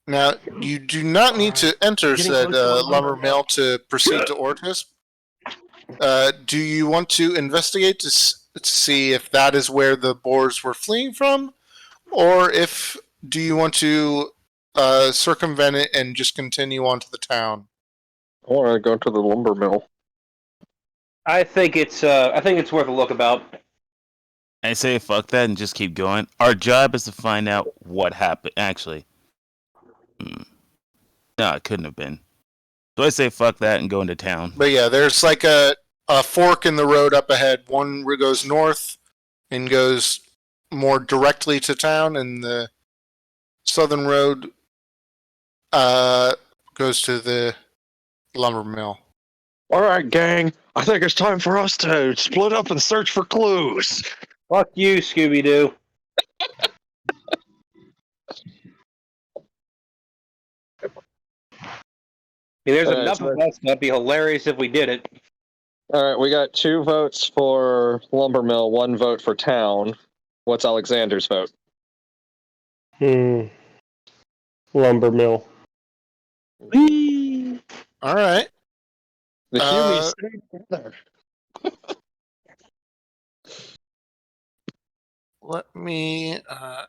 Now, you do not need to enter Getting said close to a lumber lumber mill to proceed to Ortis. Do you want to investigate to see if that is where the boars were fleeing from, or do you want to circumvent it and just continue on to the town? I want to go to the lumber mill. I think it's worth a look about. I say fuck that and just keep going. Our job is to find out what happened. Actually, no, it couldn't have been. So I say fuck that and go into town. But yeah, there's like a fork in the road up ahead. One goes north and goes more directly to town, and the southern road goes to the lumber mill. All right, gang. I think it's time for us to split up and search for clues. Fuck you, Scooby Doo. There's All right, enough so of us. That'd be hilarious if we did it. All right, we got 2 votes for lumber mill, 1 vote for town. What's Alexander's vote? Lumber mill. All right. The Humies stay together. Let me I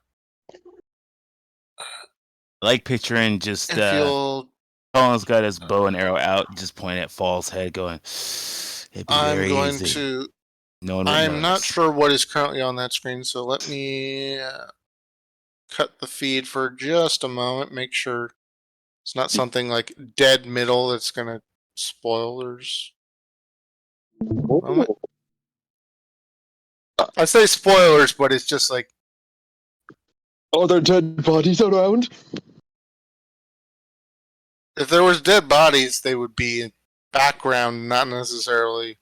like picturing just if you'll. Colin's got his bow and arrow out, just pointing at Fall's head, going, "It'd be I'm very going easy. to. No one would I'm not notice." sure what is currently on that screen, so let me cut the feed for just a moment. Make sure it's not something like dead middle that's gonna spoilers. Moment. I say spoilers, but it's just like Are there dead bodies around? if there was dead bodies, they would be in background, not necessarily.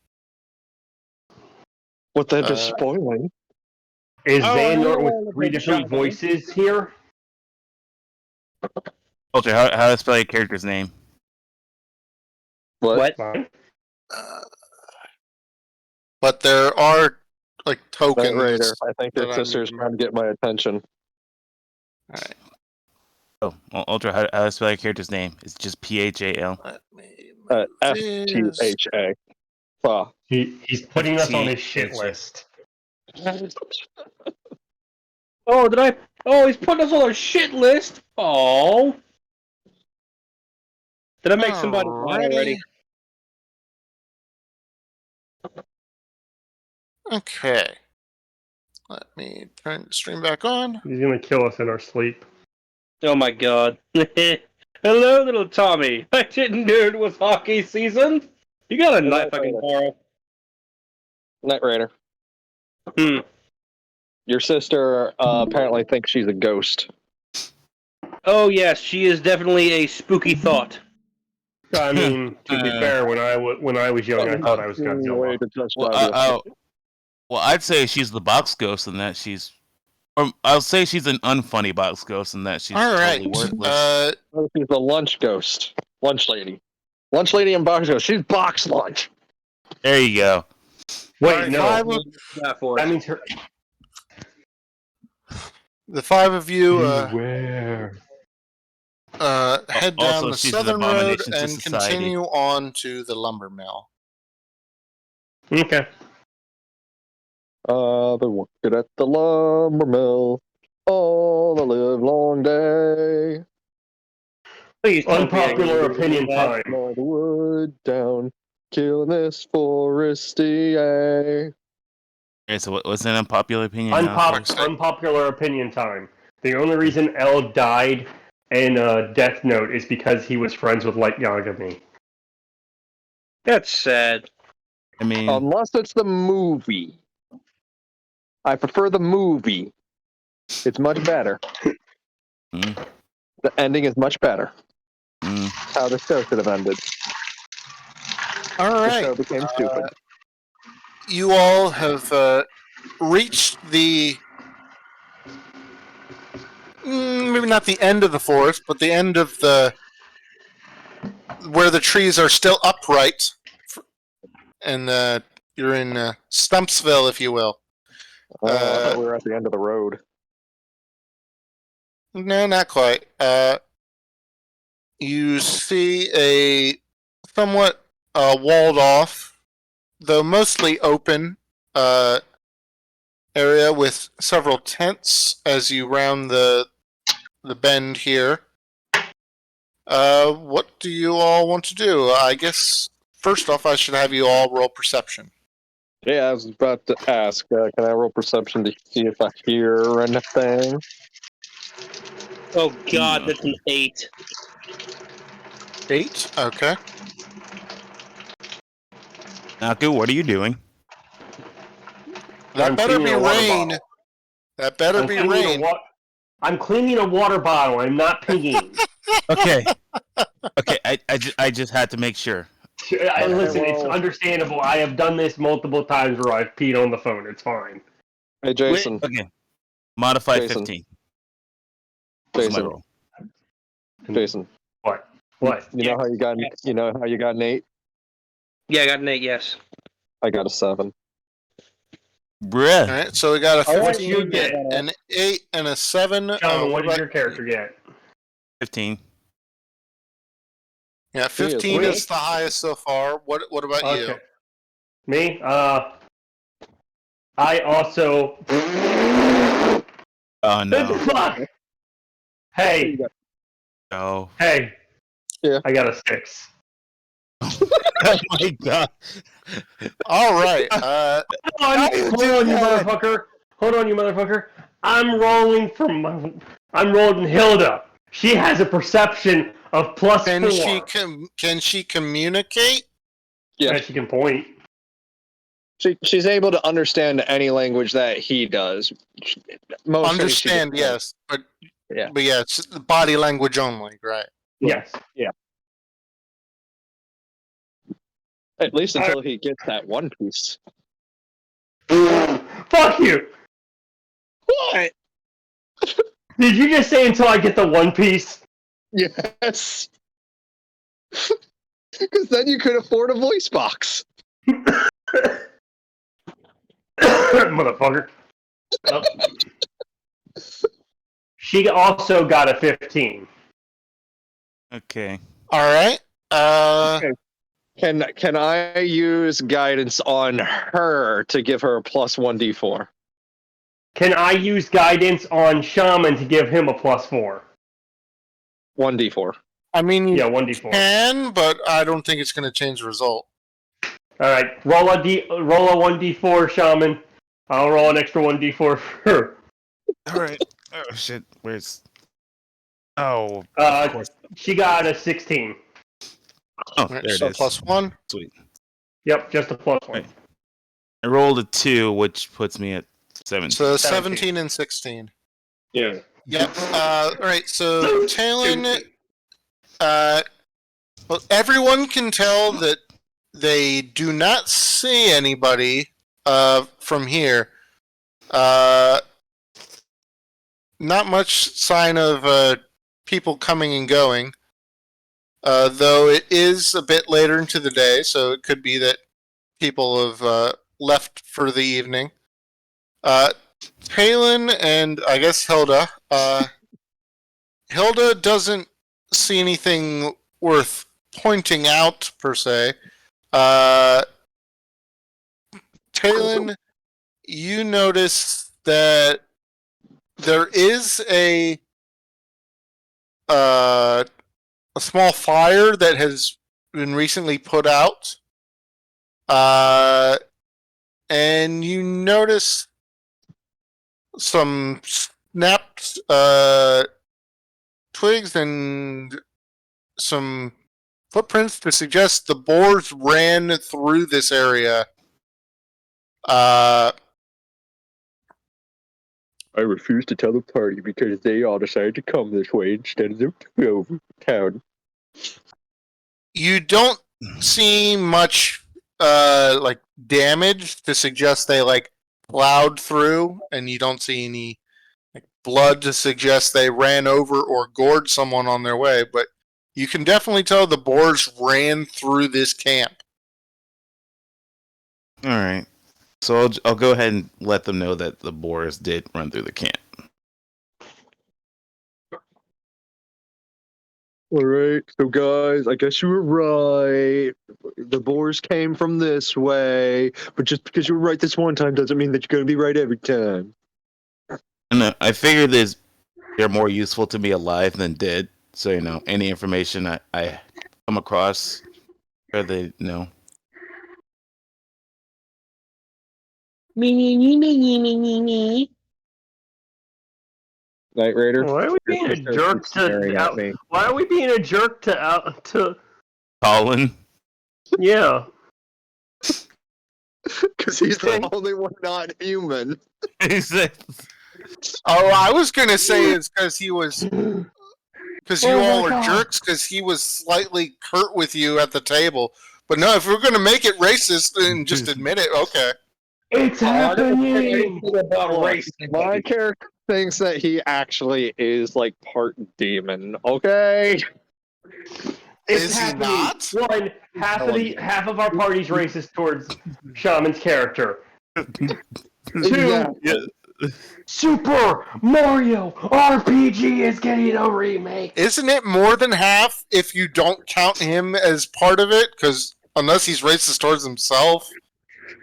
What they're just spoiling. Is Oh, Xandor no, with 3 different voices here? Ultra, how to spell your character's name? What? But there are like tokens. That Raider, I think your that I sister's need to trying to get my attention. Alright, Oh, Ultra, how to spell your character's name? It's just Phal. let me move this. FTHA. Ah. He's putting us on his shit list. Oh, did I? Oh, he's putting us on a shit list. Oh. Did I make somebody mad already? Okay. Let me turn the stream back on. He's gonna kill us in our sleep. Oh my god. Hello, little Tommy. I didn't know it was hockey season. You got a knife I can borrow. Knight Raider. Hmm. Your sister apparently thinks she's a ghost. Oh yes, she is definitely a spooky thought. I mean, to be fair, when I was young, I thought I was Godzilla. Well, I'd say she's the box ghost in that she's. I'll say she's an unfunny box ghost in that she's All right. totally worthless. She's the lunch ghost. Lunch lady. Lunch lady and box ghost. She's box lunch. There you go. Wait, no. That means her. The five of you Beware. head down Also, the she's an southern road abomination to and society. continue on to the lumber mill. Okay. Been working at the lumber mill all the live long day. Please don't be Unpopular angry. opinion time. All the wood down, killing this foresty. Okay, so what's an unpopular opinion? now, folks? Unpopular opinion time. The only reason L died in Death Note is because he was friends with Light Yagami. That's sad. I mean, Unless it's the movie. I prefer the movie. It's much better. Mm. The ending is much better. mm. How the show should have ended. All The right. show became stupid. You all have reached the maybe not the end of the forest, but the end of the where the trees are still upright, and you're in Stumpsville, if you will. I thought we were at the end of the road. No, not quite. You see a somewhat walled off, though mostly open area with several tents as you round the bend here. What do you all want to do? I guess first off, I should have you all roll perception. Yeah, I was about to ask. Can I roll perception to see if I hear anything? Oh god, that's an 8. 8? Okay. Naku, what are you doing? That I'm better be cleaning a water rain. bottle. That better be rain. I'm cleaning a water bottle. I'm not peeing. Okay. Okay, I just had to make sure. Listen, it's well- understandable. I have done this multiple times where I've peed on the phone. It's fine. Hey, Jason. Okay. Modify Jason. 15. That's my Jason. roll. Jason. What? What? You know how you got? You know how you got an 8? Yeah, I got an 8, yes. I got a 7. Bruh. All right, so we got a All right, 15, you get an 8, and a 7. John, what did your character get? 15. Yeah, 15 is the highest so far. What about you? Me? I also. Oh no. Fuck! Hey, Oh. hey. Yeah. I got a 6. Oh my god. All right. Hold on, you motherfucker. Hold on, you motherfucker. I'm rolling Hilda. She has a perception of plus 4. Can she communicate? Yeah. She can point. She's able to understand any language that he does. Most things she Understand, can- yes, but Yeah. it's body language only, right? Yes. At least until he gets that one piece. Fuck you! What? Did you just say until I get the One Piece? Yes. Because then you could afford a voice box. Motherfucker. Oh. She also got a 15. Okay. All right. Can I use guidance on her to give her a plus 1d4? Can I use guidance on Shaman to give him a plus 4? 1d4. I mean, you Yeah, 1d4. can, but I don't think it's going to change the result. Alright, roll a 1d4, Shaman. I'll roll an extra 1d4 for her. All right. Oh shit. Where's? Oh. Of Uh, course. she got a 16. Oh, Alright, there it so is. +1. Sweet. Yep, just a +1. Right. I rolled a 2, which puts me at 17. So 17. 17 and 16. Yeah. Yep. All right. So Talon, well, everyone can tell that they do not see anybody from here. Not much sign of people coming and going. Though it is a bit later into the day, so it could be that people have left for the evening. Talon and I guess Hilda. Hilda doesn't see anything worth pointing out per se. Talon, you notice that there is a small fire that has been recently put out, and you notice some snapped twigs and some footprints to suggest the boars ran through this area. I refuse to tell the party because they all decided to come this way instead of over town. You don't see much like damage to suggest they like plowed through, and you don't see any like blood to suggest they ran over or gored someone on their way, but you can definitely tell the boars ran through this camp. All right. So I'll go ahead and let them know that the boars did run through the camp. Alright, so guys, I guess you were right. The boars came from this way, but just because you were right this one time doesn't mean that you're going to be right every time. And I figured they're more useful to me alive than dead. So, any information I come across, or they know. Me. Night Raider? Why are we being a jerk staring at me. Why are we being a jerk to Colin? Yeah. Because he's the only one not human. He said, Oh, I was gonna say it's because he was, because you Oh all my are God. jerks. Because he was slightly curt with you at the table. But no, if we're gonna make it racist, then just admit it. Okay. It's happening! My character thinks that he actually is like part demon, okay? It's Is he happening. not? One, half of our party's racist towards Shaman's character. Two, Super Mario RPG is getting a remake. Isn't it more than half if you don't count him as part of it? Because unless he's racist towards himself.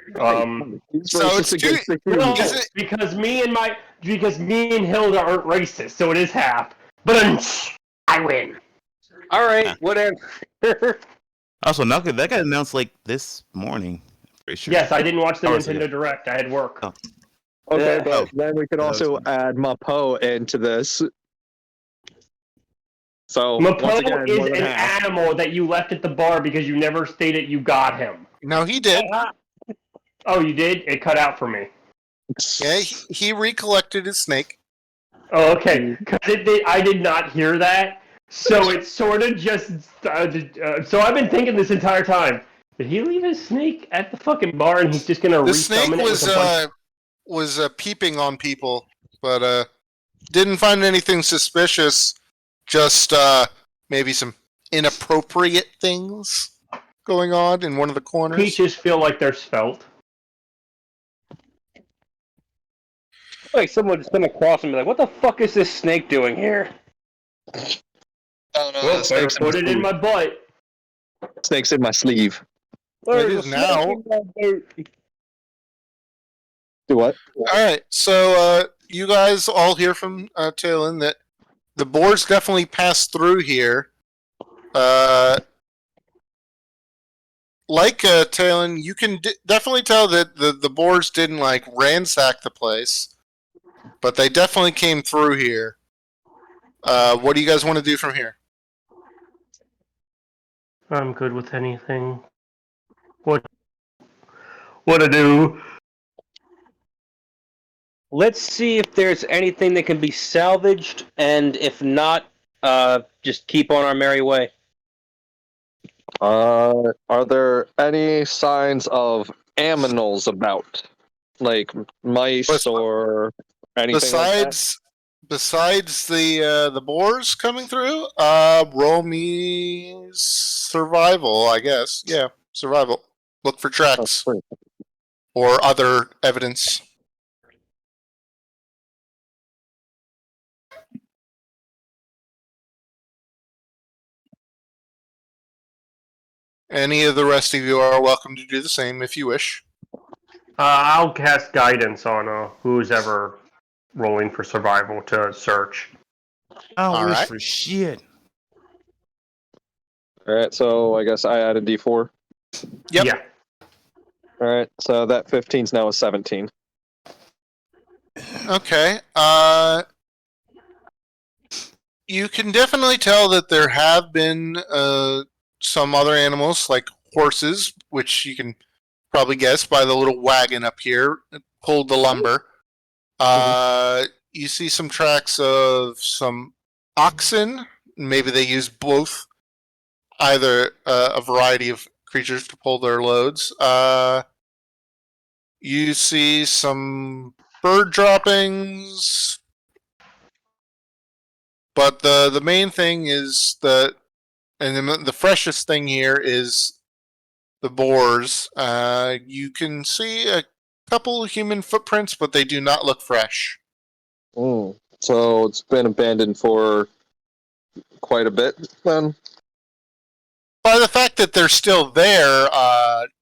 He's So racist it's against the No, humans. Is it- because me and Hilda aren't racist, so it is half. But I win. All right, whatever. also, that got announced like this morning. I'm pretty sure. Yes, I didn't watch the Hours Nintendo ago. Direct. I had work. Oh. Okay, Yeah. but then we could That was also fun. add Mapo into this. So, once Mapo again, is more than an half. animal that you left at the bar because you never stated you got him. No, he did. Oh, you did? It cut out for me. Yeah, he recollected his snake. Oh, okay. 'Cause I did not hear that. So it's sort of just. So I've been thinking this entire time. Did he leave his snake at the fucking bar and he's just gonna The snake resummon it with a bunch? was peeping on people, but didn't find anything suspicious. Just maybe some inappropriate things going on in one of the corners. Peaches feel like they're svelte. Like someone's come across and be like, "What the fuck is this snake doing here?" Oh no, Well, better put it in my butt. Snake's in my sleeve. It is now. Do what? All right, so you guys all hear from Talon that the boars definitely passed through here. Talon, you can definitely tell that the boars didn't like ransack the place, but they definitely came through here. What do you guys want to do from here? I'm good with anything. What to do? Let's see if there's anything that can be salvaged, and if not, just keep on our merry way. Are there any signs of aminals about, like mice or anything like that? Besides the boars coming through, roll me survival, I guess. Yeah, survival. Look for tracks Oh, or other evidence. Any of the rest of you are welcome to do the same if you wish. I'll cast guidance on who's ever rolling for survival to search. I don't All wish right. for shit. All right, so I guess I added D4. Yep. Yeah. All right, so that 15's now a 17. Okay. You can definitely tell that there have been some other animals, like horses, which you can probably guess by the little wagon up here that pulled the lumber. You see some tracks of some oxen. Maybe they use both, either a variety of creatures to pull their loads. You see some bird droppings, but the main thing is that, and the freshest thing here is the boars. You can see a couple of human footprints, but they do not look fresh. So it's been abandoned for quite a bit then? By the fact that they're still there,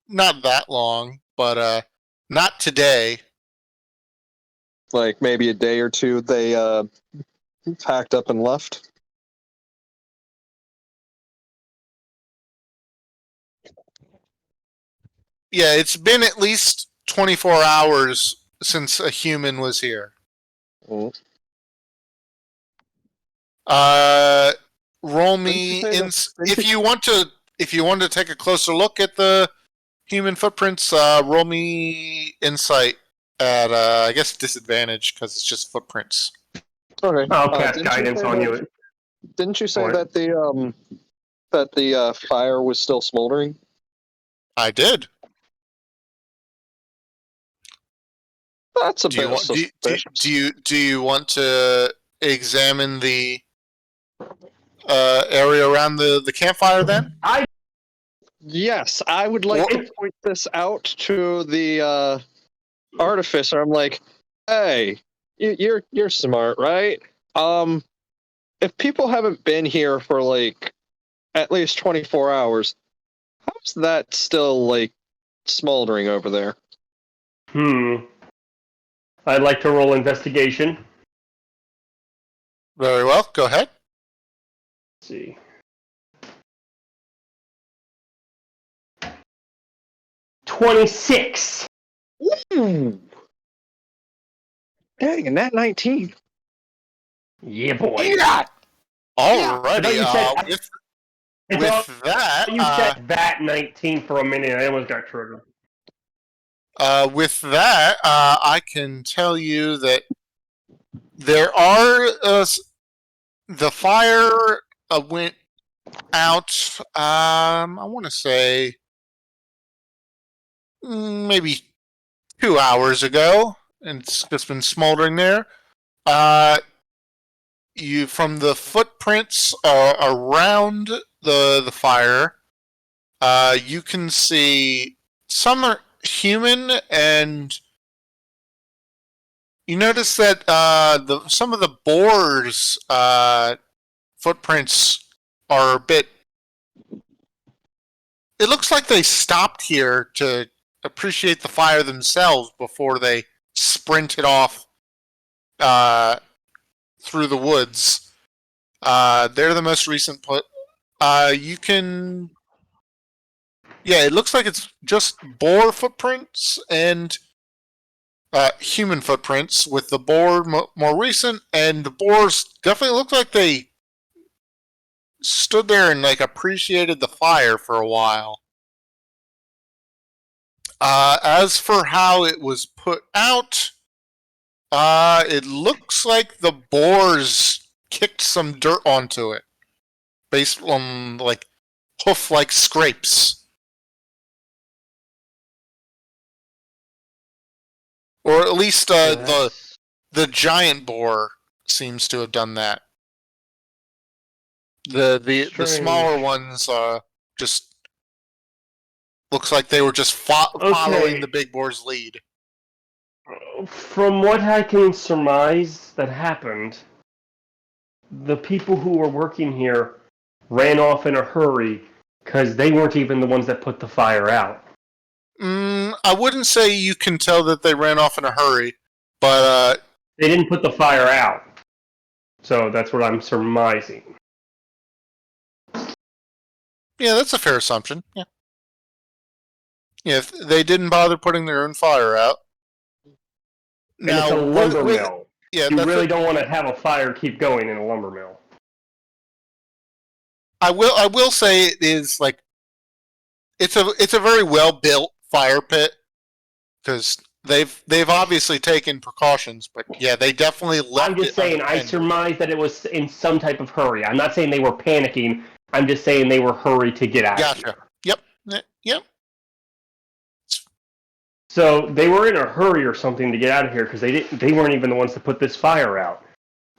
not that long, but not today. Like maybe a day or two they packed up and left? Yeah, it's been at least 24 hours since a human was here. Mm. Roll me if you want to take a closer look at the human footprints. Roll me insight at I guess disadvantage because it's just footprints. Okay. I'll cast guidance on you. Didn't you say What? that the fire was still smoldering? I did. That's a bit suspicious. Do you want to examine the area around the campfire then? Yes, I would like to point this out to the artificer. I'm like, hey, you're smart, right? If people haven't been here for like at least 24 hours, how's that still like smoldering over there? I'd like to roll investigation. Very well. Go ahead. Let's see. 26. Ooh. Dang, and that 19. Yeah, boy. Alrighty. You With that, you said that 19 for a minute. I almost got triggered. I can tell you that there are the fire went out. I want to say maybe 2 hours ago, and it's just been smoldering there. You from the footprints around the fire, you can see some are human, and you notice that some of the boars' footprints are a bit. It looks like they stopped here to appreciate the fire themselves before they sprinted off through the woods. They're the most recent put. You can Yeah, it looks like it's just boar footprints and human footprints, with the boar more recent, and the boars definitely look like they stood there and like appreciated the fire for a while. As for how it was put out, it looks like the boars kicked some dirt onto it, based on like hoof-like scrapes. Or at least the giant boar seems to have done that. The smaller ones just looks like they were just following the big boar's lead. From what I can surmise that happened, the people who were working here ran off in a hurry because they weren't even the ones that put the fire out. I wouldn't say you can tell that they ran off in a hurry, but they didn't put the fire out. So that's what I'm surmising. Yeah, that's a fair assumption. Yeah. Yeah, if they didn't bother putting their own fire out. And now, it's a lumber mill. Yeah, you really don't want to have a fire keep going in a lumber mill. I will say it is like it's a very well built fire pit, because they've obviously taken precautions, but yeah, they definitely left. I'm just saying, I surmise that it was in some type of hurry. I'm not saying they were panicking. I'm just saying they were hurried to get out. Gotcha. Yep. So they were in a hurry or something to get out of here because they weren't even the ones to put this fire out.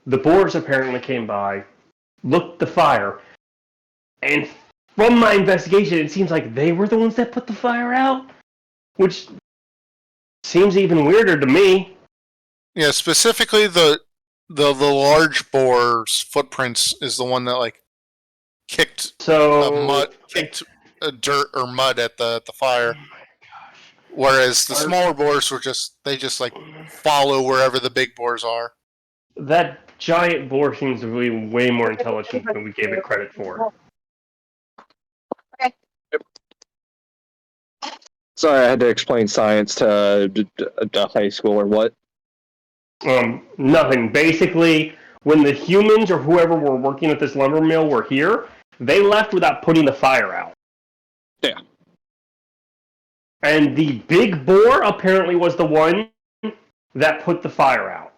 The boars apparently came by, looked the fire, and from my investigation, it seems like they were the ones that put the fire out, which seems even weirder to me. Yeah, specifically the large boar's footprints is the one that like kicked dirt or mud at the fire. Whereas the smaller boars were just like follow wherever the big boars are. That giant boar seems to be way more intelligent than we gave it credit for. Okay. Sorry, I had to explain science to high school or what? Nothing. Basically, when the humans or whoever were working at this lumber mill were here, they left without putting the fire out. Yeah. And the big boar apparently was the one that put the fire out.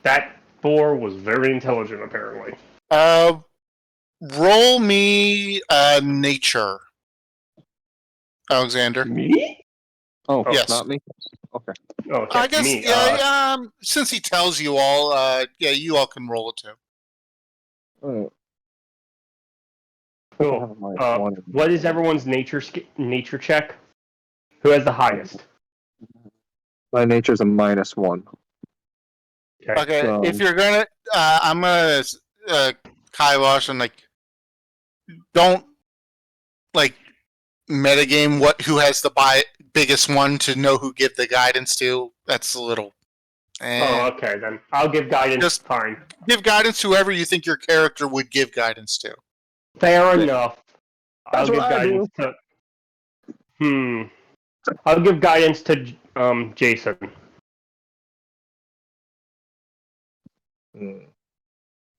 That boar was very intelligent, apparently. Roll me nature, Alexander. Me? Oh, yes. Not me? Okay. Oh, I guess, me. since he tells you all, you all can roll it too. Oh. Cool. What is everyone's nature check? Who has the highest? My nature's a -1. Okay, if you're gonna, I'm gonna kibosh and like, don't like metagame who has the biggest one to know who give the guidance to. That's a little. Oh, okay then. I'll give guidance. Just fine. Give guidance to whoever you think your character would give guidance to. Fair enough. That's I'll give guidance to. I'll give guidance to Jason.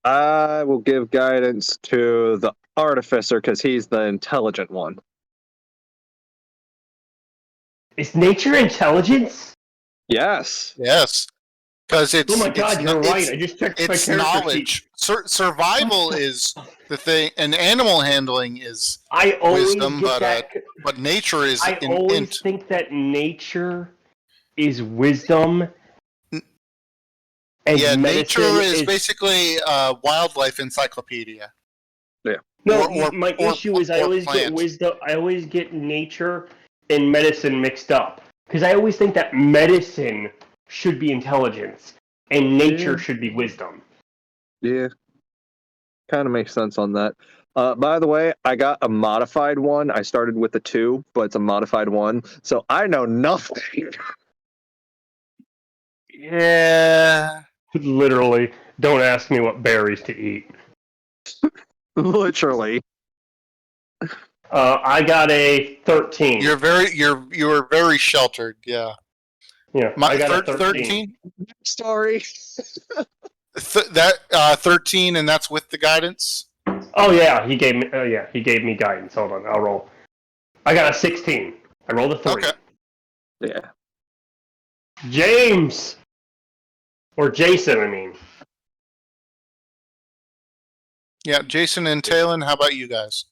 I will give guidance to the artificer because he's the intelligent one. Is nature intelligence? Yes. Yes, because it's. Oh my god, you're right. I just checked my It's character knowledge. sheet. Survival is the thing, and animal handling is I always wisdom, get that. but nature is I always think that nature is wisdom. And yeah, nature is basically a wildlife encyclopedia. Yeah. No, my issue is I always plant. get wisdom. I always get nature and medicine mixed up because I always think that medicine should be intelligence and nature should be wisdom. Yeah. Kind of makes sense on that. By the way, I got a modified one. I started with a 2, but it's a modified 1, so I know nothing. Yeah. Literally, don't ask me what berries to eat. Literally. I got a 13. You were very sheltered. Yeah. Yeah, I got a 13. Sorry. That 13, and that's with the guidance. Oh yeah, he gave me guidance. Hold on, I'll roll. I got a 16. I rolled a 3. Okay. Yeah. James or Jason, I mean. Yeah, Jason and Talon, how about you guys?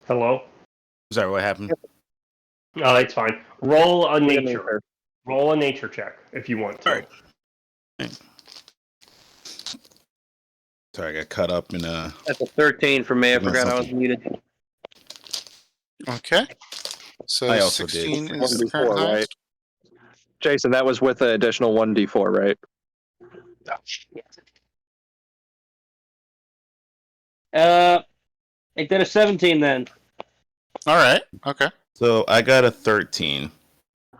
Hello. Sorry, what happened? Oh, it's fine. Roll a Yeah, nature. Roll a nature check if you want to. All right. Sorry, I got caught up in That's a 13 for me. I forgot I was muted. Okay. So I also 16 did. is the 1d4, current right? highest. Jason, that was with an additional 1d4, right? It did a 17 then. All right. Okay. So I got a 13. All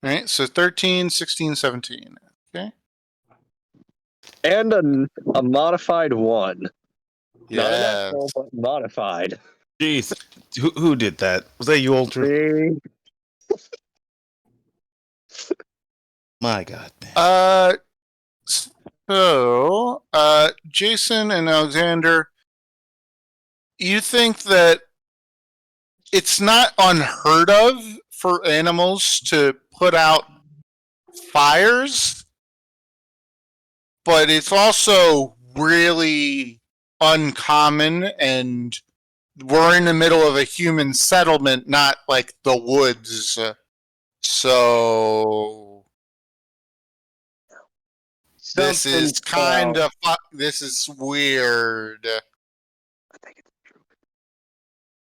right. So 13, 16, 17. Okay. And a modified 1. Not a Yeah. natural, but modified. Jeez, who did that? Was that you, Ultra? See? My God, man. So, Jason and Alexander, you think that it's not unheard of for animals to put out fires, but it's also really uncommon, and we're in the middle of a human settlement, not like the woods. So this is kind of this is weird. I think it's true.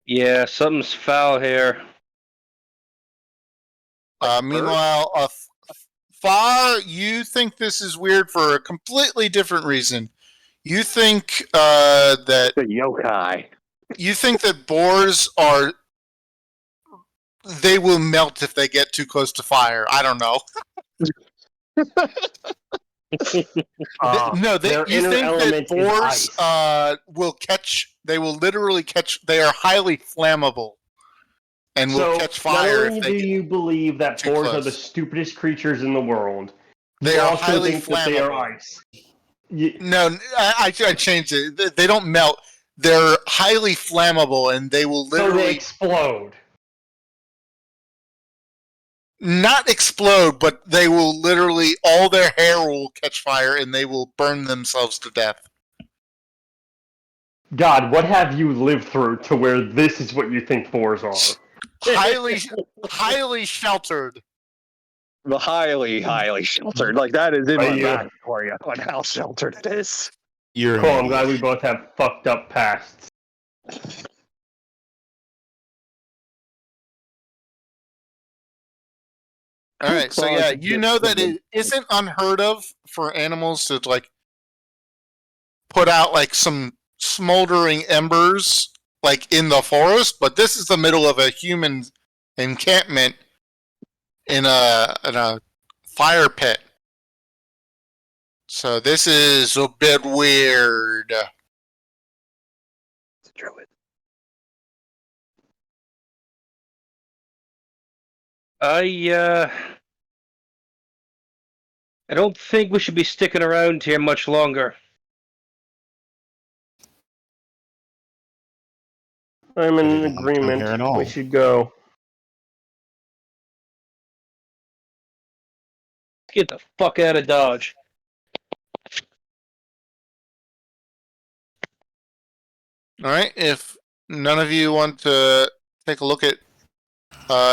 Yeah, something's foul here. Meanwhile, Far, you think this is weird for a completely different reason. You think that The yokai. you think that boars are they will melt if they get too close to fire. I don't know. No, their you inner think that element is boars ice. will catch. They will literally catch. They are highly flammable and will catch fire. Not only do you believe that boars are the stupidest creatures in the world, They you are also highly think that they are flammable. ice. No, I changed it. They don't melt. They're highly flammable, and they will So they literally explode. not explode, but they will literally all their hair will catch fire, and they will burn themselves to death. God, what have you lived through to where this is what you think boars are? Highly sheltered. Highly sheltered. Like, that is in Are my you? backstory on how sheltered it is. You're Cool, I'm glad we both have fucked up pasts. All right, so yeah, you know that it isn't unheard of for animals to like put out like some smoldering embers like in the forest, but this is the middle of a human encampment in a fire pit. So this is a bit weird. It's a druid. I don't think we should be sticking around here much longer. I'm in Didn't come here at agreement. all. We should go. Get the fuck out of Dodge. All right, if none of you want to take a look at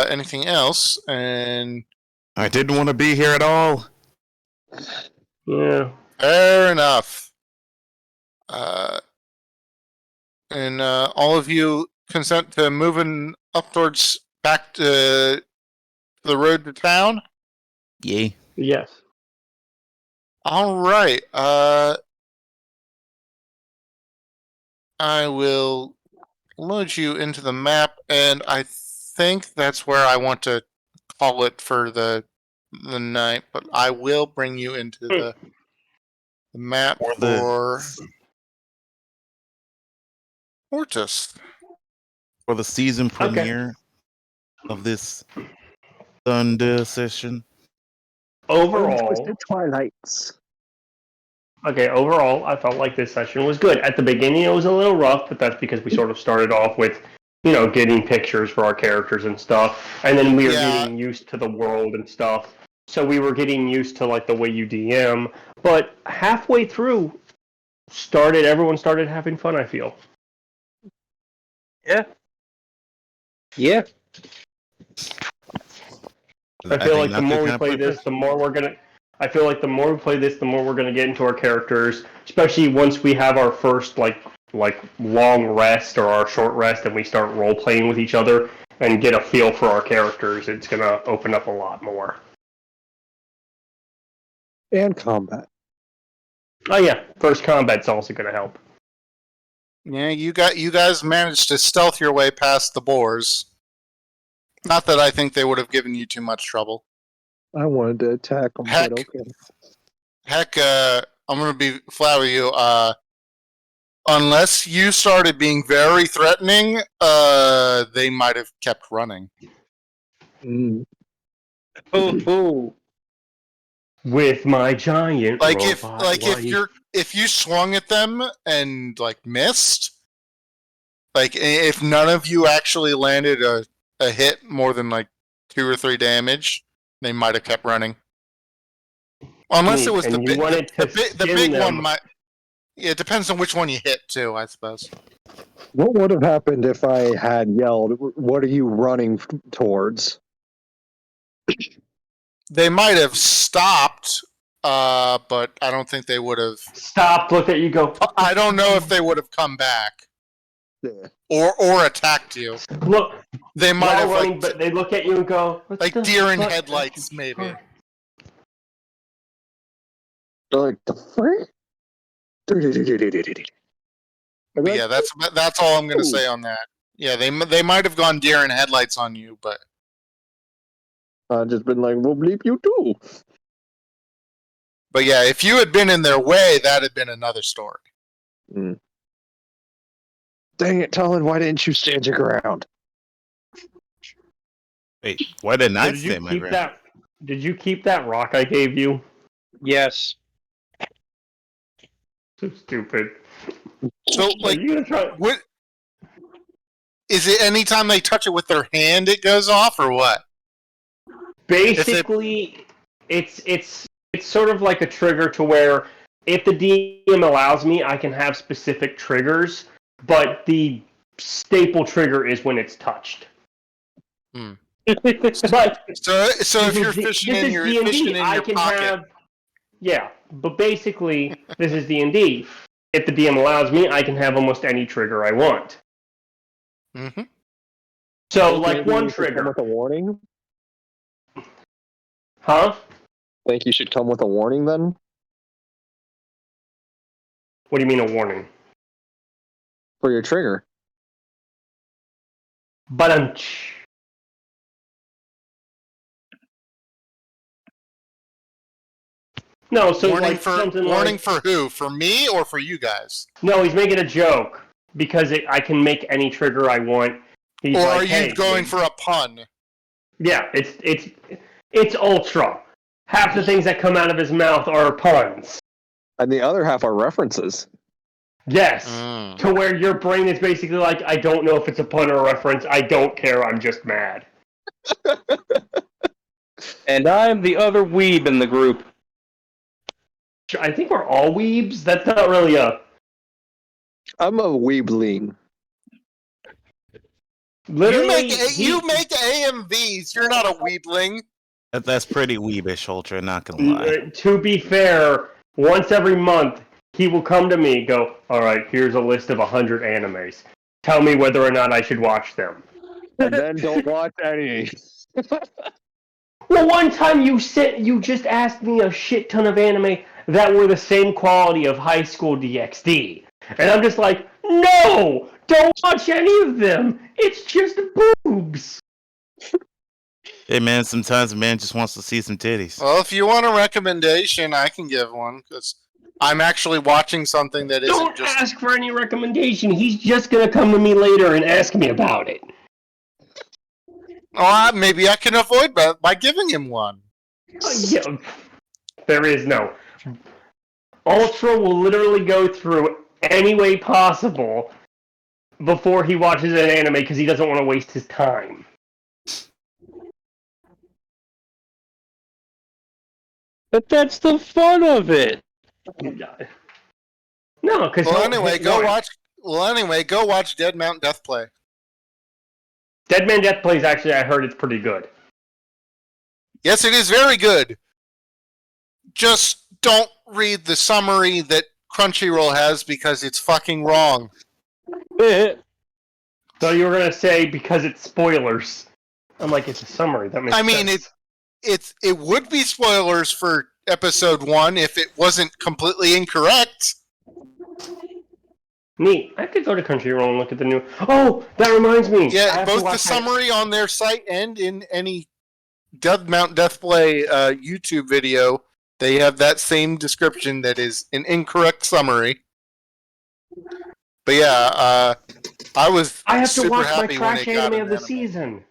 anything else, and I didn't want to be here at all. Yeah. fair enough. And all of you consent to moving up towards back to the road to town? Yay. Yes. All right. I will load you into the map, and I think that's where I want to call it for the the night, but I will bring you into the map Or for Mortis. For the season premiere of this Thunder session. Overall, Twilights. overall, I felt like this session was good. At the beginning, it was a little rough, but that's because we sort of started off with, getting pictures for our characters and stuff, and then we were getting used to the world and stuff. So we were getting used to like the way you DM, but halfway through, everyone started having fun. I feel. Yeah. Yeah. I feel like the more we play this, the more we're gonna. I feel like the more we play this, the more we're gonna get into our characters. Especially once we have our first like long rest or our short rest, and we start role playing with each other and get a feel for our characters. It's gonna open up a lot more. And combat. Oh yeah, first combat's also gonna help. Yeah, you guys managed to stealth your way past the boars. Not that I think they would have given you too much trouble. I wanted to attack them, Heck. but okay. Heck, I'm gonna be flat with you. Unless you started being very threatening, they might have kept running. Mm. Oh. With my giant robot, if you swung at them and missed, if none of you actually landed a hit more than 2 or 3 damage, they might have kept running. Unless it was the big one. It depends on which one you hit too, I suppose. What would have happened if I had yelled, "What are you running towards?" They might have stopped, but I don't think they would have stopped. Looked at you, go. I don't know if they would have come back. Yeah. Or attacked you. Look, they might have but they look at you and go, deer in headlights, maybe. They're like, the frick? Yeah, that's all I'm gonna say on that. Yeah, they might have gone deer in headlights on you, but I've just been like, we'll bleep you too. But yeah, if you had been in their way, that had been another story. Mm. Dang it, Talon, why didn't you stand your ground? Wait, why didn't I stand my ground? Did you keep that rock I gave you? Yes. So stupid. So, you gonna try? What is it? Anytime they touch it with their hand, it goes off, or what? Basically, it's sort of like a trigger to where if the DM allows me, I can have specific triggers, but the staple trigger is when it's touched. But so if you're fishing in your pocket, yeah. But basically, this is D&D. If the DM allows me, I can have almost any trigger I want. Mm-hmm. So, one trigger. Come with a warning? Huh? Think you should come with a warning then? What do you mean a warning? For your trigger. But no, so warning for who? For me or for you guys? No, he's making a joke because I can make any trigger I want. Or are you going for a pun? Yeah, it's ultra. Half the things that come out of his mouth are puns. And the other half are references. Yes. To where your brain is basically like, I don't know if it's a pun or a reference. I don't care. I'm just mad. And I'm the other weeb in the group. I think we're all weebs. That's not really a... I'm a weebling. Literally, you make AMVs. You're not a weebling. That's pretty weebish, Ultra, not gonna lie. To be fair, once every month, he will come to me and go, alright, here's a list of 100 animes. Tell me whether or not I should watch them. And then don't watch any. Well, one time you just asked me a shit ton of anime that were the same quality of High School DxD. And I'm just like, no! Don't watch any of them! It's just boobs! Hey man, sometimes a man just wants to see some titties. Well, if you want a recommendation, I can give one because I'm actually watching something that isn't Don't just. ask for any recommendation. He's just gonna come to me later and ask me about it. Oh, maybe I can avoid that by giving him one. Yeah, there is no. Ultra will literally go through any way possible before he watches an anime because he doesn't want to waste his time. But that's the fun of it. No, because Well, anyway, go watch. Well, anyway, go watch Dead Mount Death Play. Dead Man Death Plays. Actually, I heard it's pretty good. Yes, it is very good. Just don't read the summary that Crunchyroll has because it's fucking wrong. So you were gonna say because it's spoilers. I'm like, it's a summary. That makes I mean, sense. it would be spoilers for episode 1 if it wasn't completely incorrect. Neat. I could go to Crunchyroll and look at the new. Oh, that reminds me. I Yeah, have to both the watch that- summary on their site and in any Dead Mount Death Play YouTube video, they have that same description that is an incorrect summary. But yeah, I was I have to super watch my happy when it trash got anime an of the anime. season.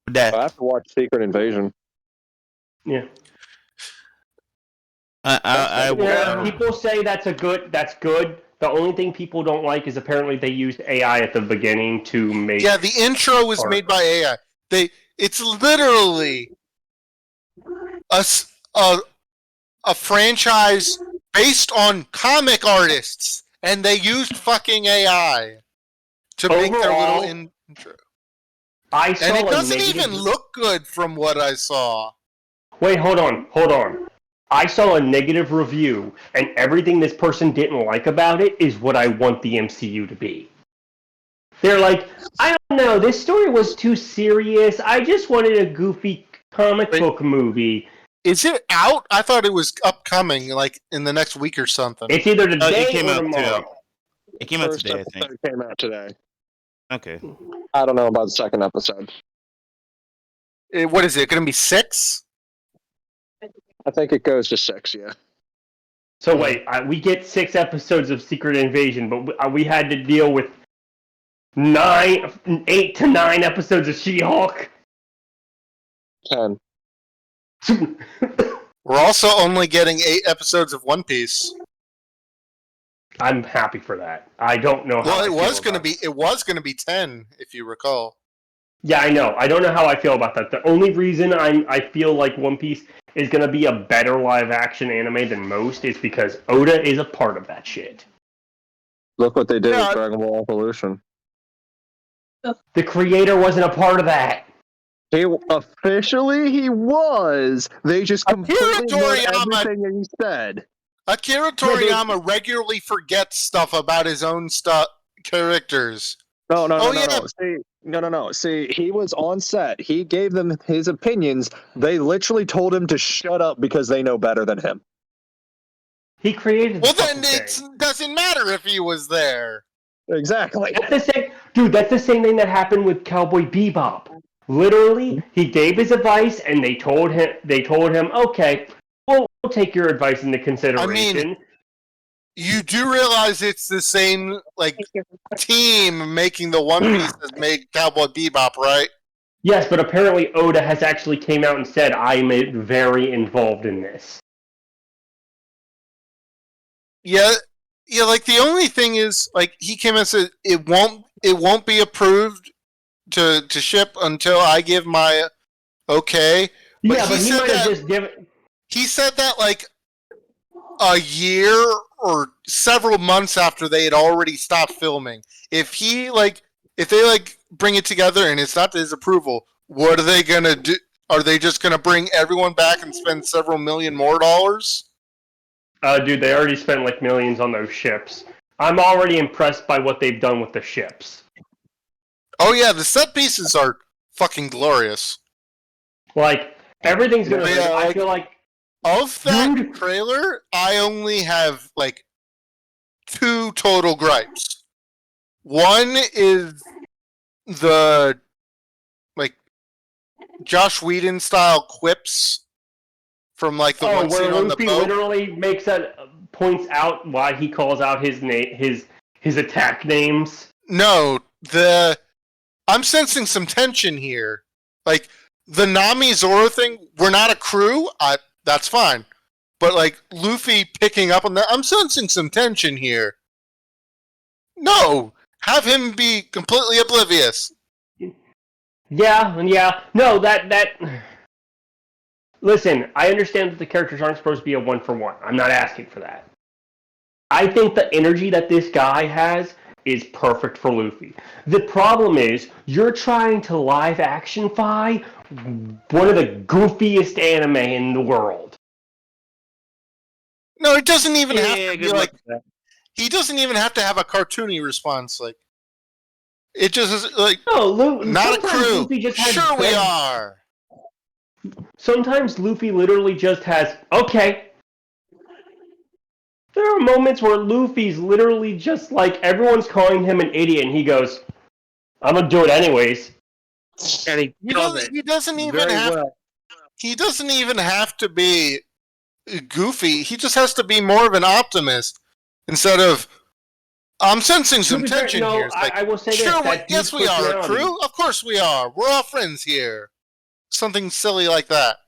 That I have to watch Secret Invasion. Yeah. I People say that's good. The only thing people don't like is apparently they used AI at the beginning to make. Yeah, the intro was Art. made by AI. It's literally a franchise based on comic artists, and they used fucking AI to make their little Overall, intro. I saw And it a doesn't negative- even look good from what I saw. Wait, hold on. I saw a negative review, and everything this person didn't like about it is what I want the MCU to be. They're like, I don't know, this story was too serious. I just wanted a goofy comic book movie. Is it out? I thought it was upcoming, like in the next week or something. It's either today it came or out tomorrow. today. It came out First today, I think. episode came out today. Okay. I don't know about the second episode. What is it? Going to be 6? I think it goes to 6, yeah. So wait, we get 6 episodes of Secret Invasion, but we had to deal with 8 to 9 episodes of She-Hulk. 10. We're also only getting 8 episodes of One Piece. I'm happy for that. I don't know how. Well, I it feel was going to about be. it. It was going to be 10, if you recall. Yeah, I know. I don't know how I feel about that. The only reason I feel like One Piece is going to be a better live action anime than most is because Oda is a part of that shit. Look what they did Yeah, with Dragon Ball Evolution. The creator wasn't a part of that. He was. They just completely ignored Toriyama- everything that he said. Akira Toriyama regularly forgets stuff about his own characters. No. Oh, yeah. See, no. See, he was on set. He gave them his opinions. They literally told him to shut up because they know better than him. He created. Well, the then fucking it thing. doesn't matter if he was there. Exactly. That's the same, dude. That's the same thing that happened with Cowboy Bebop. Literally, he gave his advice, and they told him, okay, we'll take your advice into consideration. You do realize it's the same team making the One Piece that made Cowboy Bebop, right? Yes, but apparently Oda has actually came out and said, I'm very involved in this. Yeah. Like the only thing is, he came and said it won't be approved to ship until I give my okay. But Yeah, but he said might have that- just given. He said that a year or several months after they had already stopped filming. If they bring it together and it's not his approval, what are they gonna do? Are they just gonna bring everyone back and spend several million more dollars? Dude, they already spent millions on those ships. I'm already impressed by what they've done with the ships. Oh yeah, the set pieces are fucking glorious. Everything's gonna. Yeah, I feel like of that Dude. trailer, I only have 2 total gripes. One is the Josh Whedon style quips from like the one where scene on the Luffy boat. literally points out why he calls out his name, his attack names. No, I'm sensing some tension here. Like the Nami Zoro thing, we're not a crew. That's fine, but like Luffy picking up on that, I'm sensing some tension here. No, have him be completely oblivious. Yeah. No, that. Listen, I understand that the characters aren't supposed to be a one-for-one. I'm not asking for that. I think the energy that this guy has is perfect for Luffy. The problem is, you're trying to live-action-fy one of the goofiest anime in the world. No, it doesn't even have to be good like. luck with that. He doesn't even have to have a cartoony response. Like, it just is like. No, Not a crew. Luffy just has Sure, we are. Sometimes Luffy literally just has, okay. There are moments where Luffy's literally just like, everyone's calling him an idiot, and he goes, I'm gonna do it anyways. And he does He doesn't even very have. well. He doesn't even have to be goofy. He just has to be more of an optimist instead of. I'm sensing some tension no, here. It's like, I will say sure, this. yes, we are a crew. Of course, we are. We're all friends here. Something silly like that.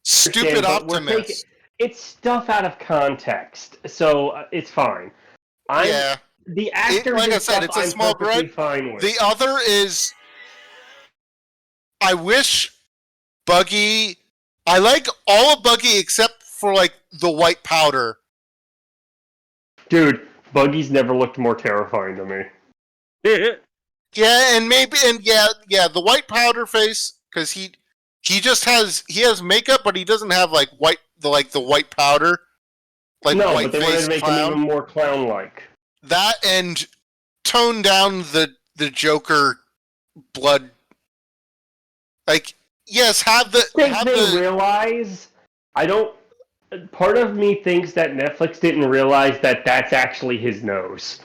Stupid optimist. It's stuff out of context, so it's fine. Yeah. The actors, like I and said, stuff it's a I'm small perfectly gripe. fine with. The other is, I wish Buggy. I like all of Buggy except for like the white powder. Dude, Buggy's never looked more terrifying to me. Yeah, and the white powder face because he has makeup, but he doesn't have like the white powder. Like no, white but they wanted to make him even more clown-like. That and tone down the Joker blood. Like, yes, realize. I don't. Part of me thinks that Netflix didn't realize that that's actually his nose.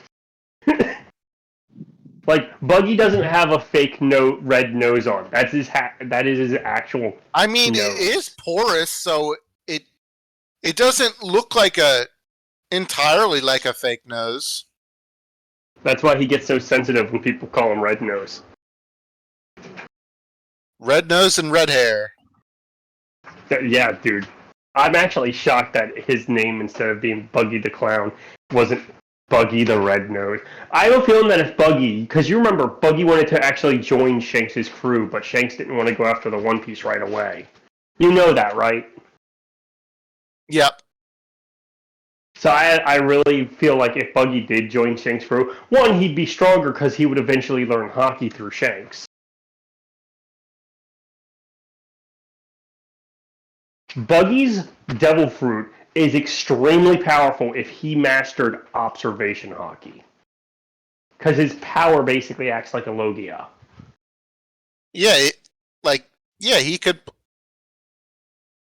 Like, Buggy doesn't have a fake red nose on. That's that is his actual. I mean, nose. It is porous, so it doesn't look entirely like a fake nose. That's why he gets so sensitive when people call him Red Nose. Red nose and red hair. Yeah, dude. I'm actually shocked that his name, instead of being Buggy the Clown, wasn't Buggy the Red Nose. I have a feeling that if Buggy, because you remember, Buggy wanted to actually join Shanks' crew, but Shanks didn't want to go after the One Piece right away. You know that, right? Yep. So I really feel like if Buggy did join Shanks' crew, one, he'd be stronger because he would eventually learn hockey through Shanks. Buggy's Devil Fruit is extremely powerful if he mastered observation hockey. Because his power basically acts like a Logia. Yeah, he could.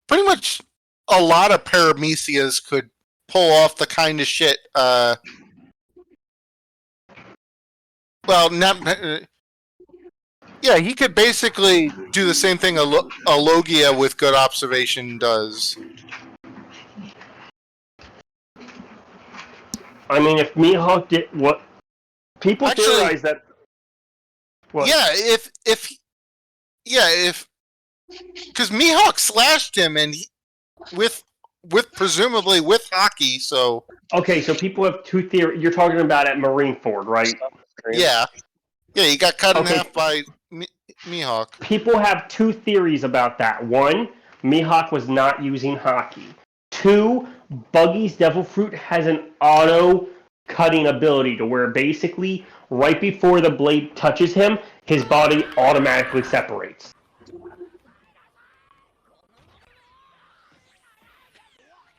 Pretty much a lot of Paramecias could pull off the kind of shit. He could basically do the same thing a Logia with good observation does. I mean, if Mihawk did what people theorize that. What? Yeah, if because Mihawk slashed him and with presumably with hockey, so okay, so people have two theories. You're talking about at Marineford, right? Yeah, he got cut in half by Mihawk. People have two theories about that. One, Mihawk was not using hockey. Two, Buggy's Devil Fruit has an auto cutting ability to where basically right before the blade touches him, his body automatically separates.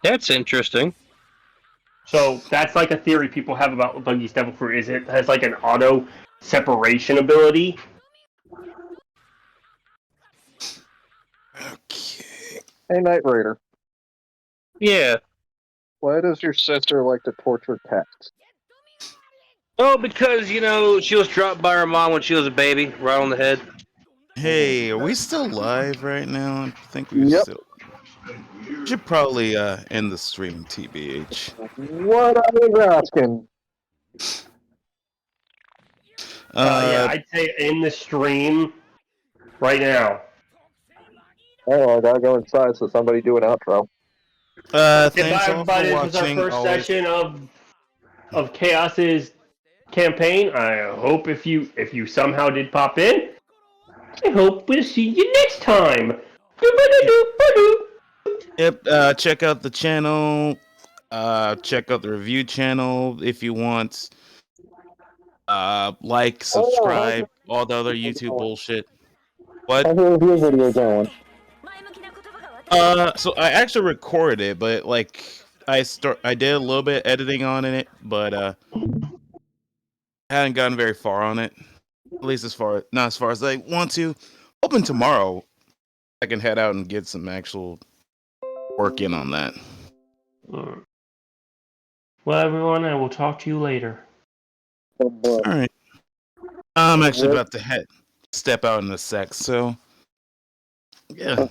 That's interesting. So that's like a theory people have about Buggy's Devil Fruit. Is it has like an auto separation ability? Okay. Hey, Knight Rider. Yeah. Why does your sister like to torture cats? Oh, because, she was dropped by her mom when she was a baby, right on the head. Hey, are we still live right now? I think we're Yep. still. Should probably end the stream, TBH. What I was asking. Yeah, I'd say in the stream right now. Oh, I gotta go inside so somebody do an outro. Thanks all But for this is our watching. first Always. session of Chaos's campaign. I hope if you somehow did pop in, I hope we'll see you next time. Yep. Check out the channel. Check out the review channel if you want. Like, subscribe, all the other YouTube bullshit. What? How's your review video going? So I actually recorded it, but like I did a little bit of editing on it, but I hadn't gotten very far on it. At least not as far as I want to. Hoping tomorrow I can head out and get some actual work in on that. Well, everyone, I will talk to you later. All right. I'm actually about to step out in a sec, so yeah.